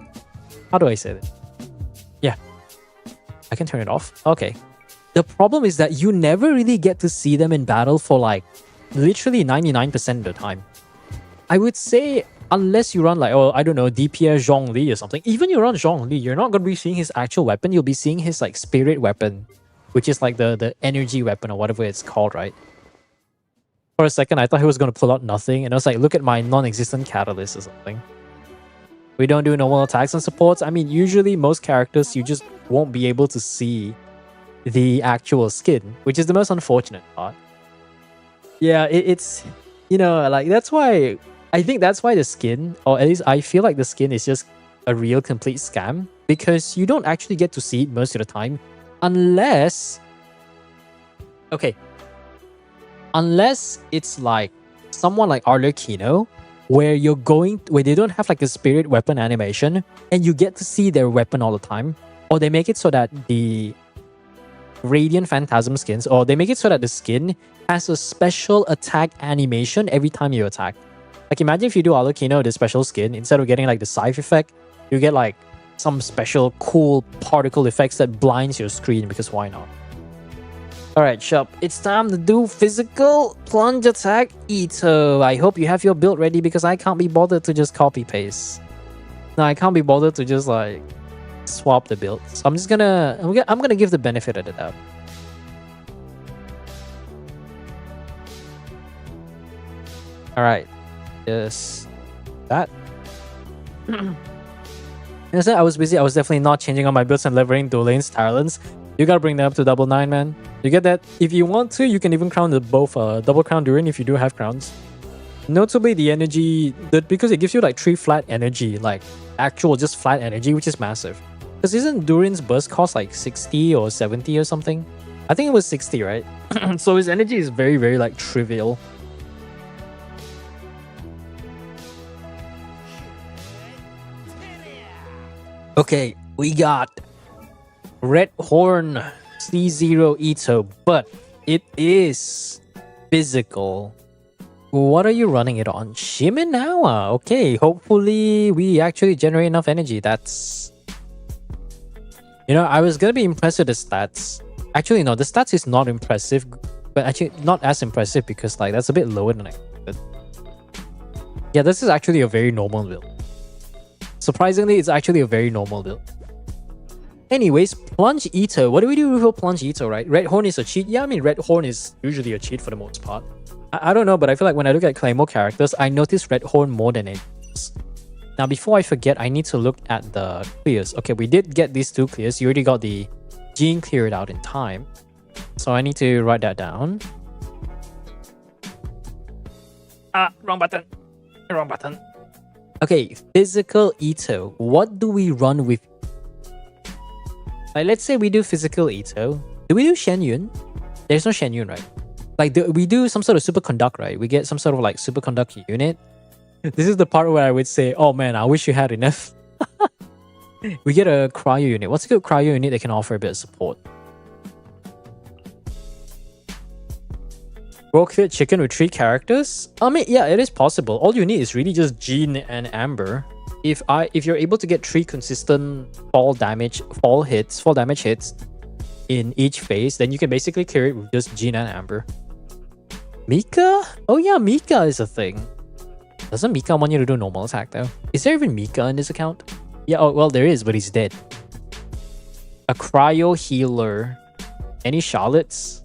[SPEAKER 1] how do I say that? Yeah, I can turn it off, okay. The problem is that you never really get to see them in battle for like, literally 99% of the time. I would say, unless you run like, oh, I don't know, DPS Zhongli or something. Even you run Zhongli, you're not going to be seeing his actual weapon. You'll be seeing his like spirit weapon, which is like the energy weapon or whatever it's called, right? For a second, I thought he was going to pull out nothing. And I was like, look at my non-existent catalyst or something. We don't do normal attacks and supports. I mean, usually most characters, you just won't be able to see the actual skin, which is the most unfortunate part. Yeah, it's, you know, like that's why... I think that's why the skin, or at least I feel like the skin is just a real complete scam, because you don't actually get to see it most of the time unless... Okay. Unless it's like someone like Arlecchino, where they don't have like a spirit weapon animation and you get to see their weapon all the time, or they make it so that the Radiant Phantasm skins, or they make it so that the skin has a special attack animation every time you attack. Like imagine if you do Arlecchino, the special skin, instead of getting like the scythe effect, you get like some special cool particle effects that blinds your screen, because why not? Alright, Shop, it's time to do physical plunge attack Ito. I hope you have your build ready, because I can't be bothered to just copy paste. No, I can't be bothered to just like swap the build. So I'm gonna give the benefit of the doubt. Alright. Yes. That. As I was busy, I was definitely not changing on my builds and levering dual lanes talents. You gotta bring them up to double 9, man. You get that? If you want to, you can even crown both double crown Durin if you do have crowns. Notably, the energy, because it gives you like 3 flat energy, like actual just flat energy, which is massive. Because isn't Durin's burst cost like 60 or 70 or something? I think it was 60, right? So his energy is very, very like trivial. Okay, we got Red Horn C0 Ito, but it is physical. What are you running it on? Shimenawa. Okay, hopefully we actually generate enough energy. That's... You know, I was gonna be impressed with the stats. Actually, no, the stats is not impressive, but actually not as impressive because like that's a bit lower than I expected. Yeah, this is actually a very normal build. Surprisingly, it's actually a very normal build. Anyways, Plunge Eater. What do we do with Plunge Eater, right? Red Horn is a cheat. Yeah, I mean, Red Horn is usually a cheat for the most part. I don't know, but I feel like when I look at Claymore characters, I notice Red Horn more than anything else. Now, before I forget, I need to look at the clears. Okay, we did get these 2 clears. You already got the gene cleared out in time. So I need to write that down. Wrong button. Wrong button. Okay, Physical Ito. What do we run with? Like, let's say we do Physical Ito. Do we do Shen Yun? There's no Shen Yun, right? Like, we do some sort of Superconduct, right? We get some sort of like Superconduct unit. This is the part where I would say, oh man, I wish you had enough. We get a Cryo unit. What's a good Cryo unit that can offer a bit of support? Rockfit Chicken with 3 characters? I mean, yeah, it is possible. All you need is really just Jean and Amber. If you're able to get 3 consistent fall damage hits in each phase, then you can basically clear it with just Jean and Amber. Mika? Oh yeah, Mika is a thing. Doesn't Mika want you to do normal attack though? Is there even Mika in this account? Yeah, oh well, there is, but he's dead. A Cryo Healer. Any Charlottes?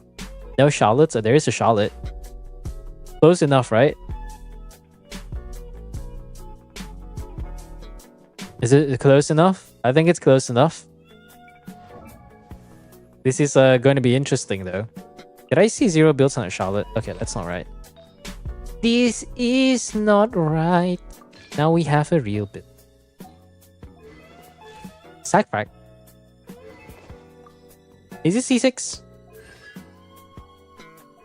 [SPEAKER 1] No Charlottes? Oh, there is a Charlotte. Close enough, right? Is it close enough? I think it's close enough. This is going to be interesting though. Did I see 0 builds on a Charlotte? Okay, that's not right. This is not right. Now we have a real build. Sackpack. Is it C6?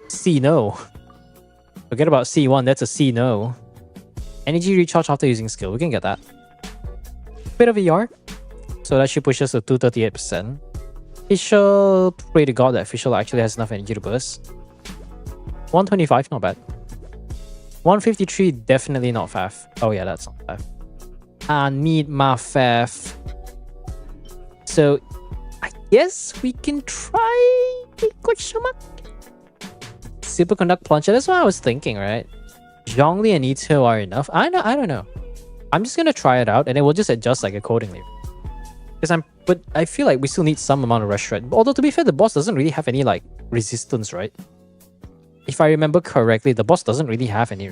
[SPEAKER 1] C no. Forget about C1, that's a C no. Energy recharge after using skill, we can get that. Bit of a ER. So that should push us to 238%. Fischl, pray to god that Fischl actually has enough energy to burst. 125, not bad. 153, definitely not Faf. Oh yeah, that's not Faf. I need my Faf. So, I guess we can try question mark? Superconduct Plunger, that's what I was thinking, right? Zhongli and Ito are enough. I don't know. I'm just gonna try it out and then we'll just adjust like accordingly. But I feel like we still need some amount of rush threat. Although to be fair, the boss doesn't really have any like resistance, right? If I remember correctly, the boss doesn't really have any.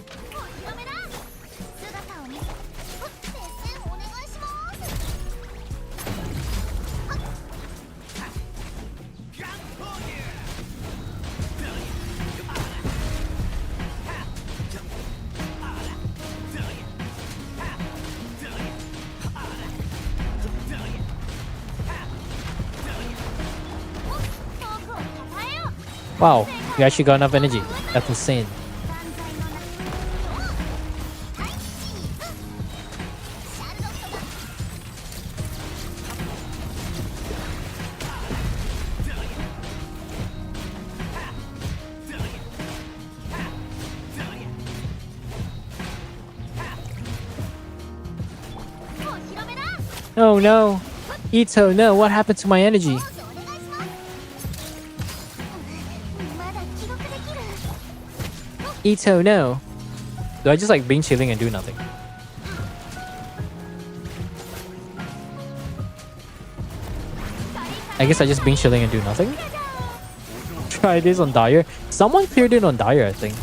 [SPEAKER 1] Wow, you actually got enough energy. That's insane. Oh no! Ito, no, what happened to my energy? Ito, no. Do I just like being chilling and do nothing? I guess I just being chilling and do nothing? Try this on Dire. Someone cleared it on Dire, I think.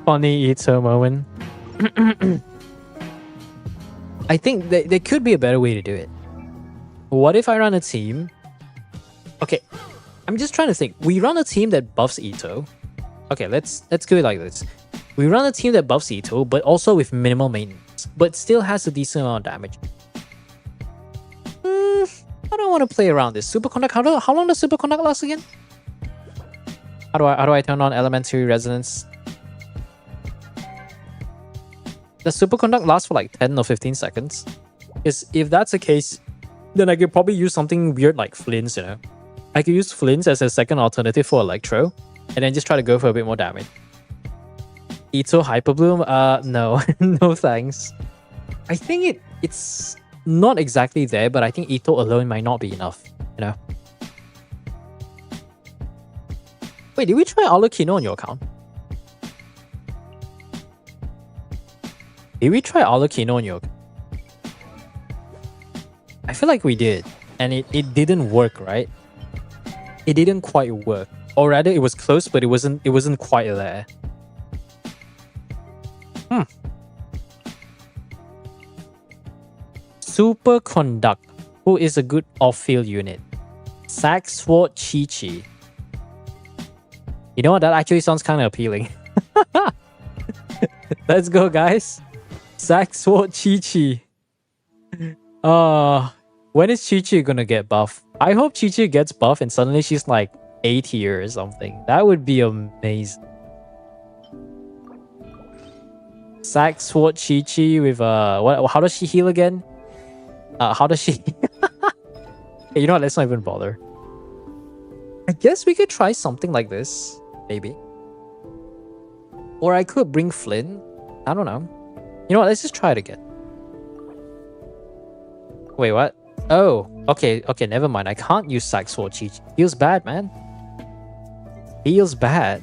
[SPEAKER 1] Funny Ito moment. I think there could be a better way to do it. What if I run a team? Okay, I'm just trying to think. We run a team that buffs Ito. Okay, let's do it like this. We run a team that buffs Ito, but also with minimal maintenance, but still has a decent amount of damage. I don't want to play around this. Superconduct, how long does Superconduct last again? How do I turn on Elementary Resonance? Does Superconduct last for like 10 or 15 seconds? Because if that's the case, then I could probably use something weird like Flints, you know? I could use Flints as a second alternative for Electro, and then just try to go for a bit more damage. Ito Hyper Bloom? No. No thanks. I think it's not exactly there, but I think Ito alone might not be enough, you know? Wait, did we try Alucino on your account? Did we try Alucino on your account? I feel like we did, and it didn't work, right? It didn't quite work. Or rather, it was close, but it wasn't quite there. Superconduct, who is a good off-field unit? Sack Sword Chi-Chi. You know what? That actually sounds kind of appealing. Let's go, guys. Sack Sword Chi-Chi. When is Chi-Chi gonna get buff? I hope Chi-Chi gets buff and suddenly she's like A tier or something. That would be amazing. Sack Sword Chi-Chi with what? How does she heal again? How does she? Hey, you know what? Let's not even bother. I guess we could try something like this, maybe. Or I could bring Flynn. I don't know. You know what? Let's just try it again. Wait, what? Oh, okay, never mind. I can't use Sack Sword Chi-Chi. Feels bad, man. Feels bad.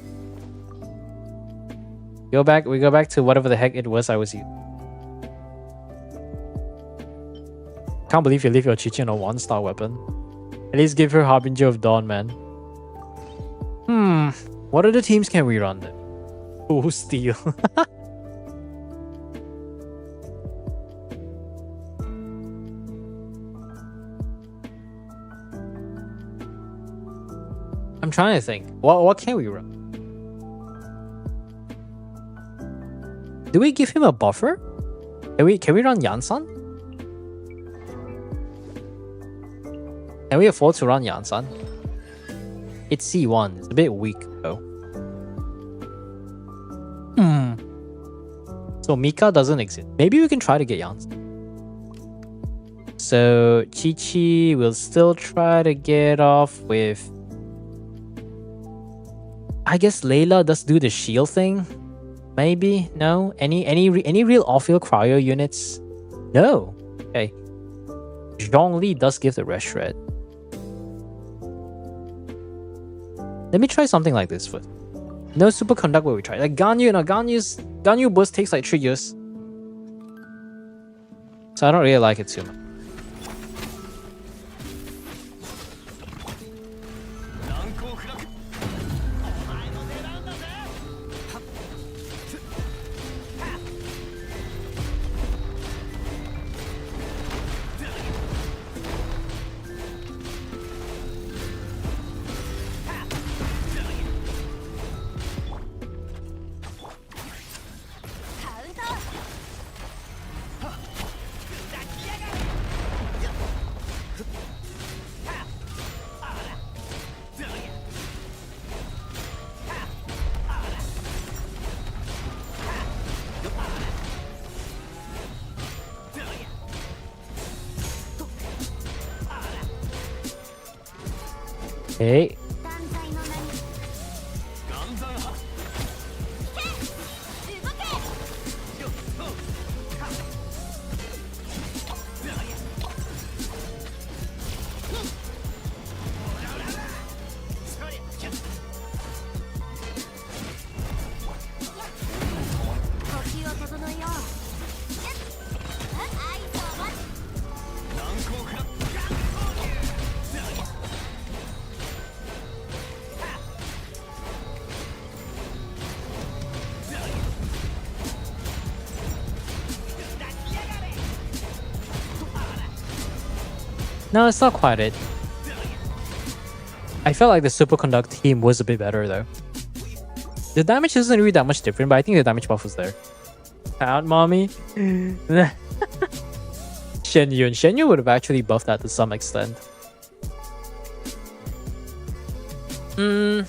[SPEAKER 1] We go back to whatever the heck it was I was using. Can't believe you leave your Chi-Chi on a 1-star weapon. At least give her Harbinger of Dawn, man. What other teams can we run then? Full Steel. I'm trying to think. What can we run? Do we give him a buffer? Can we run Yansan? Can we afford to run Yansan? It's C1. It's a bit weak though. So Mika doesn't exist. Maybe we can try to get Yansan. So Chi-Chi will still try to get off with... I guess Layla does do the shield thing. Maybe? No? Any real off-field cryo units? No. Okay. Zhongli does give the rest shred. Let me try something like this first. No Superconduct will we try. Like Ganyu, no, Ganyu burst takes like 3 years. So I don't really like it too much. Okay. No, it's not quite it. I felt like the Superconduct team was a bit better though. The damage isn't really that much different, but I think the damage buff was there. Pound mommy. Shen Yun would have actually buffed that to some extent. I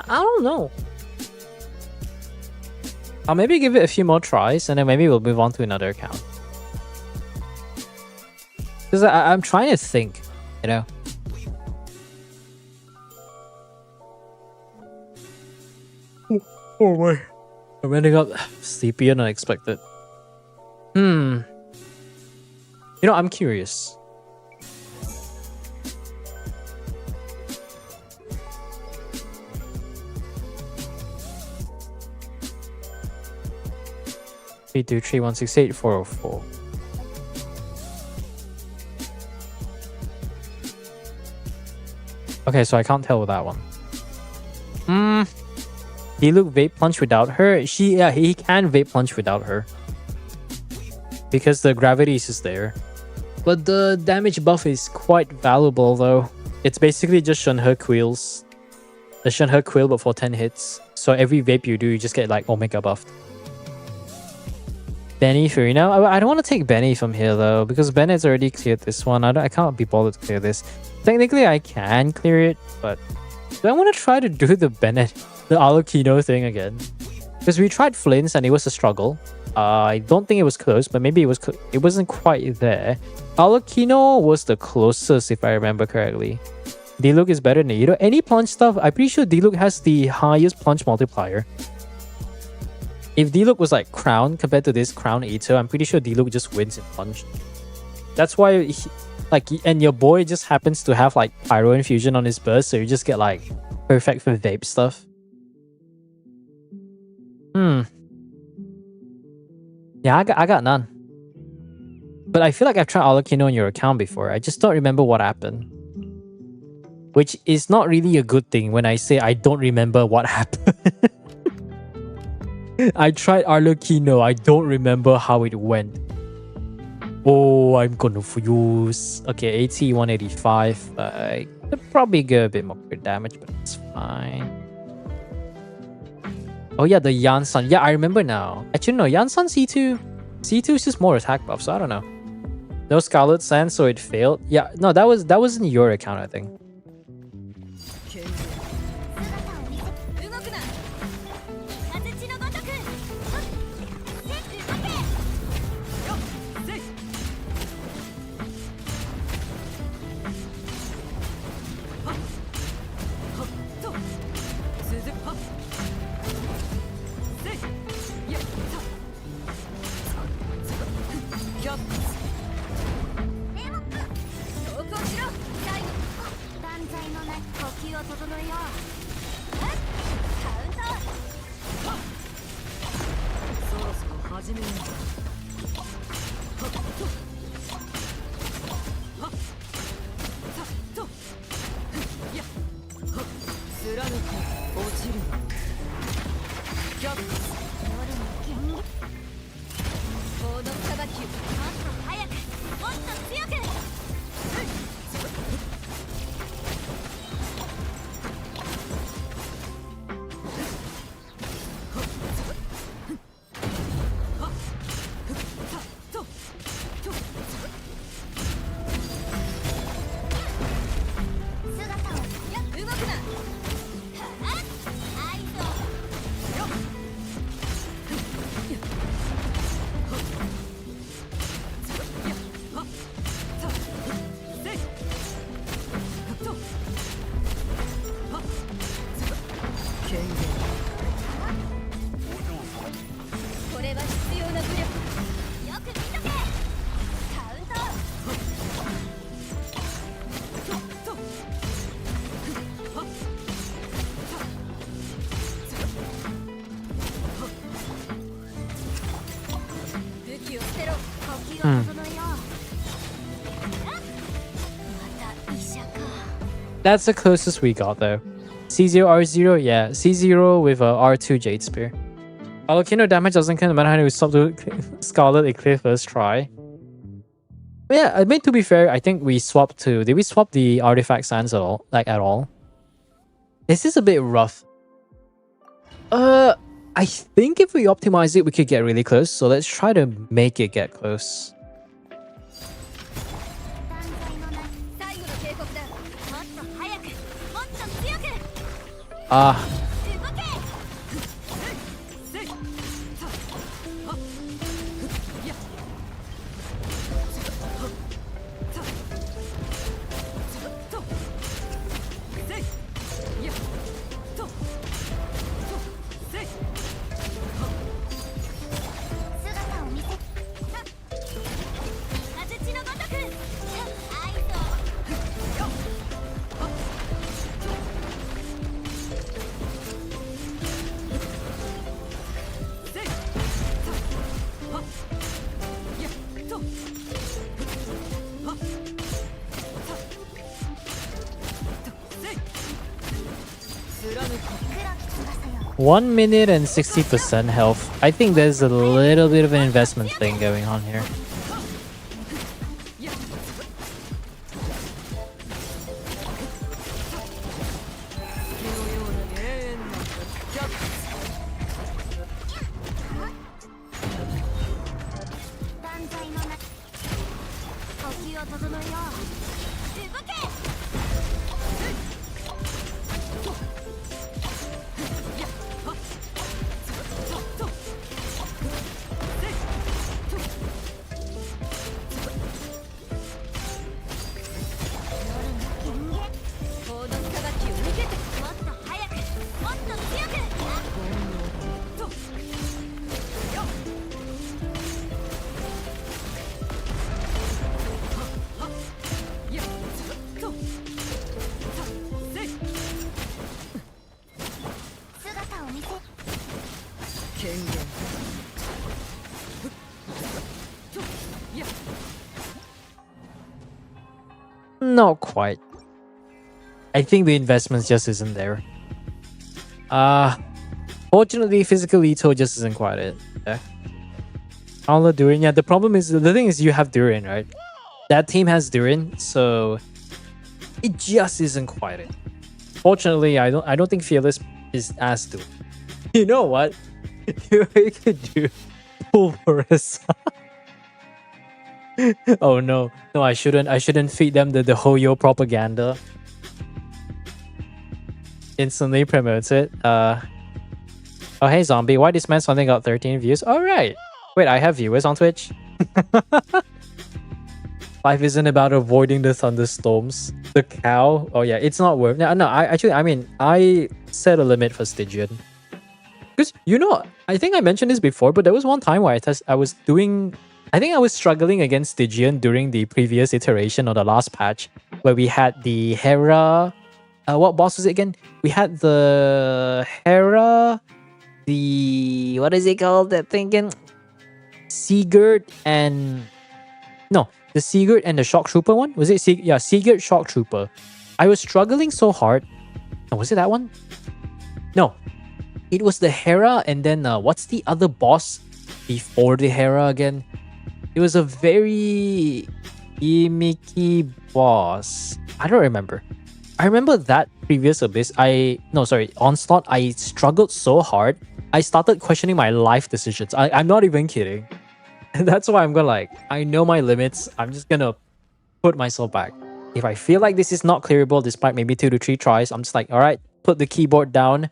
[SPEAKER 1] don't know. I'll maybe give it a few more tries and then maybe we'll move on to another account. Because I'm trying to think, you know. Oh my. I'm ending up sleepy and unexpected. You know, I'm curious. Three two three 168 404. Okay, so I can't tell with that one. Diluc vape punch without her. He can vape punch without her because the gravity is just there. But the damage buff is quite valuable though. It's basically just Shunhe Quills. The Shunhe Quill but for 10 hits. So every vape you do, you just get like Omega buffed. Benny Farina. I don't want to take Benny from here though, because Bennett's already cleared this one. I can't be bothered to clear this. Technically I can clear it, but do I want to try to do the Bennett, the Alucino thing again? Because we tried Flynn's and it was a struggle. I don't think it was close, but maybe it wasn't quite there. Alucino was the closest if I remember correctly. Diluc is better than Ito. Any plunge stuff, I'm pretty sure Diluc has the highest plunge multiplier. If Diluc was like Crown compared to this Crown Ito, I'm pretty sure Diluc just wins in plunge. That's why, and your boy just happens to have like Pyro Infusion on his burst, so you just get like perfect for vape stuff. Yeah, I got none. But I feel like I've tried Alucino on your account before. I just don't remember what happened. Which is not really a good thing when I say I don't remember what happened. I tried Alucino. I don't remember how it went. Oh, I'm gonna fuse. Okay, AT 185. I could probably get a bit more crit damage, but it's fine. Oh yeah, the Yansan. Yeah, I remember now. Actually, no, Yansan C2. C2 is just more attack buff, so I don't know. No Scarlet Sand, so it failed. Yeah, no, that wasn't your account, I think. That's the closest we got though. C0, R0, yeah. C0 with a R2 Jade Spear. Alucino damage doesn't count no matter how you swap to Scarlet Eclipse first try. But yeah, I mean, to be fair, I think we swapped to... Did we swap the Artifact Sands at all? Like, at all? This is a bit rough. I think if we optimize it, we could get really close. So let's try to make it get close. Ah. One minute and 60% health. I think there's a little bit of an investment thing going on here. Not quite. I think the investment just isn't there. Fortunately, physical Ito just isn't quite it. Yeah. Aula Durin. Yeah, the problem is, the thing is you have Durin, right? That team has Durin, so it just isn't quite it. Fortunately, I don't think Fearless is as Durin. You know what? You could do Pulverissa. Oh no. No, I shouldn't feed them the Hoyo propaganda. Instantly promotes it. Oh hey zombie, why this man suddenly got 13 views? Alright. Wait, I have viewers on Twitch? Life isn't about avoiding the thunderstorms. The cow? Oh yeah, it's not worth. No, I set a limit for Stygian. Because, you know, I think I mentioned this before, but there was one time where I was struggling against Stygian during the previous iteration or the last patch, where we had the Hera. What boss was it again? We had the Hera, the what is it called? That thing again? Sigurd and the Sigurd and the Shock Trooper one? Was it Sigurd Shock Trooper? I was struggling so hard. Oh, was it that one? No. It was the Hera, and then what's the other boss before the Hera again? It was a very gimmicky boss. I don't remember. I remember that previous Abyss. Onslaught. I struggled so hard. I started questioning my life decisions. I'm not even kidding. And that's why I'm gonna I know my limits. I'm just gonna put myself back. If I feel like this is not clearable despite maybe 2 to 3 tries, I'm just like, alright, put the keyboard down,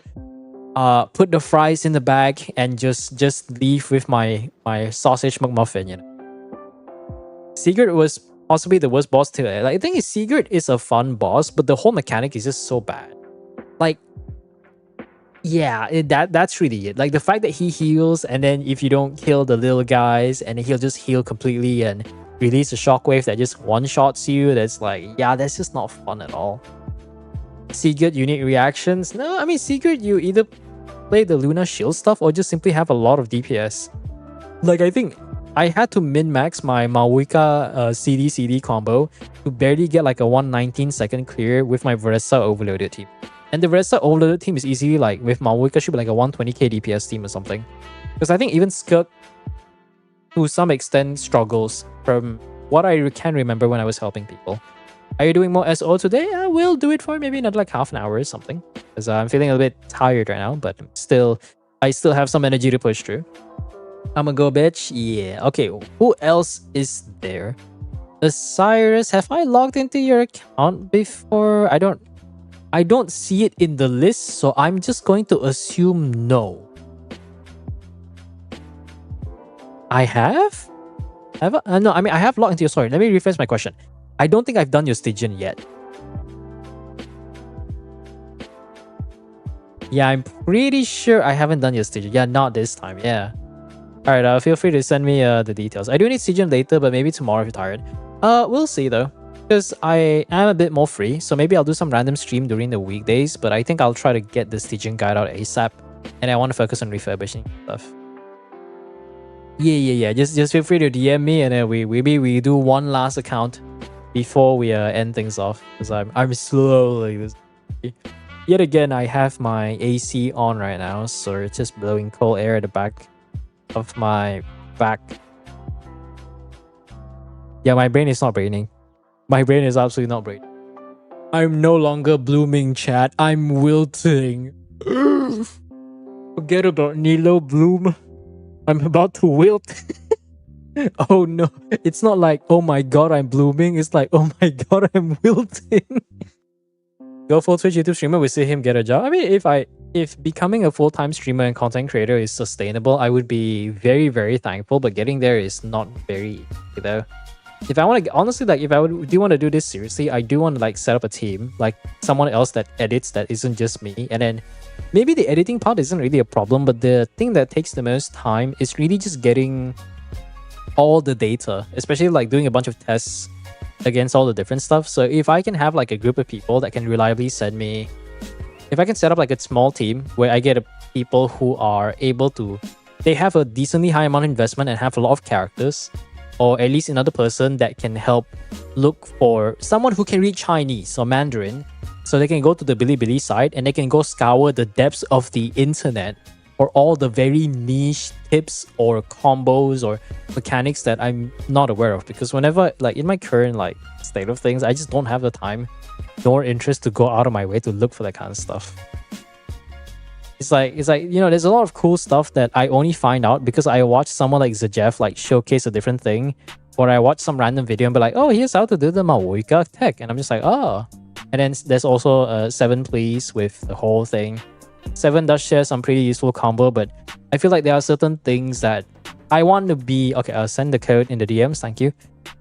[SPEAKER 1] put the fries in the bag, and just leave with my sausage McMuffin, you know. Sigurd was possibly the worst boss to it. I think Sigurd is a fun boss, but the whole mechanic is just so bad. That's really it. The fact that he heals, and then if you don't kill the little guys, and he'll just heal completely and release a shockwave that just one-shots you, that's that's just not fun at all. Sigurd unique reactions? No, I mean, Sigurd, you either play the Luna shield stuff or just simply have a lot of DPS. I think I had to min-max my Maoika CD combo to barely get a 119-second clear with my Veressa overloaded team. And the Veressa overloaded team is easily with Maoika should be a 120k DPS team or something. Because I think even Skirk to some extent struggles from what I can remember when I was helping people. Are you doing more SO today? I will do it for maybe another like half an hour or something. Because I'm feeling a bit tired right now, but I still have some energy to push through. I'm gonna go, bitch. Yeah. Okay. Who else is there? Osiris, have I logged into your account before? I don't see it in the list, so I'm just going to assume no. I have? Have I? No, I mean I have logged into your. Sorry, let me rephrase my question. I don't think I've done your Stygian yet. Yeah, I'm pretty sure I haven't done your Stygian. Yeah, not this time. Yeah. All right. Feel free to send me the details. I do need Stygian later, but maybe tomorrow if you're tired. We'll see though, because I am a bit more free, so maybe I'll do some random stream during the weekdays. But I think I'll try to get the Stygian guide out ASAP, and I want to focus on refurbishing stuff. Yeah. Just feel free to DM me, and then we do one last account before we end things off. Because I'm slowly. Yet again, I have my AC on right now, so it's just blowing cold air at the back of my back. Yeah, my brain is not braining. My brain is absolutely not braining. I'm no longer blooming, chat. I'm wilting. Forget about Nilo Bloom. I'm about to wilt. Oh no. It's not like, oh my god, I'm blooming. It's like, oh my god, I'm wilting. Go full Twitch YouTube streamer, we see him get a job. I mean, if becoming a full-time streamer and content creator is sustainable, I would be very, very thankful. But getting there is not very easy though. If I want to, honestly, like if I do want to do this seriously, I do want to like set up a team, like someone else that edits that isn't just me. And then maybe the editing part isn't really a problem, but the thing that takes the most time is really just getting all the data, especially like doing a bunch of tests against all the different stuff. So if I can have like a group of people that can reliably send me, if I can set up like a small team where I get people who are able to, they have a decently high amount of investment and have a lot of characters, or at least another person that can help look for someone who can read Chinese or Mandarin, so they can go to the Bilibili site and they can go scour the depths of the internet for all the very niche tips or combos or mechanics that I'm not aware of. Because whenever, like in my current like state of things, I just don't have the time nor interest to go out of my way to look for that kind of stuff. It's like, you know, there's a lot of cool stuff that I only find out because I watch someone like Zajeff like showcase a different thing, or I watch some random video and be like, oh, here's how to do the Maoika tech, and I'm just like, oh. And then there's also 7 please with the whole thing. 7 does share some pretty useful combo, but I feel like there are certain things that I want to be. Okay, I'll send the code in the DMs. Thank you.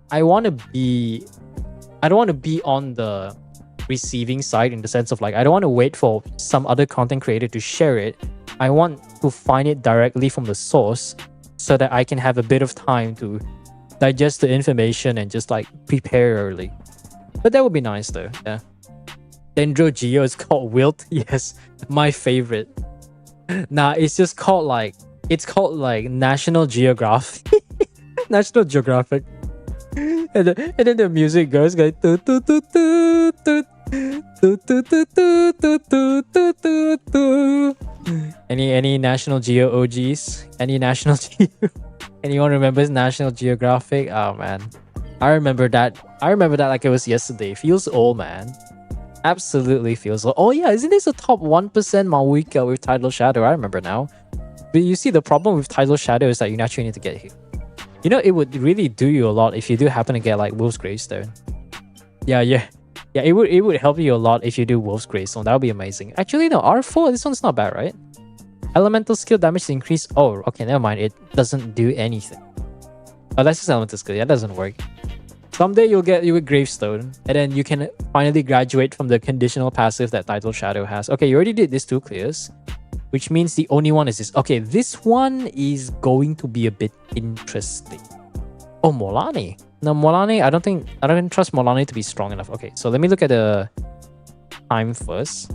[SPEAKER 1] I don't want to be on the receiving side, in the sense of like I don't want to wait for some other content creator to share it. I want to find it directly from the source so that I can have a bit of time to digest the information and just like prepare early. But that would be nice though. Yeah. Dendro Geo is called Wilt. Yes, my favorite. Nah, it's just called like, it's called like National Geographic. National Geographic. And then the music goes like any National Geo OGs? Any National Geo? Anyone remembers National Geographic? Oh man, I remember that like it was yesterday. Feels old, man. Absolutely feels old. Oh yeah, isn't this a top 1% Maoika with Tidal Shadow? I remember now. But you see, the problem with Tidal Shadow is that you naturally need to get hit. You know, it would really do you a lot if you do happen to get like Wolf's Gravestone. Yeah, it would help you a lot if you do Wolf's Gravestone. That would be amazing. Actually, no, R4, this one's not bad, right? Elemental skill damage increase. Oh, okay, never mind. It doesn't do anything. Oh, that's just elemental skill. Yeah, that doesn't work. Someday you'll get Gravestone, and then you can finally graduate from the conditional passive that Tidal Shadow has. Okay, you already did these 2 clears, which means the only one is this. Okay, this one is going to be a bit interesting. Oh, Molani. No, Molani, I don't even trust Molani to be strong enough. Okay, so let me look at the time first.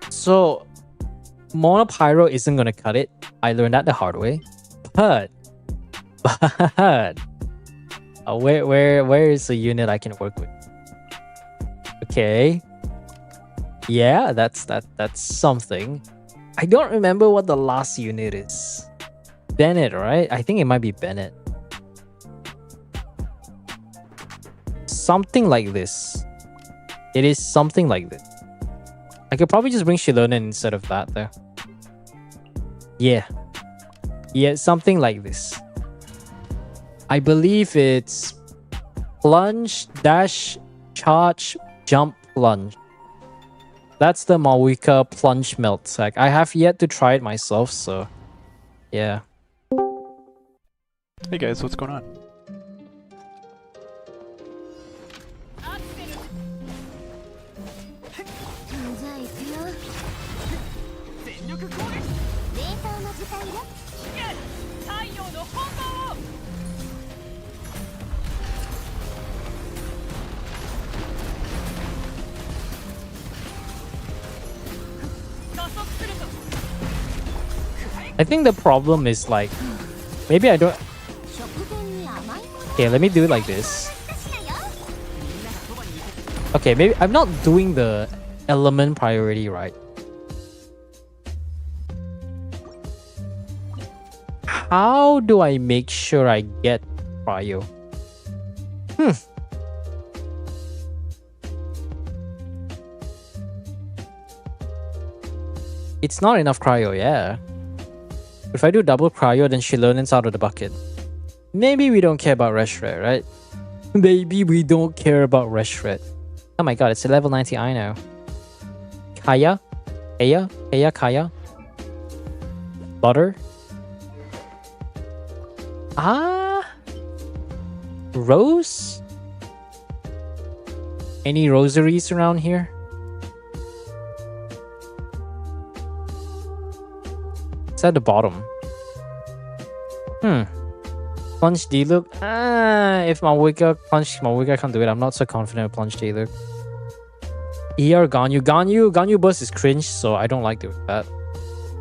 [SPEAKER 1] So, Mono Pyro isn't gonna cut it. I learned that the hard way. But where is the unit I can work with? Okay. Yeah, that's something. I don't remember what the last unit is. Bennett, right? I think it might be Bennett. something like this. It is something like this. I could probably just bring Shilonen instead of that though. Yeah. Yeah, something like this. I believe it's plunge, dash, charge, jump, plunge. That's the Malwika plunge melt sack. I have yet to try it myself, so yeah.
[SPEAKER 2] Hey guys, what's going on?
[SPEAKER 1] I think the problem is like, maybe I don't... Okay, let me do it like this. Okay, maybe I'm not doing the element priority right. How do I make sure I get prio? It's not enough cryo, yeah. If I do double cryo, then Shilonen's out of the bucket. Maybe we don't care about Reshret, right? Maybe we don't care about Reshret. Oh my god, it's a level 90 I know. Kaya? Kaya? Butter? Rose? Any rosaries around here? It's at the bottom. Plunge D-Look? If Malwika can't do it, I'm not so confident with Plunge D-Look. ER Ganyu burst is cringe, so I don't like doing that.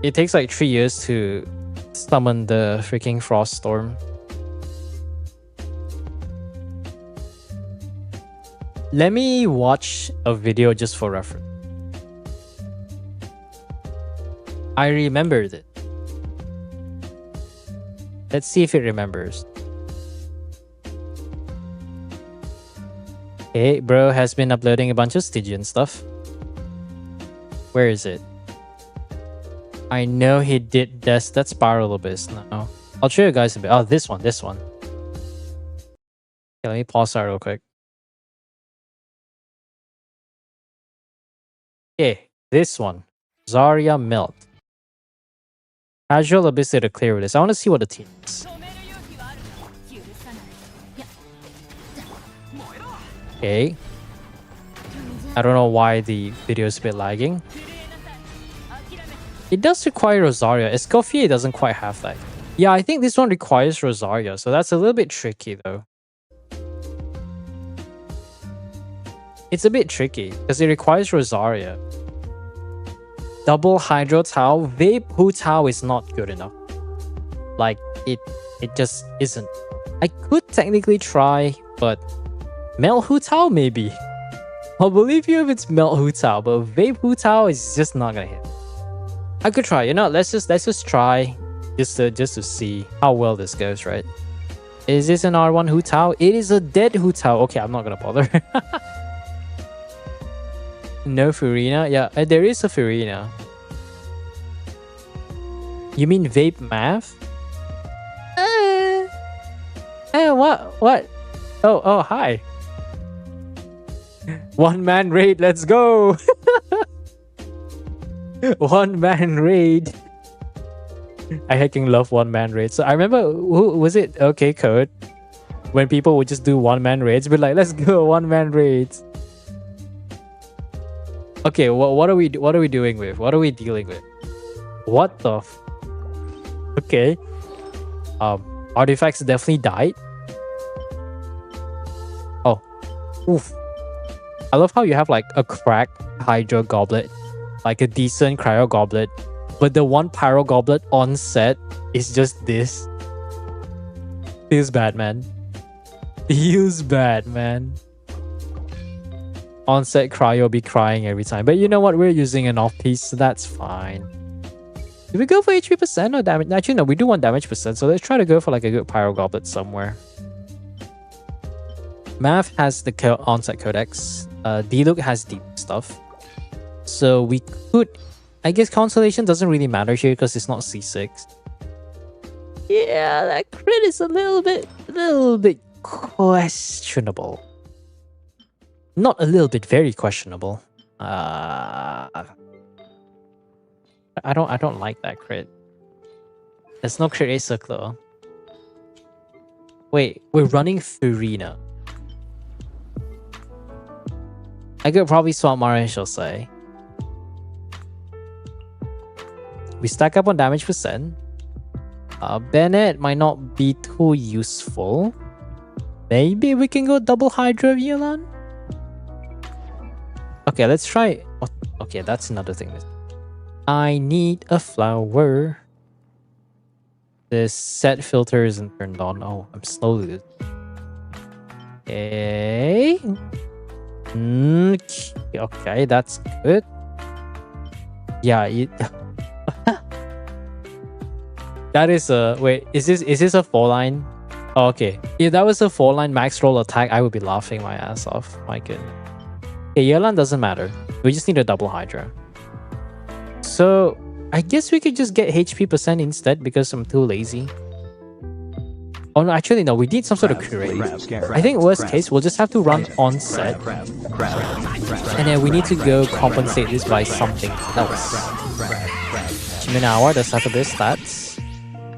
[SPEAKER 1] It takes like 3 years to summon the freaking Frost Storm. Let me watch a video just for reference. I remembered it. Let's see if it remembers. Okay, bro has been uploading a bunch of Stygian stuff. Where is it? I know he did that Spiral Abyss now. I'll show you guys a bit. Oh, this one. Okay, let me pause that real quick. Okay, this one. Zarya Melt. Casual Abyss did a clear with this. I want to see what the team is. Okay. I don't know why the video is a bit lagging. It does require Rosaria. Escoffier doesn't quite have that. Yeah, I think this one requires Rosaria, so that's a little bit tricky though. It's a bit tricky because it requires Rosaria. Double Hydro Tau, Vape Hu Tau is not good enough. Like, it just isn't. I could technically try, but Melt Hu Tau maybe. I'll believe you if it's Melt Hu Tau, but Vape Hu Tau is just not gonna hit. I could try, you know, let's just try just to see how well this goes, right? Is this an R1 Hu Tau? It is a dead Hu Tau. Okay, I'm not gonna bother. No Furina? Yeah, there is a Furina. You mean Vape Math? What? Oh, hi. One man raid, let's go! One man raid. I hecking love one man raids. So I remember, who was it? Okay, Code. When people would just do one man raids, be like, let's go one man raids. Okay, what are we doing with? What are we dealing with? What the okay. Artifacts definitely died. Oh. Oof. I love how you have like a cracked Hydro Goblet, like a decent Cryo Goblet, but the one Pyro Goblet on set is just this. Feels bad, man. Feels bad, man. On-set cryo be crying every time. But you know what? We're using an off-piece, so that's fine. Do we go for HP percent or damage? Actually, no, we do want damage percent, so let's try to go for like a good Pyro Goblet somewhere. Mav has the onset codex. Diluc has deep stuff. So we could... I guess Constellation doesn't really matter here because it's not C6. Yeah, that crit is a little bit questionable. Not a little bit, very questionable. I don't like that crit. There's no crit rate circle. Wait, we're running Furina. I could probably swap Mara Shosei. We stack up on damage percent. Bennett might not be too useful. Maybe we can go double Hydra Yelan? Okay, let's try... Okay, that's another thing. I need a flower. This set filter isn't turned on. Oh, I'm slowly... Okay. Okay, that's good. Yeah, that is a... Wait, is this a 4-line? Oh, okay. If that was a 4-line max roll attack, I would be laughing my ass off. My goodness. Okay, Yelan doesn't matter. We just need a double Hydra. So, I guess we could just get HP percent instead because I'm too lazy. Oh no, actually no, we need some sort of curate. I think worst case, we'll just have to run onset. And then we need to go compensate this by something else. Chiminawa does have a bit of stats.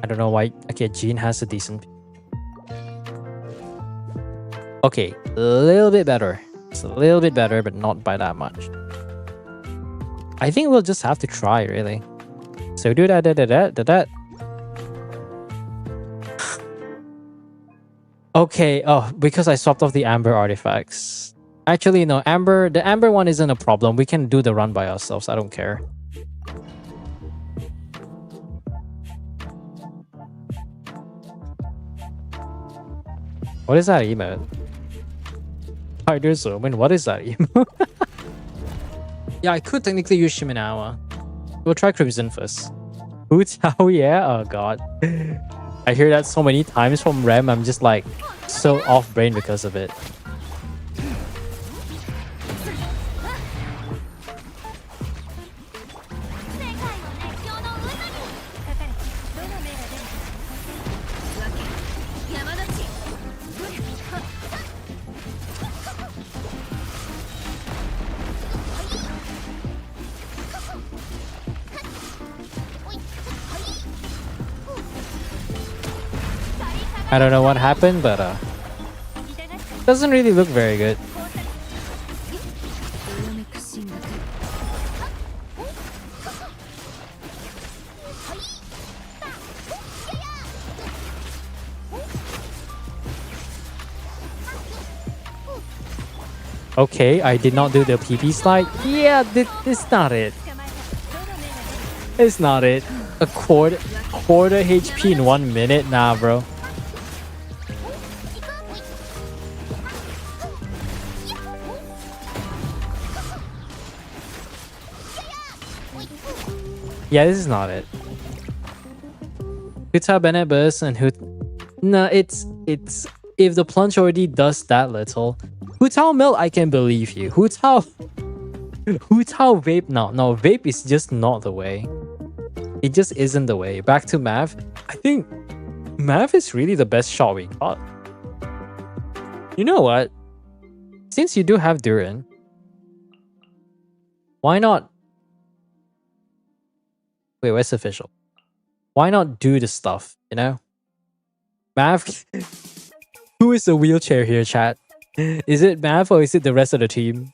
[SPEAKER 1] I don't know why. Okay, Jean has a decent... Okay, a little bit better. It's a little bit better, but not by that much. I think we'll just have to try, really. So do that. Okay, oh, because I swapped off the Amber artifacts. Actually, no, the Amber one isn't a problem. We can do the run by ourselves. I don't care. What is that emote? Spider Zoom, what is that emote? Yeah, I could technically use Shiminawa. We'll try Crimson first. Hutao, yeah? Oh god. I hear that so many times from Rem, I'm just like so off brain because of it. I don't know what happened, but doesn't really look very good. Okay, I did not do the PP slide. Yeah, this not it. It's not it. A quarter HP in 1 minute? Nah, bro. Yeah, this is not it. Huta Bennett burst and No, it's if the plunge already does that little. Hutao Melt, I can believe you. Hutao Vape, no, Vape is just not the way. It just isn't the way. Back to Mav. I think Mav is really the best shot we got. You know what? Since you do have Durin, why not... Wait, where's official? Why not do the stuff, you know? Mav... Who is the wheelchair here, chat? Is it Mav or is it the rest of the team?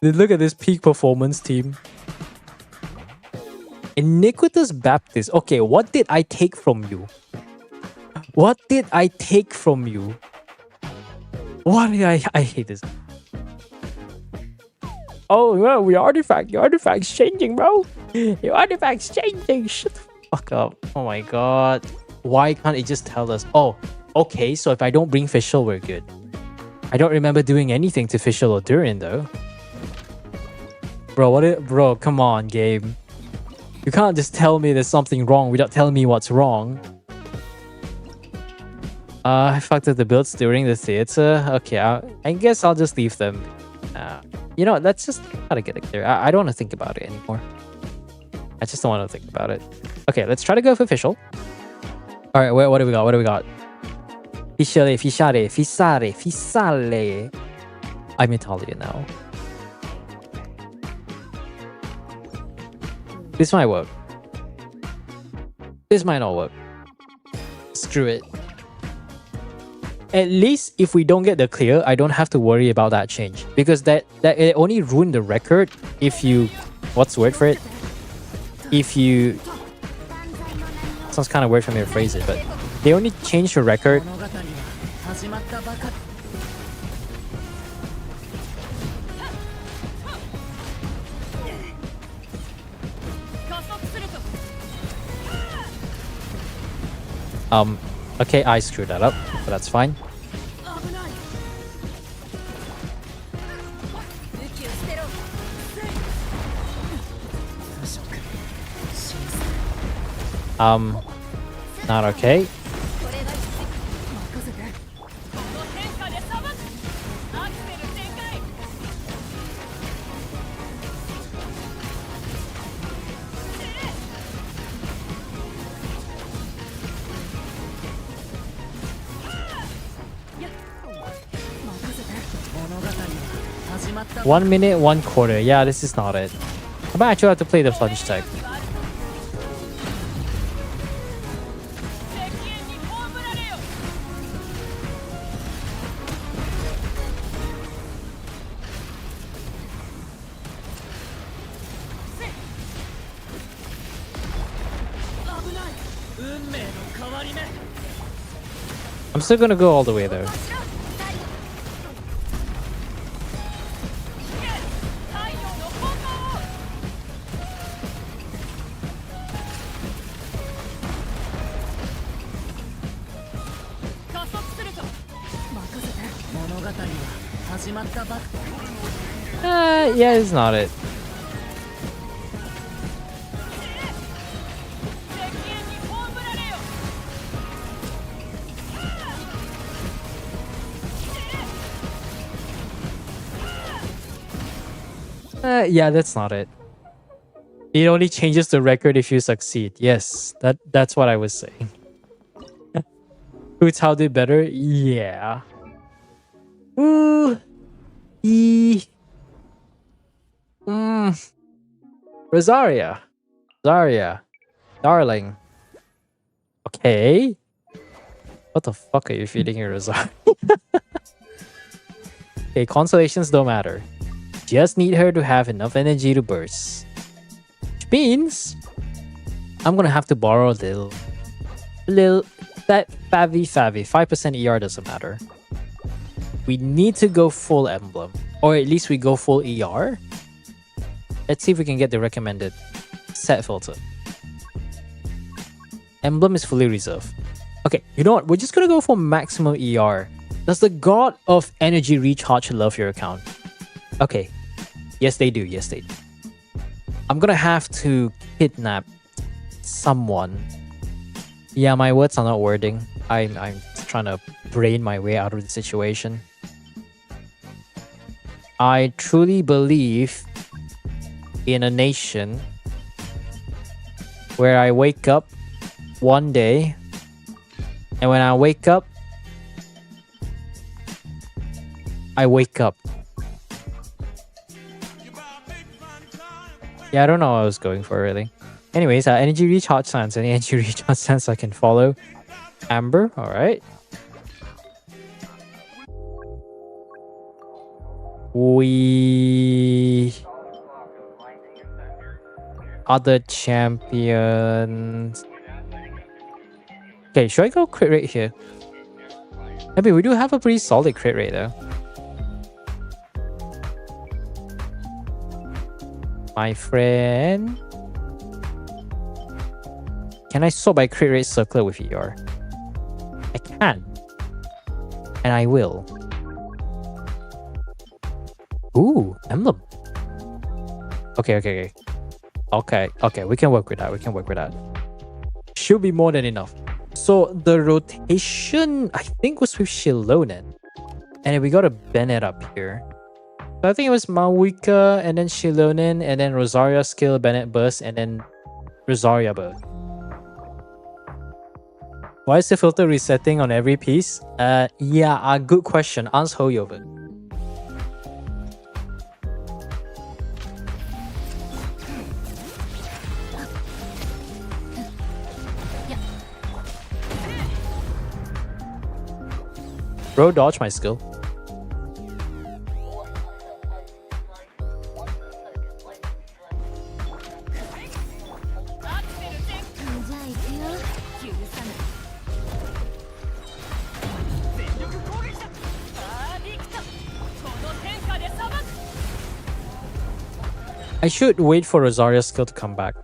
[SPEAKER 1] Look at this peak performance team. Iniquitous Baptist. Okay, what did I take from you? What did I take from you? What did I hate this. Oh, well, your artifact's changing, bro. Your artifact's changing. Shut the fuck up. Oh my god. Why can't it just tell us? Oh, okay, so if I don't bring Fischl, we're good. I don't remember doing anything to Fischl or Durin, though. Bro, come on, game. You can't just tell me there's something wrong without telling me what's wrong. I fucked up the builds during the theater. Okay, I guess I'll just leave them. You know what? Let's just try to get it clear. I don't want to think about it anymore. I just don't want to think about it. Okay, let's try to go for official. All right, what do we got? What do we got? Fisale. I'm Italian now. This might work. This might not work. Screw it. At least if we don't get the clear, I don't have to worry about that change. Because that it only ruined the record if you... What's the word for it? If you... Sounds kind of weird for me to phrase it, but... They only change the record... Okay, I screwed that up, but that's fine. Not okay. One minute, 1/4. Yeah, this is not it. I might actually have to play the plunge tech. I'm still gonna go all the way though. Yeah, it's not it. Yeah, that's not it. It only changes the record if you succeed. Yes, that's what I was saying. Who's how did better? Yeah. Ooh. Rosaria. Zarya. Darling. Okay. What the fuck are you feeding here, Rosaria? Okay, consolations don't matter. Just need her to have enough energy to burst. Which means I'm gonna have to borrow a little that favy. 5% ER doesn't matter. We need to go full emblem. Or at least we go full ER. Let's see if we can get the recommended set filter. Emblem is fully reserved. Okay, you know what? We're just gonna go for maximum ER. Does the God of Energy Recharge love your account? Okay. Yes, they do. Yes, they do. I'm gonna have to kidnap someone. Yeah, my words are not wording. I'm trying to brain my way out of the situation. I truly believe in a nation where I wake up one day, and when I wake up, I wake up. Yeah, I don't know what I was going for really. Anyways, energy recharge stance. Any energy recharge stance I can follow. Amber, alright. We... Other champions... Okay, should I go crit rate here? Maybe we do have a pretty solid crit rate though. My friend... Can I sort by crit rate circular with ER? I can. And I will. Ooh, emblem. Okay, we can work with that. Should be more than enough. So the rotation, I think, was with Shilonen. And then we got a Bennett up here. So I think it was Mawika, and then Shilonen, and then Rosaria skill, Bennett burst, and then Rosaria burst. Why is the filter resetting on every piece? Yeah, good question. Ans Hoyover. Bro, dodge my skill. I should wait for Rosaria's skill to come back.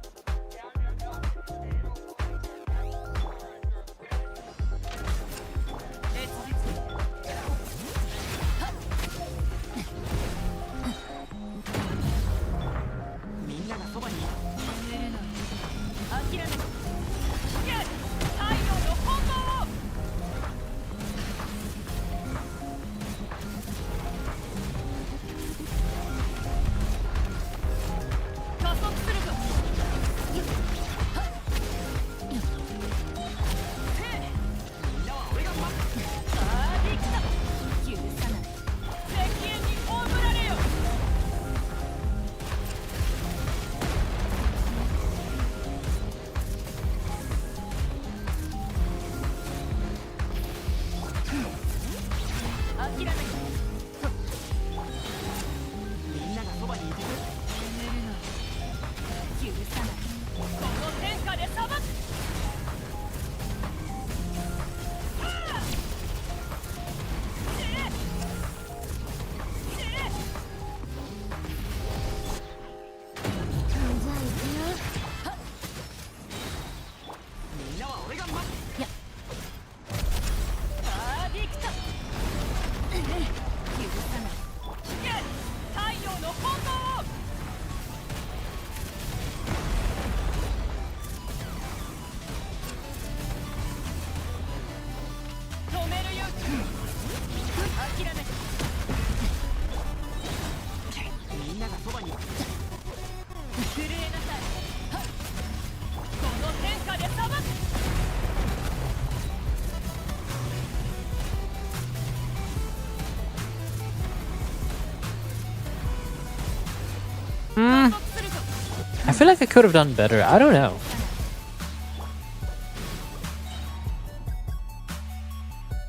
[SPEAKER 1] I feel like I could have done better. I don't know.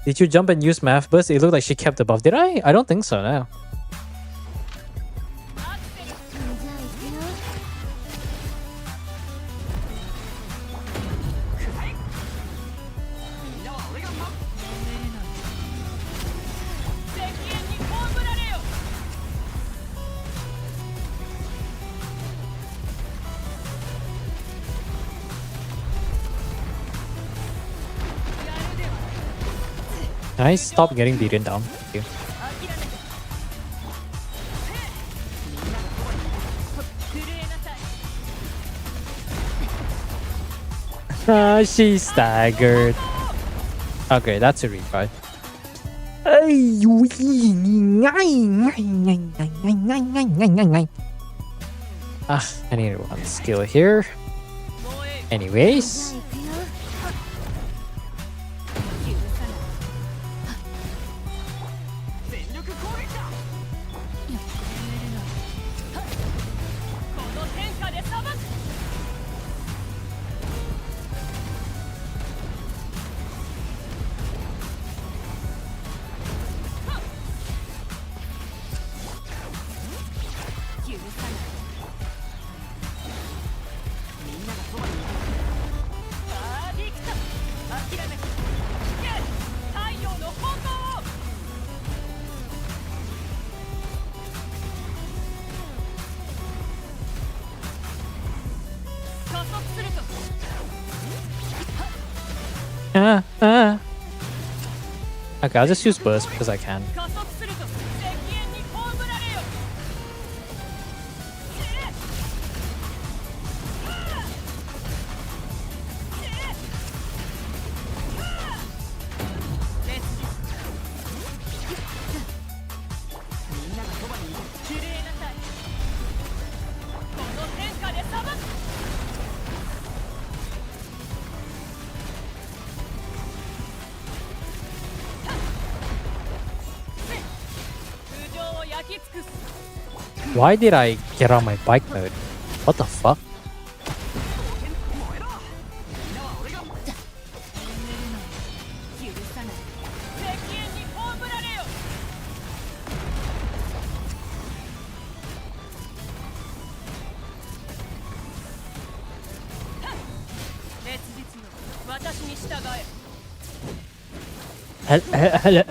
[SPEAKER 1] Did you jump and use math burst? It looked like she kept the buff. Did I? I don't think so now. Nice. Stop getting beaten down. Thank you. She staggered. Okay, that's a retry. I need one skill here. Anyways. Okay, I'll just use burst because I can. Why did I get on my bike mode? What the fuck? Hello?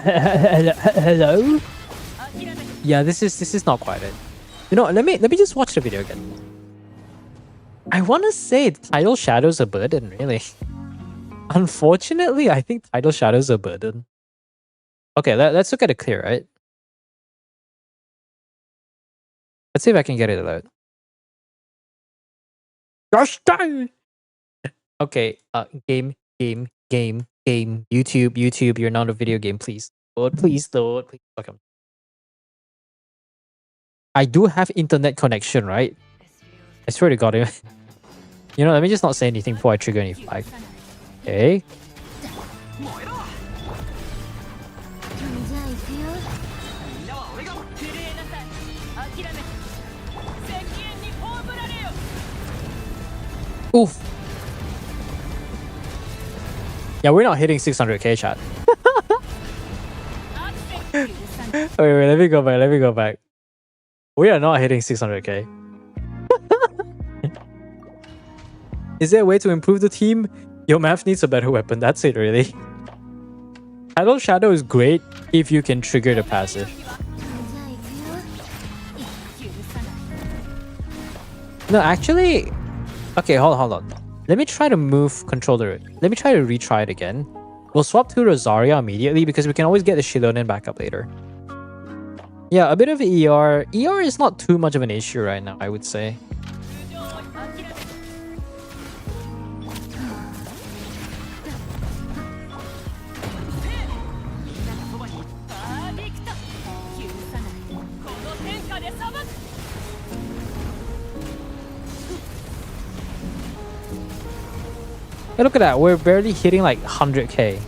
[SPEAKER 1] Yeah, this is not quite it. You know, let me just watch the video again. I want to say Tidal Shadow's a burden, really. Unfortunately, I think Tidal Shadow's a burden. Okay, let's look at it clear, right? Let's see if I can get it out. Gosh dang! Okay, game. YouTube, you're not a video game, please. Lord, please, Lord, please. Okay. I do have internet connection, right? I swear to God. You know, let me just not say anything before I trigger any flag. Okay. Oof. Yeah, we're not hitting 600k, chat. wait, let me go back. We are not hitting 600k. Is there a way to improve the team? Your math needs a better weapon. That's it, really. Tidal Shadow is great if you can trigger the passive. No, actually... Okay, hold on. Let me try to move controller. Let me try to retry it again. We'll swap to Rosaria immediately because we can always get the Shilonen back up later. Yeah, a bit of ER. ER is not too much of an issue right now, I would say. Hey, look at that. We're barely hitting like 100k.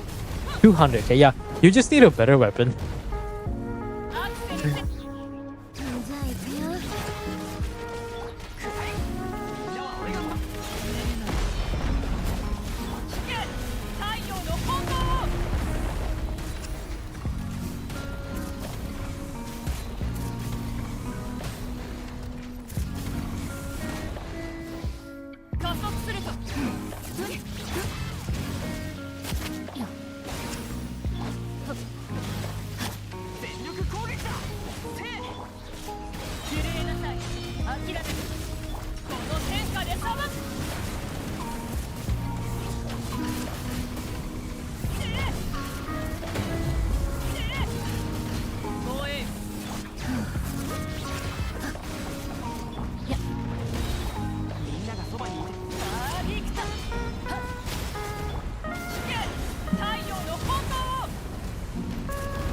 [SPEAKER 1] 200k. Yeah, you just need a better weapon.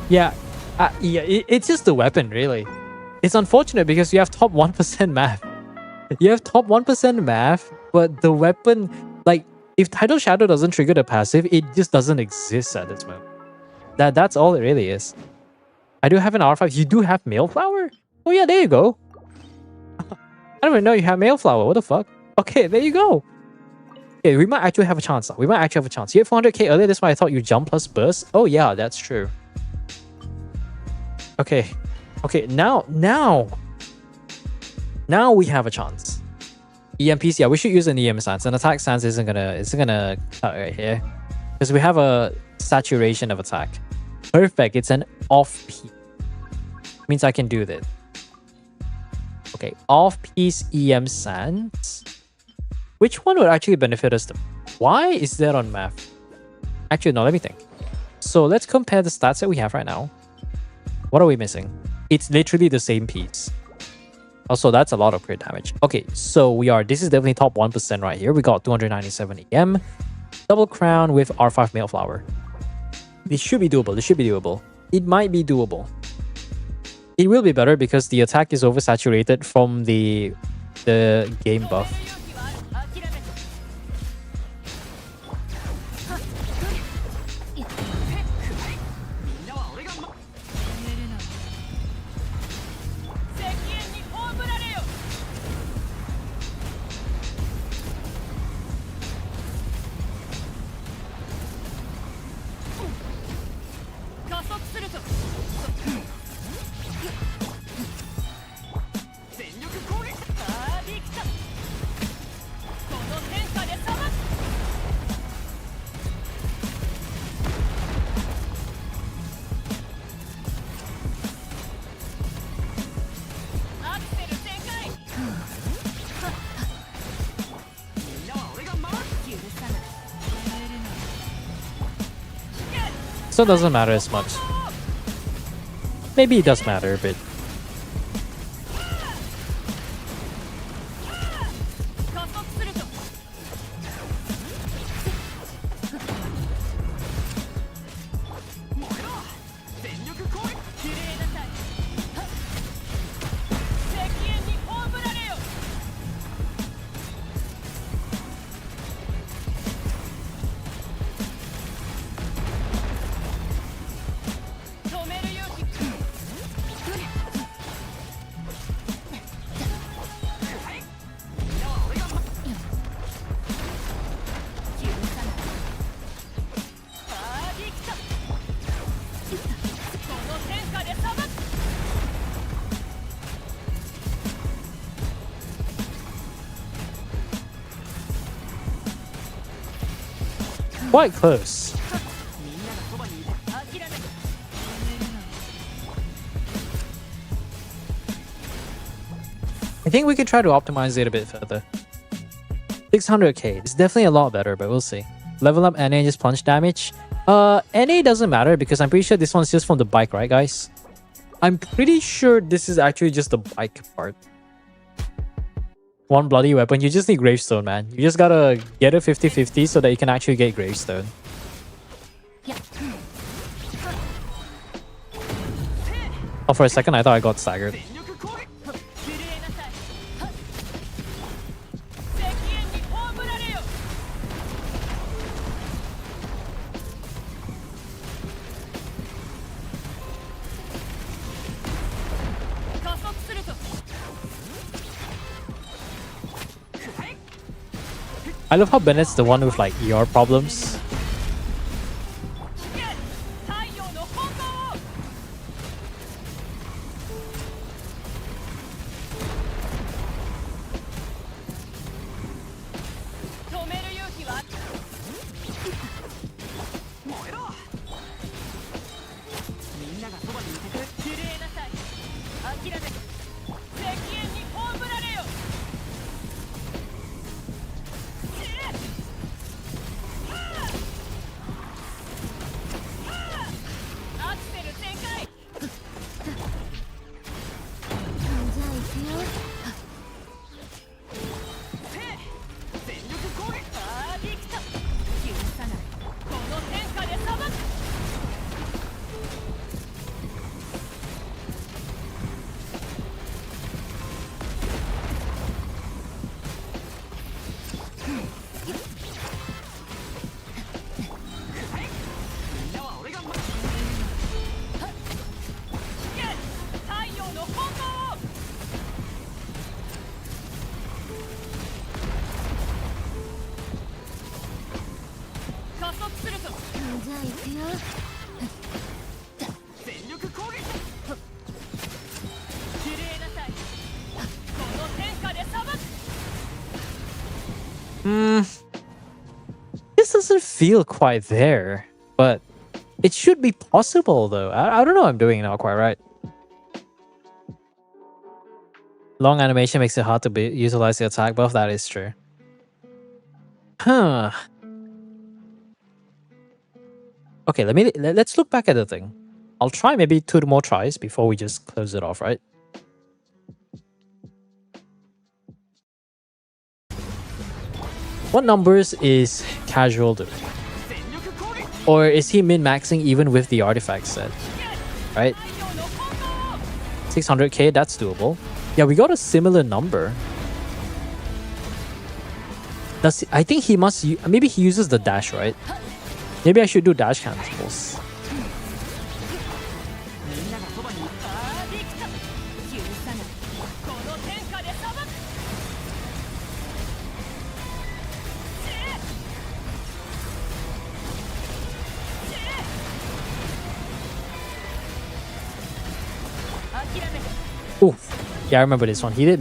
[SPEAKER 1] Yeah, it's just the weapon, really. It's unfortunate because you have top 1% math. You have top 1% math, but the weapon, like, if Tidal Shadow doesn't trigger the passive, it just doesn't exist at this moment. That's all it really is. I do have an R5. You do have Male Flower? Oh yeah, there you go. I don't even know you have Male Flower. What the fuck? Okay, there you go. Okay, we might actually have a chance now. We might actually have a chance. You had 400k earlier. That's why I thought you jump plus burst. Oh yeah, that's true. Okay, now we have a chance. EMPs, yeah, we should use an EM stance. An attack stance isn't gonna cut right here because we have a saturation of attack. Perfect. It's an off piece. Means I can do this. Okay, off piece EM stance. Which one would actually benefit us? Why is that on math? Actually, no. Let me think. So let's compare the stats that we have right now. What are we missing? It's literally the same piece. Also, that's a lot of crit damage. Okay, so this is definitely top 1% right here. We got 297 EM. Double crown with R5 Male Flower. This should be doable. This should be doable. It might be doable. It will be better because the attack is oversaturated from the game buff. So it doesn't matter as much. Maybe it does matter, but... Quite close. I think we could try to optimize it a bit further. 600k. It's definitely a lot better, but we'll see. Level up NA, just punch damage. NA doesn't matter because I'm pretty sure this one's just from the bike, right, guys? I'm pretty sure this is actually just the bike part. One bloody weapon. You just need gravestone, man. You just gotta get a 50-50 so that you can actually get gravestone. Oh, for a second I thought I got staggered. I love how Bennett's the one with like ER problems. This doesn't feel quite there, but it should be possible though. I don't know, I'm doing it not quite right. Long animation makes it hard to utilize the attack buff. That is true. Huh. Okay, let's look back at the thing. I'll try maybe 2 more tries before we just close it off, right? What numbers is casual doing? Or is he min-maxing even with the artifact set? Right? 600k, that's doable. Yeah, we got a similar number. I think he must... Maybe he uses the dash, right? Maybe I should do dash cancels. Ooh, yeah, I remember this one. He did